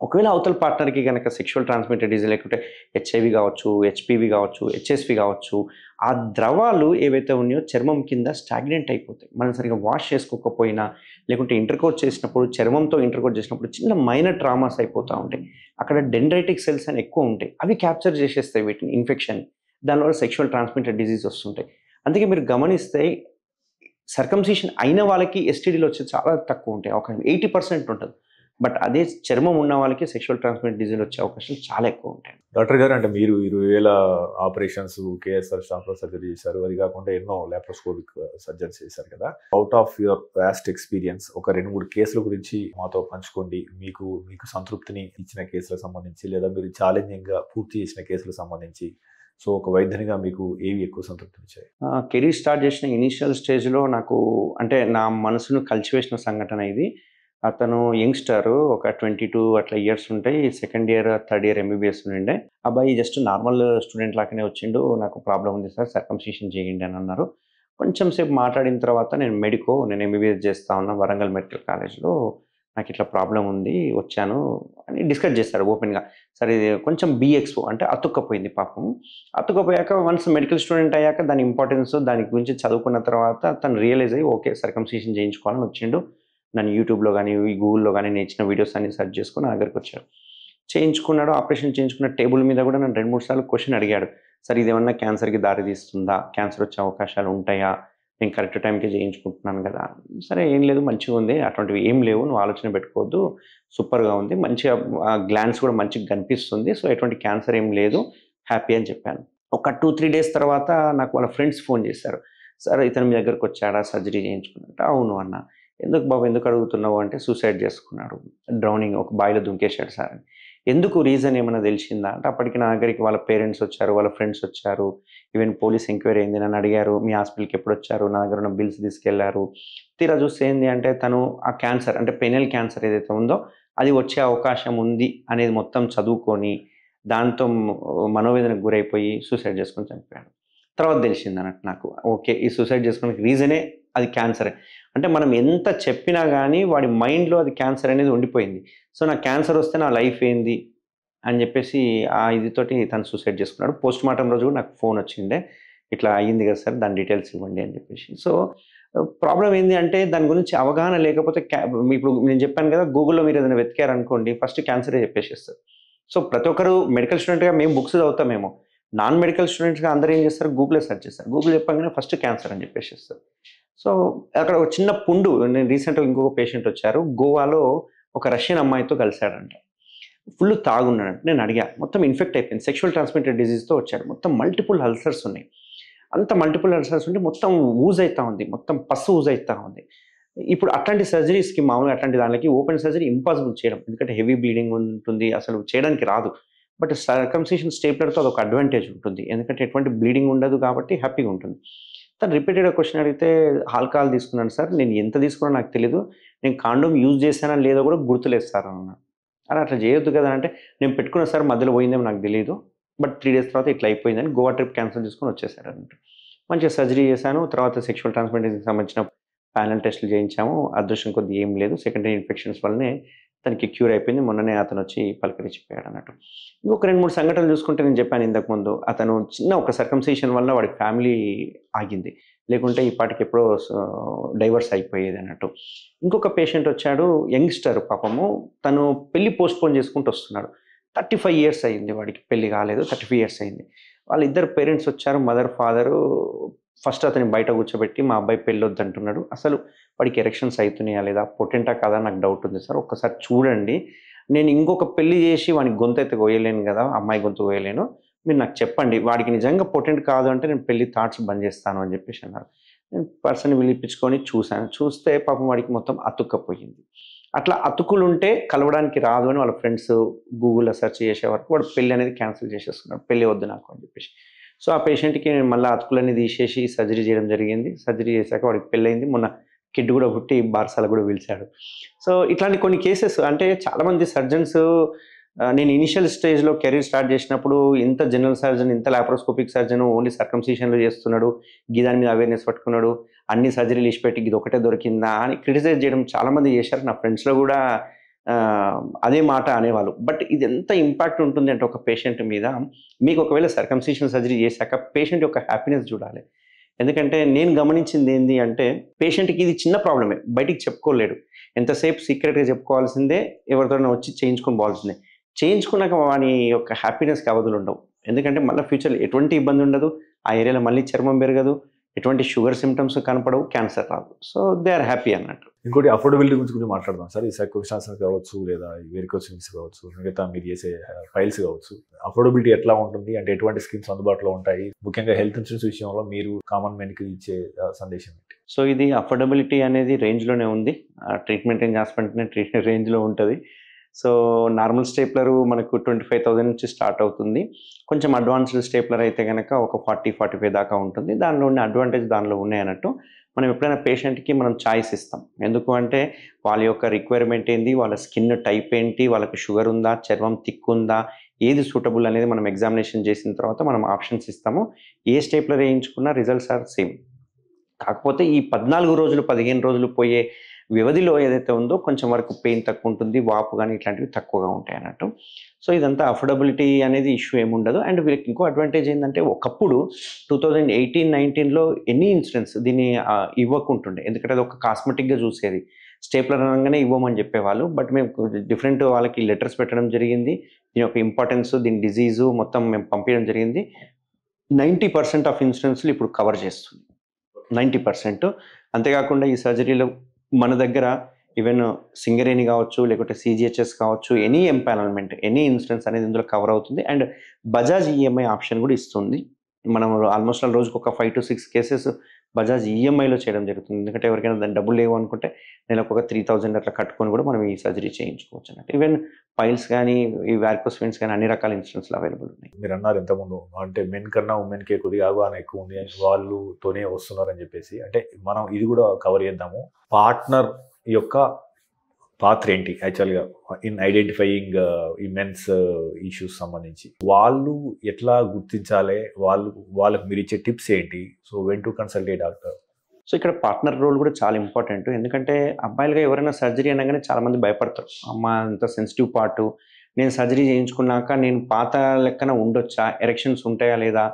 ఒకవేళ అవతల పార్ట్నర్కి కనుక సెక్షువల్ ట్రాన్స్మిటెడ్ డిజీజ్ లేకుంటే హెచ్ఐవి కావచ్చు, హెచ్పివి కావచ్చు, హెచ్ఎస్వి కావచ్చు, ఆ ద్రవాలు ఏవైతే ఉన్నాయో చర్మం కింద స్టాగ్నెంట్ అయిపోతాయి. మనం సరిగ్గా వాష్ చేసుకోకపోయినా లేకుంటే ఇంటర్కోర్స్ చేసినప్పుడు చర్మంతో ఇంటర్కోర్స్ చేసినప్పుడు చిన్న మైనర్ ట్రామాస్ అయిపోతూ ఉంటాయి. అక్కడ డెండ్రైటిక్ సెల్స్ అని ఎక్కువ ఉంటాయి. అవి క్యాప్చర్ చేసేస్తాయి వీటిని ఇన్ఫెక్షన్. దానివల్ల సెక్షువల్ ట్రాన్స్మిటెడ్ డిజీజ్ వస్తుంటాయి. అందుకే మీరు గమనిస్తే సర్కంసిషన్ అయిన వాళ్ళకి ఎస్టీడీలు వచ్చేది చాలా తక్కువ ఉంటాయి. ఒక 80% ఉంటుంది. బట్ అదే చర్మం ఉన్న వాళ్ళకి సెక్షువల్ ట్రాన్స్మిటెడ్ డిజీజ్ వచ్చే అవకాశాలు చాలా ఎక్కువ ఉంటాయి. డాక్టర్ గారు, అంటే మీరు 20,000 ఆపరేషన్స్ కేఎస్ఆర్ స్టాఫ్లో సర్జరీ చేశారు. అది కాకుండా ఎన్నో లాప్రోస్కోపిక్ సర్జరీస్ చేశారు కదా. Out of your vast experience ఒక 2-3 కేసుల గురించి మాతో పంచుకోండి. మీకు సంతృప్తిని ఇచ్చిన కేసులకు సంబంధించి, లేదా మీరు ఛాలెంజింగ్గా పూర్తి చేసిన కేసులకు సంబంధించి, సో ఒక వైద్యునిగా మీకు ఏవి ఎక్కువ సంతృప్తినిచ్చాయి? కెరీర్ స్టార్ట్ చేసిన ఇనీషియల్ స్టేజ్లో నాకు అంటే నా మనసును కలిచివేసిన సంఘటన ఇది. అతను యంగ్స్టర్, ఒక 22 అట్లా ఇయర్స్ ఉంటాయి. Second year, third year MBBS ఉండే అబ్బాయి. జస్ట్ నార్మల్ స్టూడెంట్ లాగానే వచ్చిండు. నాకు ప్రాబ్లం ఉంది సార్, సర్కంసిషన్ చేయండి అని అన్నారు. కొంచెం సేపు మాట్లాడిన తర్వాత నేను ఎంబీబీఎస్ చేస్తా ఉన్నా వరంగల్ మెడికల్ కాలేజ్లో, నాకు ఇట్లా ప్రాబ్లం ఉంది, వచ్చాను అని డిస్కస్ చేశాడు ఓపెన్గా. సరే ఇది కొంచెం బీఎక్స్ఓ అంటే అతుక్కపోయింది పాపం. అతుక్కపోయాక వన్స్ మెడికల్ స్టూడెంట్ అయ్యాక దాని ఇంపార్టెన్స్, దాని గురించి చదువుకున్న తర్వాత తను రియలైజ్ అయ్యి ఓకే సర్కంసిషన్ చేయించుకోవాలని వచ్చిండు. నన్ను యూట్యూబ్లో కానీ గూగుల్లో కానీ నేను ఇచ్చిన వీడియోస్ అన్ని సెర్చ్ చేసుకుని నా దగ్గరికి వచ్చాడు. చేయించుకున్నాడు. ఆపరేషన్ చేయించుకున్న టేబుల్ మీద కూడా నన్ను 2-3 సార్లు క్వశ్చన్ అడిగాడు. సార్ ఇదేమన్నా క్యాన్సర్కి దారి తీస్తుందా? క్యాన్సర్ వచ్చే అవకాశాలు ఉంటాయా? నేను కరెక్ట్ టైంకి చేయించుకుంటున్నాను కదా. సరే ఏం లేదు, మంచిగా ఉంది, అటువంటివి ఏం లేవు, నువ్వు ఆలోచన పెట్టుకోవద్దు, సూపర్గా ఉంది, మంచిగా గ్లాండ్స్ కూడా మంచిగా కనిపిస్తుంది, సో ఎటువంటి క్యాన్సర్ ఏం లేదు, హ్యాపీ అని చెప్పాను. ఒక 2-3 డేస్ తర్వాత నాకు వాళ్ళ ఫ్రెండ్స్ ఫోన్ చేశారు. సార్ ఇతను మీ దగ్గరకు వచ్చాడా, సర్జరీ చేయించుకున్నట్టు? అవును అన్న. ఎందుకు బాబు, ఎందుకు అడుగుతున్నావు అంటే సూసైడ్ చేసుకున్నాడు, డ్రౌనింగ్, ఒక బావిలో దుంకేశాడు సార్ అని. ఎందుకు, రీజన్ ఏమైనా తెలిసిందా అంటే అప్పటికి నా దగ్గరికి వాళ్ళ పేరెంట్స్ వచ్చారు, వాళ్ళ ఫ్రెండ్స్ వచ్చారు, ఈవెన్ పోలీస్ ఎంక్వైరీ అయింది, నన్ను అడిగారు మీ హాస్పిటల్కి ఎప్పుడు వచ్చారు, నా దగ్గర ఉన్న బిల్స్ తీసుకెళ్లారు. తీరా చూస్తే ఏంది అంటే తను ఆ క్యాన్సర్ అంటే పెనల్ క్యాన్సర్ ఏదైతే ఉందో అది వచ్చే అవకాశం ఉంది అనేది మొత్తం చదువుకొని దాంతో మనోవేదనకు గురైపోయి సూసైడ్ చేసుకొని చనిపోయాడు. తర్వాత తెలిసింది అన్నట్టు నాకు, ఓకే ఈ సూసైడ్ చేసుకోవడానికి రీజనే అది క్యాన్సరే. అంటే మనం ఎంత చెప్పినా కానీ వాడి మైండ్లో అది క్యాన్సర్ అనేది ఉండిపోయింది. సో నాకు క్యాన్సర్ వస్తే నా లైఫ్ ఏంది అని చెప్పేసి ఆ ఇదితోటి తను సూసైడ్ చేసుకున్నాడు. పోస్ట్ మార్టం రోజు కూడా నాకు ఫోన్ వచ్చిండే, ఇట్లా అయ్యింది కదా సార్, దాని డీటెయిల్స్ ఇవ్వండి అని చెప్పేసి. సో ప్రాబ్లం ఏంది అంటే దాని గురించి అవగాహన లేకపోతే ఇప్పుడు నేను చెప్పాను కదా, గూగుల్లో మీరు ఏదైనా వెతికారనుకోండి ఫస్ట్ క్యాన్సరే చెప్పేసేస్తారు. సో ప్రతి ఒక్కరు మెడికల్ స్టూడెంట్గా మేము బుక్స్ చదువుతామేమో, నాన్ మెడికల్ స్టూడెంట్స్గా అందరూ ఏం చేస్తారు, గూగుల్లో సెర్చ్ చేస్తారు. గూగుల్ చెప్పగానే ఫస్ట్ క్యాన్సర్ అని చెప్పేసేస్తారు. సో అక్కడ ఒక చిన్న పుండు, నేను రీసెంట్గా ఇంకొక పేషెంట్ వచ్చారు, గోవాలో ఒక రష్యన్ అమ్మాయితో కలిశాడంట, ఫుల్ తాగున్నాడు. నేను అడిగా, మొత్తం ఇన్ఫెక్ట్ అయిపోయింది, సెక్షువల్ ట్రాన్స్మిటెడ్ డిజీజ్తో వచ్చాడు, మొత్తం మల్టిపుల్ అల్సర్స్ ఉన్నాయి, అంత మల్టిపుల్ అల్సర్స్ ఉంటే మొత్తం ఊజ్ అవుతూ ఉంది, మొత్తం పస్సు ఊజ్ అవుతూ ఉంది. ఇప్పుడు అట్లాంటి సర్జరీస్కి మామూలుగా అట్లాంటి దానికి ఓపెన్ సర్జరీ ఇంపాసిబుల్ చేయడం, ఎందుకంటే హెవీ బ్లీడింగ్ ఉంటుంది, అసలు చేయడానికి రాదు. బట్ సర్కంసిషన్ స్టేప్లర్తో అదొక అడ్వాంటేజ్ ఉంటుంది, ఎందుకంటే ఎటువంటి బ్లీడింగ్ ఉండదు కాబట్టి హ్యాపీగా ఉంటుంది. తను రిపీటెడ్గా క్వశ్చన్ అడిగితే ఆల్కహాల్ తీసుకున్నాను సార్, నేను ఎంత తీసుకున్నా నాకు తెలీదు, నేను కాండోమ్ యూజ్ చేశానా లేదో కూడా గుర్తులేదు సార్ అన్న. అలా అట్లా చేయొద్దు కదా అంటే, నేను పెట్టుకున్నా సార్ మధ్యలో పోయిందేమో నాకు తెలియదు, బట్ 3 days తర్వాత ఇట్లా అయిపోయిందని గోవా ట్రిప్ క్యాన్సిల్ చేసుకొని వచ్చేసాడు అన్నట్టు. మంచిగా సర్జరీ చేశాను. తర్వాత సెక్షువల్ ట్రాన్స్మిటేషన్కి సంబంధించిన ప్యానల్ టెస్టులు చేయించాము. అదృష్టం కొద్ది ఏం లేదు, సెకండరీ ఇన్ఫెక్షన్స్ వల్లనే తనకి క్యూర్ అయిపోయింది. మొన్ననే అతను వచ్చి పలకరించిపోయాడు అన్నట్టు. ఇంకొక 2-3 సంఘటనలు చూసుకుంటే నేను చెప్పాను ఇంతకుముందు, అతను చిన్న ఒక సర్కంసిషన్ వల్ల వాడి ఫ్యామిలీ ఆగింది, లేకుంటే ఈ పాటికి ఎప్పుడో డైవర్స్ అయిపోయేది అన్నట్టు. ఇంకొక పేషెంట్ వచ్చాడు, యంగ్స్టర్ పాపము, తను పెళ్లి పోస్ట్పోన్ చేసుకుంటూ వస్తున్నాడు. 35 years అయింది, వాడికి పెళ్లి కాలేదు, 35 years అయింది. వాళ్ళిద్దరు పేరెంట్స్ వచ్చారు, మదర్ ఫాదరు. ఫస్ట్ అతని బయట కూర్చోబెట్టి మా అబ్బాయి పెళ్ళొద్దు అంటున్నాడు, అసలు వాడికి ఎరెక్షన్స్ అవుతున్నాయా లేదా, పొటెంటా కాదా నాకు డౌట్ ఉంది సార్, ఒక్కసారి చూడండి, నేను ఇంకొక పెళ్లి చేసి వాడికి గొంతు అయితే కోయలేను కదా, అమ్మాయి గొంతు కోయలేను, మీరు నాకు చెప్పండి, వాడికి నిజంగా పొటెంట్ కాదు అంటే నేను పెళ్లి థాట్స్ బంద్ చేస్తాను అని చెప్పేసి అన్నారు. నేను పర్సన్ పిలిపించుకొని చూశాను, చూస్తే పాపం వాడికి మొత్తం అతుక్కపోయింది. అట్లా అతుకులు ఉంటే కలవడానికి రాదు అని వాళ్ళ ఫ్రెండ్స్ గూగుల్లో సెర్చ్ చేసే వరకు వాడు పెళ్లి అనేది క్యాన్సిల్ చేసేసుకున్నాడు, పెళ్లి వద్దు నాకు అని చెప్పేసి. సో ఆ పేషెంట్కి నేను మళ్ళీ అతుకులన్నీ తీసేసి సర్జరీ చేయడం జరిగింది. సర్జరీ చేశాక వాడికి పెళ్ళయింది. మొన్న కిడ్ కూడా పుట్టి బార్సాల కూడా పిలిచాడు. సో ఇట్లాంటి కొన్ని కేసెస్ అంటే చాలామంది సర్జన్స్, నేను ఇనిషియల్ స్టేజ్లో కెరీర్ స్టార్ట్ చేసినప్పుడు ఇంత జనరల్ సర్జన్, ఇంత లాప్రోస్కోపిక్ సర్జన్, ఓన్లీ సర్కంసిషన్లు చేస్తున్నాడు, దాని మీద అవేర్నెస్ పట్టుకున్నాడు, అన్ని సర్జరీలు ఇచ్చిపెట్టి ఇది ఒకటే దొరికిందా అని క్రిటిసైజ్ చేయడం చాలామంది చేశారు. నా ఫ్రెండ్స్లో కూడా అదే మాట అనేవాళ్ళు. బట్ ఇది ఎంత ఇంపాక్ట్ ఉంటుంది అంటే ఒక పేషెంట్ మీద, మీకు ఒకవేళ సర్కంసిషన్ సర్జరీ చేశాక పేషెంట్ యొక్క హ్యాపీనెస్ చూడాలి. ఎందుకంటే నేను గమనించింది ఏంటి అంటే, పేషెంట్కి ఇది చిన్న ప్రాబ్లమే, బయటికి చెప్పుకోలేడు, ఎంతసేపు సీక్రెట్గా చెప్పుకోవాల్సిందే, ఎవరితోనే వచ్చి చేయించుకొని పోవాల్సిందే. చేయించుకున్నాక వాని యొక్క హ్యాపీనెస్కి అవధులు ఉండవు. ఎందుకంటే మళ్ళీ ఫ్యూచర్లో ఎటువంటి ఇబ్బంది ఉండదు, ఆ ఏరియాలో మళ్ళీ చర్మం పెరగదు, ఎటువంటి షుగర్ సిమ్టమ్స్ కనపడవు, క్యాన్సర్ రాదు. సో దే ఆర్ హ్యాపీ అన్నట్టు. ఇంకోటి అఫోర్డబిలిటీ గురించి మాట్లాడదాం సార్. ఈ సర్కంసిషన్ కావచ్చు, లేదా వెరికోస్ వెయిన్స్ కావచ్చు, మిగతా మీరు చేసే ఫైల్స్ కావచ్చు, అఫోర్డబిలిటీ ఎట్లా ఉంటుంది అంటే ఎటువంటి స్కీమ్స్ అందుబాటులో ఉంటాయి, ముఖ్యంగా హెల్త్ ఇన్సూరెన్స్ విషయంలో మీరు కామన్ మ్యాన్కి ఇచ్చే సందేశం ఏంటి? సో ఇది అఫోర్డబిలిటీ అనేది రేంజ్లోనే ఉంది, ట్రీట్మెంట్ రేంజ్ హాస్పిటల్ రేంజ్లో ఉంటుంది. సో నార్మల్ స్టేప్లర్ మనకు 25,000 నుంచి స్టార్ట్ అవుతుంది. కొంచెం అడ్వాన్స్డ్ స్టేప్లర్ అయితే కనుక ఒక 40-45 దాకా ఉంటుంది. దానిలో ఉన్న అడ్వాంటేజ్ దానిలో ఉన్నాయి అన్నట్టు. మనం ఎప్పుడైనా పేషెంట్కి మనం చాయిస్ ఇస్తాం. ఎందుకు అంటే వాళ్ళ యొక్క రిక్వైర్మెంట్ ఏంటి, వాళ్ళ స్కిన్ టైప్ ఏంటి, వాళ్ళకి షుగర్ ఉందా, చర్మం థిక్ ఉందా, ఏది సూటబుల్ అనేది మనం ఎగ్జామినేషన్ చేసిన తర్వాత మనం ఆప్షన్స్ ఇస్తాము. ఏ స్టేప్లర్ వేయించుకున్నా రిజల్ట్స్ ఆర్ సేమ్. కాకపోతే ఈ 14 రోజులు 15 రోజులు పోయే వ్యవధిలో ఏదైతే ఉందో కొంచెం వరకు పెయిన్ తక్కువ ఉంటుంది, వాపు కానీ ఇట్లాంటివి తక్కువగా ఉంటాయి అన్నట్టు. సో ఇదంతా అఫోర్డబిలిటీ అనేది ఇష్యూ ఏముండదు. అండ్ వీళ్ళకి ఇంకో అడ్వాంటేజ్ ఏంటంటే, ఒకప్పుడు 2018-19లో ఎన్ని ఇన్సిడెంట్స్ దీన్ని ఇవ్వకుంటుండే, ఎందుకంటే అది ఒక కాస్మెటిక్గా చూసేది, స్టేప్లర్ అనగానే ఇవ్వమని చెప్పేవాళ్ళు. బట్ మేము డిఫరెంట్ వాళ్ళకి లెటర్స్ పెట్టడం జరిగింది, దీని యొక్క ఇంపార్టెన్స్, దీని డిజీజు మొత్తం మేము పంపించడం జరిగింది. 90% ఆఫ్ ఇన్సిడెంట్స్లు ఇప్పుడు కవర్ చేస్తుంది, 90%. అంతేకాకుండా ఈ సర్జరీలో మన దగ్గర ఈవెన్ సింగరేణి కావచ్చు, లేకుంటే CGHS కావచ్చు, ఎనీ ఎంపానల్మెంట్, ఎనీ ఇన్సూరెన్స్ అనేది ఇందులో కవర్ అవుతుంది. అండ్ బజాజ్ EMI ఆప్షన్ కూడా ఇస్తుంది. మనం ఆల్మోస్ట్ రోజుకు ఒక 5 to 6 కేసెస్ బజాజ్ EMIలో చేయడం జరుగుతుంది. ఎందుకంటే ఎవరికైనా దాని డబ్బులు లేవు అనుకుంటే నెలకు ఒక 3,000 అట్లా కట్టుకొని కూడా మనం ఈ సర్జరీ చేయించుకోవచ్చు అన్నట్టు. ఈవెన్ ఫైల్స్ కానీ, ఈ వారికోస్ వెయిన్స్ కానీ అన్ని రకాల ఇన్సూరెన్స్లు అవైలబుల్ ఉన్నాయి. మీరు అన్నారు ఇంతకుముందు, అంటే మెన్ కన్నా ఉమెన్కే కొద్దిగా అవగాహన ఎక్కువ ఉంది, వాళ్ళతోనే వస్తున్నారని చెప్పేసి. అంటే మనం ఇది కూడా కవర్ చేద్దాము. పార్ట్నర్ యొక్క పాత్ర ఏంటి యాక్చువల్గా ఇన్ ఐడెంటిఫైయింగ్ ఈ మెన్స్ ఇష్యూస్ సంబంధించి, వాళ్ళు ఎట్లా గుర్తించాలి, వాళ్ళకి మీరు ఇచ్చే టిప్స్ ఏంటి? So when to consult a doctor. So ఇక్కడ పార్ట్నర్ రోల్ కూడా చాలా ఇంపార్టెంట్. ఎందుకంటే అబ్బాయిలుగా ఎవరైనా సర్జరీ అనగానే చాలామంది భయపడతారు, అమ్మ అంత సెన్సిటివ్ పార్టు, నేను సర్జరీ చేయించుకున్నాక నేను పాత లెక్కన ఉండొచ్చా, ఎరెక్షన్స్ ఉంటాయా లేదా,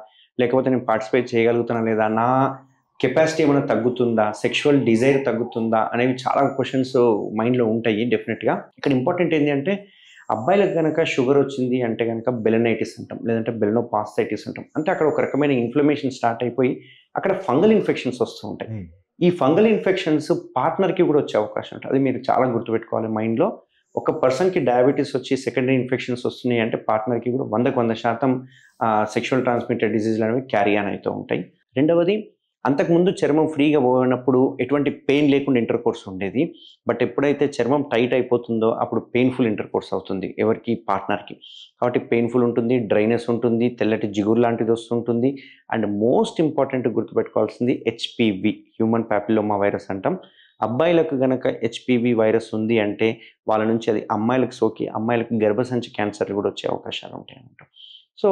లేకపోతే నేను పార్టిసిపేట్ చేయగలుగుతానా లేదా, నా కెపాసిటీ ఏమైనా తగ్గుతుందా, సెక్షువల్ డిజైర్ తగ్గుతుందా అనేవి చాలా క్వశ్చన్స్ మైండ్లో ఉంటాయి డెఫినెట్గా. ఇక్కడ ఇంపార్టెంట్ ఏంటి అంటే, అబ్బాయిలకు కనుక షుగర్ వచ్చింది అంటే కనుక బెలనైటిస్ అంటాం, లేదంటే బెలనోపాస్థైటిస్ అంటాం. అంటే అక్కడ ఒక రకమైన ఇన్ఫ్లమేషన్ స్టార్ట్ అయిపోయి అక్కడ ఫంగల్ ఇన్ఫెక్షన్స్ వస్తూ ఉంటాయి. ఈ ఫంగల్ ఇన్ఫెక్షన్స్ పార్ట్నర్కి కూడా వచ్చే అవకాశం ఉంటుంది. అది మీరు చాలా గుర్తుపెట్టుకోవాలి మైండ్లో. ఒక పర్సన్కి డయాబెటీస్ వచ్చి సెకండరీ ఇన్ఫెక్షన్స్ వస్తున్నాయి అంటే పార్ట్నర్కి కూడా 100% సెక్షువల్ ట్రాన్స్మిటెడ్ డిజీజ్లు అనేవి క్యారీ ఆన్ అవుతూ ఉంటాయి. రెండవది, అంతకుముందు చర్మం ఫ్రీగా పోయినప్పుడు ఎటువంటి పెయిన్ లేకుండా ఇంటర్కోర్స్ ఉండేది. బట్ ఎప్పుడైతే చర్మం టైట్ అయిపోతుందో అప్పుడు పెయిన్ఫుల్ ఇంటర్కోర్స్ అవుతుంది ఎవరికి, పార్ట్నర్కి. కాబట్టి పెయిన్ఫుల్ ఉంటుంది, డ్రైనెస్ ఉంటుంది, తెల్లటి జిగురు లాంటిది వస్తుంటుంది. అండ్ మోస్ట్ ఇంపార్టెంట్ గుర్తుపెట్టుకోవాల్సింది HPV, హ్యూమన్ ప్యాపిలోమా వైరస్ అంటాం. అబ్బాయిలకు కనుక HPV వైరస్ ఉంది అంటే వాళ్ళ నుంచి అది అమ్మాయిలకు సోకి అమ్మాయిలకు గర్భసంచి క్యాన్సర్ కూడా వచ్చే అవకాశాలు ఉంటాయి అన్నమాట. సో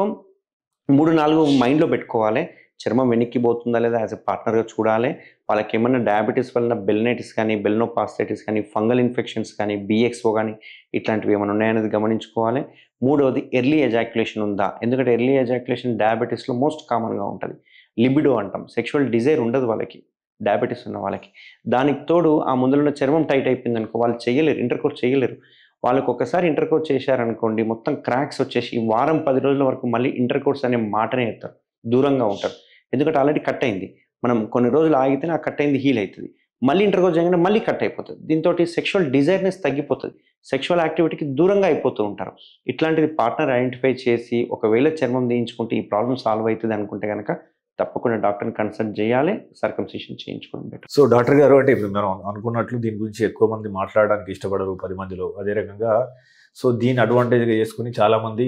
3-4 మైండ్లో పెట్టుకోవాలి. చర్మం వెనక్కి పోతుందా లేదా యాజ్ ఎ పార్ట్నర్గా చూడాలి. వాళ్ళకి ఏమన్నా డయాబెటీస్ వలన బెల్నైటిస్ కానీ, బెల్నోపాస్టైటిస్ కానీ, ఫంగల్ ఇన్ఫెక్షన్స్ కానీ, BXO కానీ ఇట్లాంటివి ఏమైనా ఉన్నాయనేది గమనించుకోవాలి. మూడవది ఎర్లీ ఎజాక్యులేషన్ ఉందా? ఎందుకంటే ఎర్లీ ఎజాక్యులేషన్ డయాబెటీస్లో మోస్ట్ కామన్గా ఉంటుంది. లిబిడో అంటాం, సెక్షువల్ డిజైర్ ఉండదు వాళ్ళకి, డయాబెటీస్ ఉన్న వాళ్ళకి. దానికి తోడు ఆ ముందులో చర్మం టైట్ అయిపోయింది అనుకో, వాళ్ళు చేయలేరు, ఇంటర్కోర్స్ చేయలేరు. వాళ్ళకి ఒకసారి ఇంటర్కోర్స్ చేశారనుకోండి, మొత్తం క్రాక్స్ వచ్చేసి వారం 10 రోజుల వరకు మళ్ళీ ఇంటర్కోర్స్ అనే మాటనే ఎత్తారు, దూరంగా ఉంటారు. ఎందుకంటే ఆల్రెడీ కట్ అయింది. మనం కొన్ని రోజులు ఆగితేనే ఆ కట్ అయింది హీల్ అవుతుంది. మళ్ళీ ఇంటర్కోర్స్ చేయగానే మళ్ళీ కట్ అయిపోతుంది. దీంతో సెక్షువల్ డిజైర్నెస్ తగ్గిపోతుంది, సెక్షువల్ యాక్టివిటీకి దూరంగా అయిపోతూ ఉంటారు. ఇట్లాంటిది పార్ట్నర్ ఐడెంటిఫై చేసి ఒకవేళ చర్మం తీయించుకుంటే ఈ ప్రాబ్లం సాల్వ్ అవుతుంది అనుకుంటే కనుక తప్పకుండా డాక్టర్ని కన్సల్ట్ చేయాలి, సర్కంసిషన్ చేయించుకోవడం బెటర్. సో డాక్టర్ గారు, అంటే ఇప్పుడు మనం అనుకున్నట్లు దీని గురించి ఎక్కువ మంది మాట్లాడడానికి ఇష్టపడరు 10 మందిలో. అదే రకంగా సో దీన్ని అడ్వాంటేజ్గా చేసుకుని చాలామంది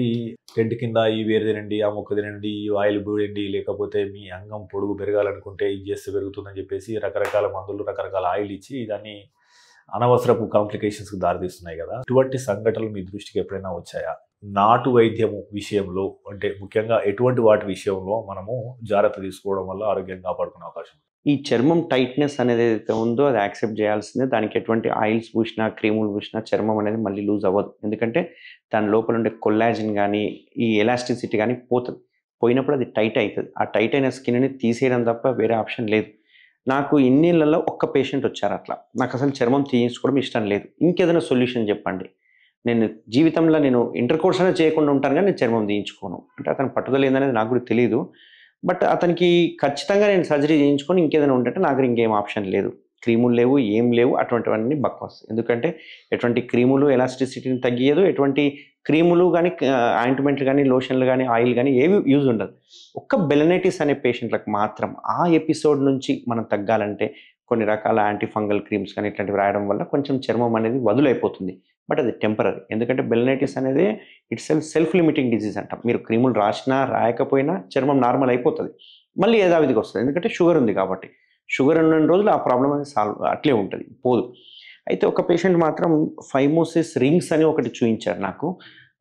టెంట్ కింద ఈ వేరు తినండి, ఆ మొక్క తినండి, ఈ ఆయిల్ బూడండి, లేకపోతే మీ అంగం పొడుగు పెరగాలనుకుంటే ఇది చేస్తే పెరుగుతుందని చెప్పేసి రకరకాల మందులు, రకరకాల ఆయిల్ ఇచ్చి దాన్ని అనవసరపు కాంప్లికేషన్స్కి దారితీస్తున్నాయి కదా. ఇటువంటి సంఘటనలు మీ దృష్టికి ఎప్పుడైనా వచ్చాయా? నాటు వైద్యము విషయంలో, అంటే ముఖ్యంగా ఎటువంటి వాటి విషయంలో మనము జాగ్రత్త తీసుకోవడం వల్ల ఆరోగ్యాన్ని కాపాడుకునే అవకాశం? ఈ చర్మం టైట్నెస్ అనేది ఏదైతే ఉందో అది యాక్సెప్ట్ చేయాల్సిందే. దానికి ఎటువంటి ఆయిల్స్ పూసినా, క్రీములు పూసినా చర్మం అనేది మళ్ళీ లూజ్ అవ్వదు. ఎందుకంటే దాని లోపల ఉండే కొల్లాజిన్ కానీ, ఈ ఎలాస్టిసిటీ కానీ పోతుంది. పోయినప్పుడు అది టైట్ అవుతుంది. ఆ టైట్ అయిన స్కిన్ని తీసేయడం తప్ప వేరే ఆప్షన్ లేదు. నాకు ఇన్నేళ్లలో ఒక్క పేషెంట్ వచ్చారు అట్లా, నాకు అసలు చర్మం తీయించుకోవడం ఇష్టం లేదు, ఇంకేదైనా సొల్యూషన్ చెప్పండి, నేను జీవితంలో నేను ఇంటర్కోర్స్ అనేది చేయకుండా ఉంటాను కానీ నేను చర్మం తీయించుకోను అంటే అతను పట్టుదల ఏందనేది నాకు కూడా తెలియదు. బట్ అతనికి ఖచ్చితంగా నేను సర్జరీ చేయించుకొని ఇంకేదైనా ఉంటే నాకు ఇంకేం ఆప్షన్ లేదు, క్రీములు లేవు, ఏం లేవు, అటువంటివన్నీ బక్వాస్. ఎందుకంటే ఎటువంటి క్రీములు ఎలాస్టిసిటీని తగ్గియదు, ఎటువంటి క్రీములు కానీ, ఆయింట్మెంట్లు కానీ, లోషన్లు కానీ, ఆయిల్ కానీ ఏవి యూజ్ ఉండదు. ఒక్క బెలనైటిస్ అనే పేషెంట్లకు మాత్రం ఆ ఎపిసోడ్ నుంచి మనం తగ్గాలంటే కొన్ని రకాల యాంటీ ఫంగల్ క్రీమ్స్ కానీ ఇట్లాంటివి రాయడం వల్ల కొంచెం చర్మం అనేది వదులైపోతుంది. బట్ అది టెంపరీ. ఎందుకంటే బెలనైటిస్ అనేది ఇట్స్ సెల్ఫ్ లిమిటింగ్ డిజీజ్ అంటాం. మీరు క్రీములు రాసినా రాయకపోయినా చర్మం నార్మల్ అయిపోతుంది, మళ్ళీ యథావిధికి వస్తుంది. ఎందుకంటే షుగర్ ఉంది కాబట్టి, షుగర్ ఉన్న రోజులు ఆ ప్రాబ్లం అనేది సాల్వ్ అట్లే ఉంటుంది, పోదు. అయితే ఒక పేషెంట్ మాత్రం ఫైమోసిస్ రింగ్స్ అని ఒకటి చూపించారు నాకు.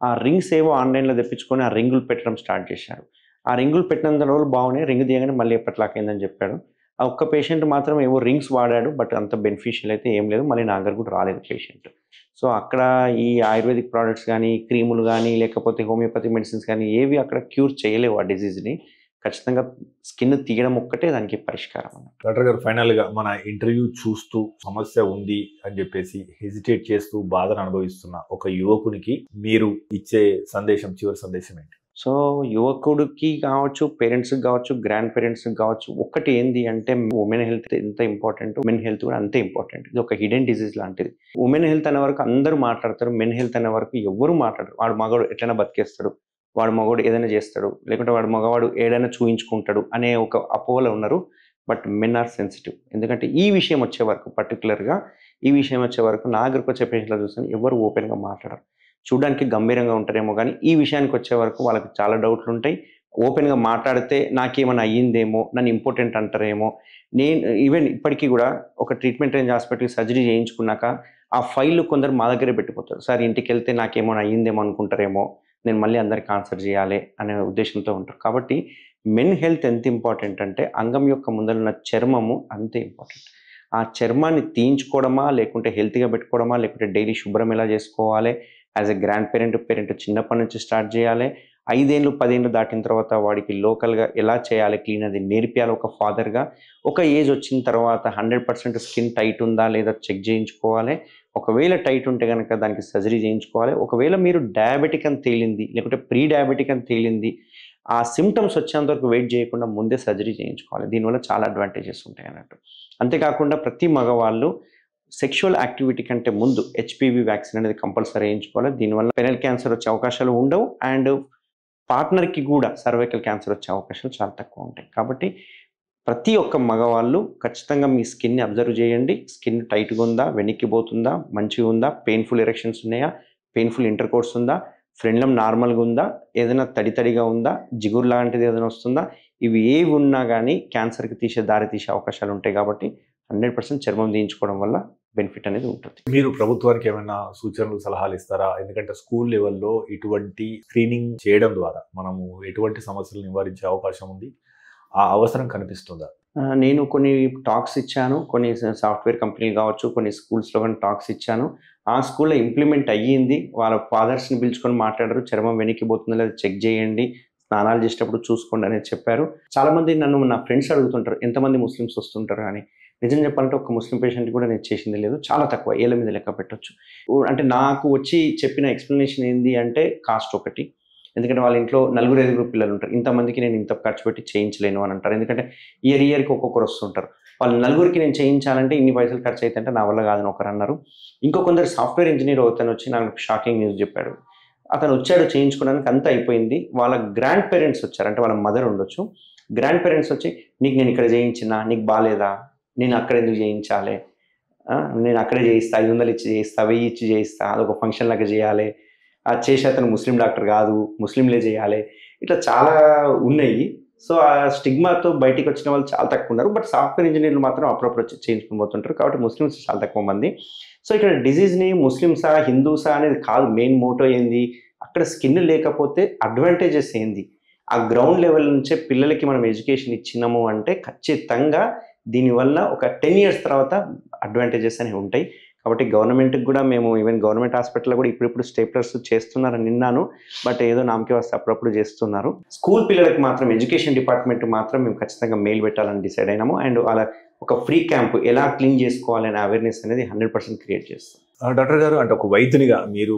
ఆ రింగ్స్ ఏవో ఆన్లైన్లో తెప్పించుకొని ఆ రింగులు పెట్టడం స్టార్ట్ చేశారు. ఆ రింగులు పెట్టినంత రోజులు బాగున్నాయి, రింగ్ తీయగానే మళ్ళీ ఎప్పటిలాకైందని చెప్పాడు. ఆ ఒక్క పేషెంట్ మాత్రం ఏవో రింగ్స్ వాడాడు, బట్ అంత బెనిఫిషియల్ అయితే ఏం లేదు, మళ్ళీ నా దగ్గర కూడా రాలేదు పేషెంట్. సో అక్కడ ఈ ఆయుర్వేదిక్ ప్రోడక్ట్స్ కానీ, క్రీములు కానీ, లేకపోతే హోమియోపతి మెడిసిన్స్ కానీ ఏవి అక్కడ క్యూర్ చేయలేవు ఆ డిజీజ్ని. ఖచ్చితంగా స్కిన్ తీయడం ఒక్కటే దానికి పరిష్కారం. డాక్టర్ గారు, ఫైనల్గా మన ఇంటర్వ్యూ చూస్తూ సమస్య ఉంది అని చెప్పేసి హెజిటేట్ చేస్తూ బాధను అనుభవిస్తున్న ఒక యువకునికి మీరు ఇచ్చే సందేశం, చివరి సందేశం ఏంటి? సో యువకుడికి కావచ్చు, పేరెంట్స్కి కావచ్చు, గ్రాండ్ పేరెంట్స్కి కావచ్చు, ఒక్కటి ఏంది అంటే ఉమెన్ హెల్త్ ఎంత ఇంపార్టెంట్, మెన్ హెల్త్ కూడా అంతే ఇంపార్టెంట్. ఇది ఒక హిడెన్ డిజీజ్ లాంటిది. ఉమెన్ హెల్త్ అనే వరకు అందరూ మాట్లాడతారు, మెన్ హెల్త్ అనే వరకు ఎవరు మాట్లాడరు. వాడు మగవాడు ఎట్లైనా బతికేస్తాడు, వాడు మగవాడు ఏదైనా చేస్తాడు, లేకుంటే వాడు మగవాడు ఏదైనా చూయించుకుంటాడు అనే ఒక అపోహలో ఉన్నారు. But men are sensitive. ఎందుకంటే ఈ విషయం వచ్చే వరకు, పర్టికులర్గా ఈ విషయం వచ్చే వరకు నా దగ్గరకు వచ్చే పేషెంట్లో చూస్తాను ఎవరు ఓపెన్గా మాట్లాడరు. చూడడానికి గంభీరంగా ఉంటారేమో కానీ ఈ విషయానికి వచ్చే వరకు వాళ్ళకి చాలా డౌట్లు ఉంటాయి. ఓపెన్గా మాట్లాడితే నాకేమైనా అయ్యిందేమో, నన్ను ఇంపార్టెంట్ అంటారేమో. నేను ఈవెన్ ఇప్పటికీ కూడా ఒక ట్రీట్మెంట్ రేంజ్ హాస్పిటల్కి సర్జరీ చేయించుకున్నాక ఆ ఫైల్ కొందరు మా దగ్గరే పెట్టిపోతారు. సార్ ఇంటికి వెళ్తే నాకేమైనా అయ్యిందేమో అనుకుంటారేమో, నేను మళ్ళీ అందరికి ఆన్సర్ చేయాలి అనే ఉద్దేశంతో ఉంటారు. కాబట్టి మెన్ హెల్త్ ఎంత ఇంపార్టెంట్ అంటే అంగం యొక్క ముందరున్న చర్మము అంతే ఇంపార్టెంట్. ఆ చర్మాన్ని తీయించుకోవడమా, లేకుంటే హెల్తీగా పెట్టుకోవడమా, లేకుంటే డైలీ శుభ్రం ఎలా చేసుకోవాలి, యాజ్ ఎ గ్రాండ్ పేరెంట్ చిన్నప్పటి నుంచి స్టార్ట్ చేయాలి. 5 ఏళ్ళు 10 ఏళ్ళు దాటిన తర్వాత వాడికి లోకల్గా ఎలా చేయాలి క్లీన్ అది నేర్పియాలి ఒక ఫాదర్గా. ఒక ఏజ్ వచ్చిన తర్వాత 100% స్కిన్ టైట్ ఉందా లేదా చెక్ చేయించుకోవాలి. ఒకవేళ టైట్ ఉంటే కనుక దానికి సర్జరీ చేయించుకోవాలి. ఒకవేళ మీరు డయాబెటిక్ అని తేలింది, లేకుంటే ప్రీ డయాబెటిక్ అని తేలింది, ఆ సిమ్టమ్స్ వచ్చేంత వరకు వెయిట్ చేయకుండా ముందే సర్జరీ చేయించుకోవాలి. దీనివల్ల చాలా అడ్వాంటేజెస్ ఉంటాయి అన్నట్టు. అంతేకాకుండా ప్రతి మగవాళ్ళు సెక్షువల్ యాక్టివిటీ కంటే ముందు HPV వ్యాక్సిన్ అనేది కంపల్సరీ వేయించుకోవాలి. దీనివల్ల పెనల్ క్యాన్సర్ వచ్చే అవకాశాలు ఉండవు, అండ్ పార్ట్నర్కి కూడా సర్వైకల్ క్యాన్సర్ వచ్చే అవకాశాలు చాలా తక్కువ ఉంటాయి. కాబట్టి ప్రతి ఒక్క మగవాళ్ళు ఖచ్చితంగా మీ స్కిన్ని అబ్జర్వ్ చేయండి. స్కిన్ టైట్గా ఉందా, వెనక్కి పోతుందా, మంచిగా ఉందా, పెయిన్ఫుల్ ఎరెక్షన్స్ ఉన్నాయా, పెయిన్ఫుల్ ఇంటర్కోర్స్ ఉందా, ఫ్రెండ్లం నార్మల్గా ఉందా, ఏదైనా తడిగా ఉందా, జిగురు లాంటిది ఏదైనా వస్తుందా, ఇవి ఏవి ఉన్నా కానీ క్యాన్సర్కి దారి తీసే అవకాశాలు ఉంటాయి. కాబట్టి 100% చర్మం తీయించుకోవడం వల్ల బెనిఫిట్ అనేది ఉంటుంది. మీరు ప్రభుత్వానికి ఏమైనా సూచనలు సలహాలు ఇస్తారా? ఎందుకంటే స్కూల్ లెవెల్లో ఇటువంటి స్క్రీనింగ్ చేయడం ద్వారా మనము ఎటువంటి సమస్యలు నివారించే అవకాశం ఉంది, ఆ అవసరం కనిపిస్తుందా? నేను కొన్ని టాక్స్ ఇచ్చాను, కొన్ని సాఫ్ట్వేర్ కంపెనీలు కావచ్చు, కొన్ని స్కూల్స్లో కానీ టాక్స్ ఇచ్చాను. ఆ స్కూల్లో ఇంప్లిమెంట్ అయ్యింది. వాళ్ళ ఫాదర్స్ని పిలుచుకొని మాట్లాడారు, చర్మం వెనక్కిపోతుందో లేదా చెక్ చేయండి, స్నానాలు చేసేటప్పుడు చూసుకోండి అనేది చెప్పారు. చాలామంది నన్ను నా ఫ్రెండ్స్ అడుగుతుంటారు ఎంతమంది ముస్లిమ్స్ వస్తుంటారు అని. నిజం చెప్పాలంటే ఒక ముస్లిం పేషెంట్ కూడా నేను చేసింది లేదు, చాలా తక్కువ, ఏళ్ళ మీద లెక్క పెట్టవచ్చు. అంటే నాకు వచ్చి చెప్పిన ఎక్స్ప్లెనేషన్ ఏంటి అంటే కాస్ట్ ఒకటి, ఎందుకంటే వాళ్ళ ఇంట్లో 4-5 పిల్లలు ఉంటారు, ఇంతమందికి నేను ఇంత ఖర్చు పెట్టి చేయించలేను అని అంటారు. ఎందుకంటే ఇయర్కి ఒక్కొక్కరు వస్తుంటారు, వాళ్ళు 4కి నేను చేయించాలంటే ఇన్ని పైసలు ఖర్చు అవుతుంటే నా వల్ల కాదని ఒకరు అన్నారు. ఇంకో కొందరు సాఫ్ట్వేర్ ఇంజనీర్ అతను వచ్చి నాకు షాకింగ్ న్యూస్ చెప్పాడు. అతను వచ్చాడు చేయించుకోవడానికి, అంతా అయిపోయింది, వాళ్ళ గ్రాండ్ పేరెంట్స్ వచ్చారు, అంటే వాళ్ళ మదర్ ఉండొచ్చు, గ్రాండ్ పేరెంట్స్ వచ్చి నీకు నేను ఇక్కడ చేయించినా నీకు బాగాలేదా, నేను అక్కడ ఎందుకు చేయించాలి, నేను అక్కడే చేయిస్తా, 500 ఇచ్చి చేయిస్తా, 1000 ఇచ్చి చేయిస్తా, అదొక ఫంక్షన్ లాగా చేయాలి, అది చేసి అతను ముస్లిం డాక్టర్ కాదు, ముస్లింలే చేయాలి, ఇట్లా చాలా ఉన్నాయి. సో ఆ స్టిగ్మాతో బయటికి వచ్చిన వాళ్ళు చాలా తక్కువ ఉన్నారు. బట్ సాఫ్ట్వేర్ ఇంజనీర్లు మాత్రం అప్పుడప్పుడు వచ్చి చేయించుకుని పోతుంటారు, కాబట్టి ముస్లిమ్స్ చాలా తక్కువ మంది. సో ఇక్కడ డిజీజ్ని ముస్లిమ్సా హిందూసా అనేది కాదు మెయిన్ మోటో. ఏంది అక్కడ స్కిన్ లేకపోతే అడ్వాంటేజెస్ ఏంది, ఆ గ్రౌండ్ లెవెల్ నుంచే పిల్లలకి మనం ఎడ్యుకేషన్ ఇచ్చినాము అంటే ఖచ్చితంగా దీనివల్ల ఒక 10 years తర్వాత అడ్వాంటేజెస్ అనేవి ఉంటాయి. కాబట్టి గవర్నమెంట్కి కూడా మేము ఈవెన్ గవర్నమెంట్ హాస్పిటల్లో కూడా ఇప్పుడిప్పుడు స్టేప్లర్స్ చేస్తున్నారని విన్నాను, బట్ ఏదో నామకే వస్తే అప్పుడప్పుడు చేస్తున్నారు. స్కూల్ పిల్లలకి మాత్రం ఎడ్యుకేషన్ డిపార్ట్మెంట్ మాత్రం మేము ఖచ్చితంగా మెయిల్ పెట్టాలని డిసైడ్ అయినాము. అండ్ అలా ఒక ఫ్రీ క్యాంప్ ఎలా క్లీన్ చేసుకోవాలనే అవేర్నెస్ అనేది 100% క్రియేట్ చేస్తాం. డాక్టర్ గారు, అంటే ఒక వైద్యునిగా మీరు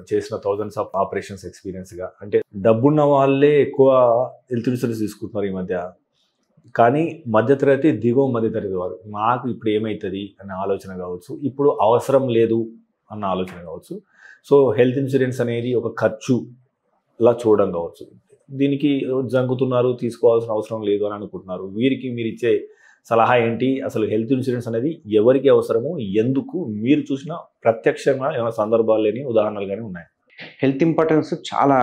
చేసిన థౌజండ్స్ ఆఫ్ ఆపరేషన్స్ ఎక్స్పీరియన్స్గా, అంటే డబ్బున్న వాళ్ళే ఎక్కువ హెల్త్ ఇన్సూరెన్స్ తీసుకుంటున్నారు ఈ మధ్య, కానీ మధ్యతరగతి దిగువ మధ్యతరగతి వారు మాకు ఇప్పుడు ఏమవుతుంది అన్న ఆలోచన కావచ్చు, ఇప్పుడు అవసరం లేదు అన్న ఆలోచన కావచ్చు, సో హెల్త్ ఇన్సూరెన్స్ అనేది ఒక ఖర్చులా చూడడం కావచ్చు, దీనికి జంకుతున్నారు, తీసుకోవాల్సిన అవసరం లేదు అని అనుకుంటున్నారు. వీరికి మీరు ఇచ్చే సలహా ఏంటి? అసలు హెల్త్ ఇన్సూరెన్స్ అనేది ఎవరికి అవసరము, ఎందుకు? మీరు చూసిన ప్రత్యక్షంగా ఏమైనా సందర్భాలు లేని ఉదాహరణలు కానీ ఉన్నాయి? హెల్త్ ఇంపార్టెన్స్ చాలా,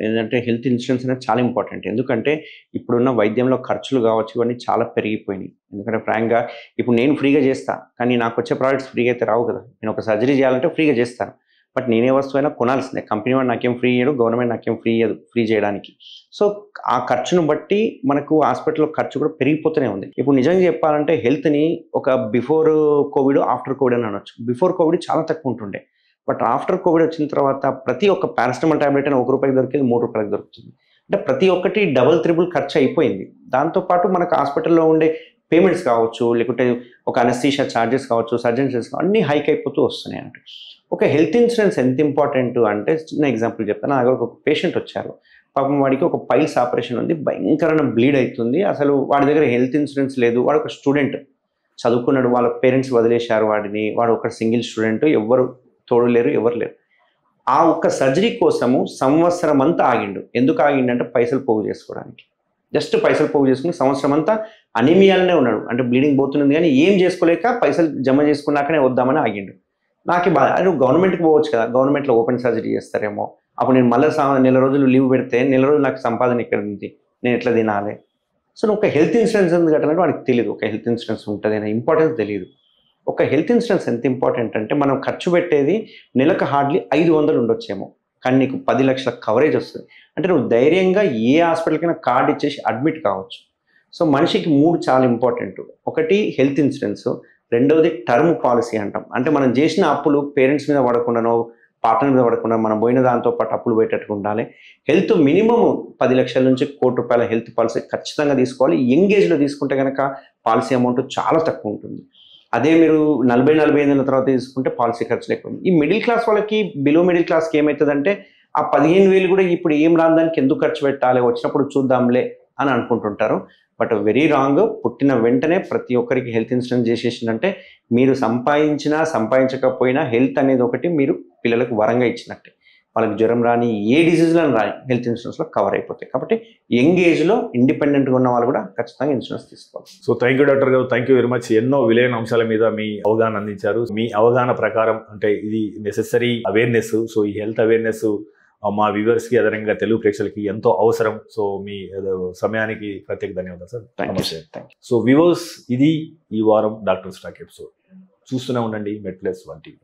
ఏంటంటే హెల్త్ ఇన్సూరెన్స్ అనేది చాలా ఇంపార్టెంట్. ఎందుకంటే ఇప్పుడున్న వైద్యంలో ఖర్చులు కావచ్చు ఇవన్నీ చాలా పెరిగిపోయినాయి. ఎందుకంటే ఫ్రాంక్గా ఇప్పుడు నేను ఫ్రీగా చేస్తా, కానీ నాకు వచ్చే ప్రోడక్ట్స్ ఫ్రీగా అయితే రావు కదా. నేను ఒక సర్జరీ చేయాలంటే ఫ్రీగా చేస్తాను, బట్ నేనే వస్తువైనా కొనాల్సిందే. కంపెనీ వాడు నాకేం ఫ్రీ ఇయ్యడు, గవర్నమెంట్ నాకేం ఫ్రీ ఇయ్యదు ఫ్రీ చేయడానికి. సో ఆ ఖర్చును బట్టి మనకు హాస్పిటల్లో ఖర్చు కూడా పెరిగిపోతూనే ఉంది. ఇప్పుడు నిజంగా చెప్పాలంటే హెల్త్ని ఒక బిఫోర్ కోవిడ్ ఆఫ్టర్ కోవిడ్ అని అనొచ్చు. బిఫోర్ కోవిడ్ చాలా తక్కువ ఉంటుండే, బట్ ఆఫ్టర్ కోవిడ్ వచ్చిన తర్వాత ప్రతి ఒక్క పారాసిటమాల్ టాబ్లెట్ అని ₹1 దొరికేది ₹3 దొరుకుతుంది. అంటే ప్రతి ఒక్కటి డబుల్ త్రిబుల్ ఖర్చు అయిపోయింది. దాంతోపాటు మనకు హాస్పిటల్లో ఉండే పేమెంట్స్ కావచ్చు, లేకుంటే ఒక అనస్థీషియా ఛార్జెస్ కావచ్చు, సర్జన్ చార్జెస్ అన్నీ హైక్ అయిపోతూ వస్తున్నాయి. అంటే ఒక హెల్త్ ఇన్సూరెన్స్ ఎంత ఇంపార్టెంట్ అంటే, చిన్న ఎగ్జాంపుల్ చెప్తాను. నా దగ్గర ఒక పేషెంట్ వచ్చారు, పాపం వాడికి ఒక పైల్స్ ఆపరేషన్ ఉంది, భయంకరమైన బ్లీడ్ అవుతుంది. అసలు వాడి దగ్గర హెల్త్ ఇన్సూరెన్స్ లేదు. వాడు ఒక స్టూడెంట్, చదువుకున్నాడు, వాళ్ళ పేరెంట్స్ వదిలేశారు వాడిని, వాడు ఒక సింగిల్ స్టూడెంట్, ఎవరు తోడు లేరు, ఎవరు లేరు. ఆ ఒక్క సర్జరీ కోసము సంవత్సరం అంతా ఆగిండు. ఎందుకు ఆగిండంటే పైసలు పోగు చేసుకోవడానికి. జస్ట్ పైసలు పోగు చేసుకుని సంవత్సరం అంతా అనీమియాలనే ఉన్నాడు, అంటే బ్లీడింగ్ పోతుంది కానీ ఏం చేసుకోలేక పైసలు జమ చేసుకున్నాకనే వద్దామని ఆగిండు. నాకే బాధ, నువ్వు గవర్నమెంట్కి పోవచ్చు కదా, గవర్నమెంట్లో ఓపెన్ సర్జరీ చేస్తారేమో, అప్పుడు నేను మళ్ళీ నెల రోజులు లీవ్ పెడితే నెల రోజులు నాకు సంపాదన ఎక్కడ ఉంది, నేను ఎట్లా తినాలి. సో నువ్వు ఒక హెల్త్ ఇన్సూరెన్స్ ఎందుకు కట్టాలంటే వాడికి తెలియదు ఒక హెల్త్ ఇన్సూరెన్స్ ఉంటుంది అనే ఇంపార్టెన్స్ తెలియదు. ఒక హెల్త్ ఇన్సూరెన్స్ ఎంత ఇంపార్టెంట్ అంటే, మనం ఖర్చు పెట్టేది నెలకు హార్డ్లీ 500 ఉండొచ్చేమో, కానీ నీకు 10 లక్షల కవరేజ్ వస్తుంది. అంటే నువ్వు ధైర్యంగా ఏ హాస్పిటల్కైనా కార్డు ఇచ్చేసి అడ్మిట్ కావచ్చు. సో మనిషికి 3 చాలా ఇంపార్టెంట్. ఒకటి హెల్త్ ఇన్సూరెన్స్, రెండవది టర్మ్ పాలసీ అంటాం. అంటే మనం చేసిన అప్పులు పేరెంట్స్ మీద పడకుండానో పార్ట్నర్ మీద పడకుండా మనం పోయిన దాంతో పాటు అప్పులు పెట్టేట్టుగా ఉండాలి. హెల్త్ మినిమం 10 లక్షల నుంచి ₹1,00,00,000 హెల్త్ పాలసీ ఖచ్చితంగా తీసుకోవాలి. యంగ్ ఏజ్లో తీసుకుంటే కనుక పాలసీ అమౌంట్ చాలా తక్కువ ఉంటుంది. అదే మీరు 40-45 ఏళ్ళ తర్వాత తీసుకుంటే పాలసీ ఖర్చులు ఎక్కువ. ఈ మిడిల్ క్లాస్ వాళ్ళకి, బిలో మిడిల్ క్లాస్కి ఏమవుతుందంటే ఆ 15,000 కూడా ఇప్పుడు ఏం రాదానికి ఎందుకు ఖర్చు పెట్టాలి, వచ్చినప్పుడు చూద్దాంలే అని అనుకుంటుంటారు. But very wrong. పుట్టిన వెంటనే ప్రతి ఒక్కరికి హెల్త్ ఇన్సూరెన్స్ చేసేసిందంటే మీరు సంపాదించినా సంపాదించకపోయినా హెల్త్ అనేది ఒకటి మీరు పిల్లలకు వరంగా ఇచ్చినట్టే. వాళ్ళకి జ్వరం రాని ఏ డిసీజ్లను రాని హెల్త్ ఇన్సూరెన్స్లో కవర్ అయిపోతాయి. కాబట్టి యంగ్ ఏజ్లో ఇండిపెండెంట్గా ఉన్న వాళ్ళు కూడా ఖచ్చితంగా ఇన్సూరెన్స్ తీసుకోవాలి. సో థ్యాంక్ యూ డాక్టర్ గారు, థ్యాంక్ యూ వెరీ మచ్. ఎన్నో విలువైన అంశాల మీద మీ అవగాహన అందించారు. మీ అవగాహన ప్రకారం అంటే ఇది నెసెసరీ అవేర్నెస్. సో ఈ హెల్త్ అవేర్నెస్ మా వ్యూవర్స్కి, అదనంగా తెలుగు ప్రేక్షకులకి ఎంతో అవసరం. సో మీ సమయానికి ప్రత్యేక ధన్యవాదాలు sir. Thank you. So viewers, ఇది ఈ వారం డాక్టర్ స్టాక్ ఎపిసోడ్. చూస్తూనే ఉండండి మెడ్ ప్లస్ 1 టీవీ.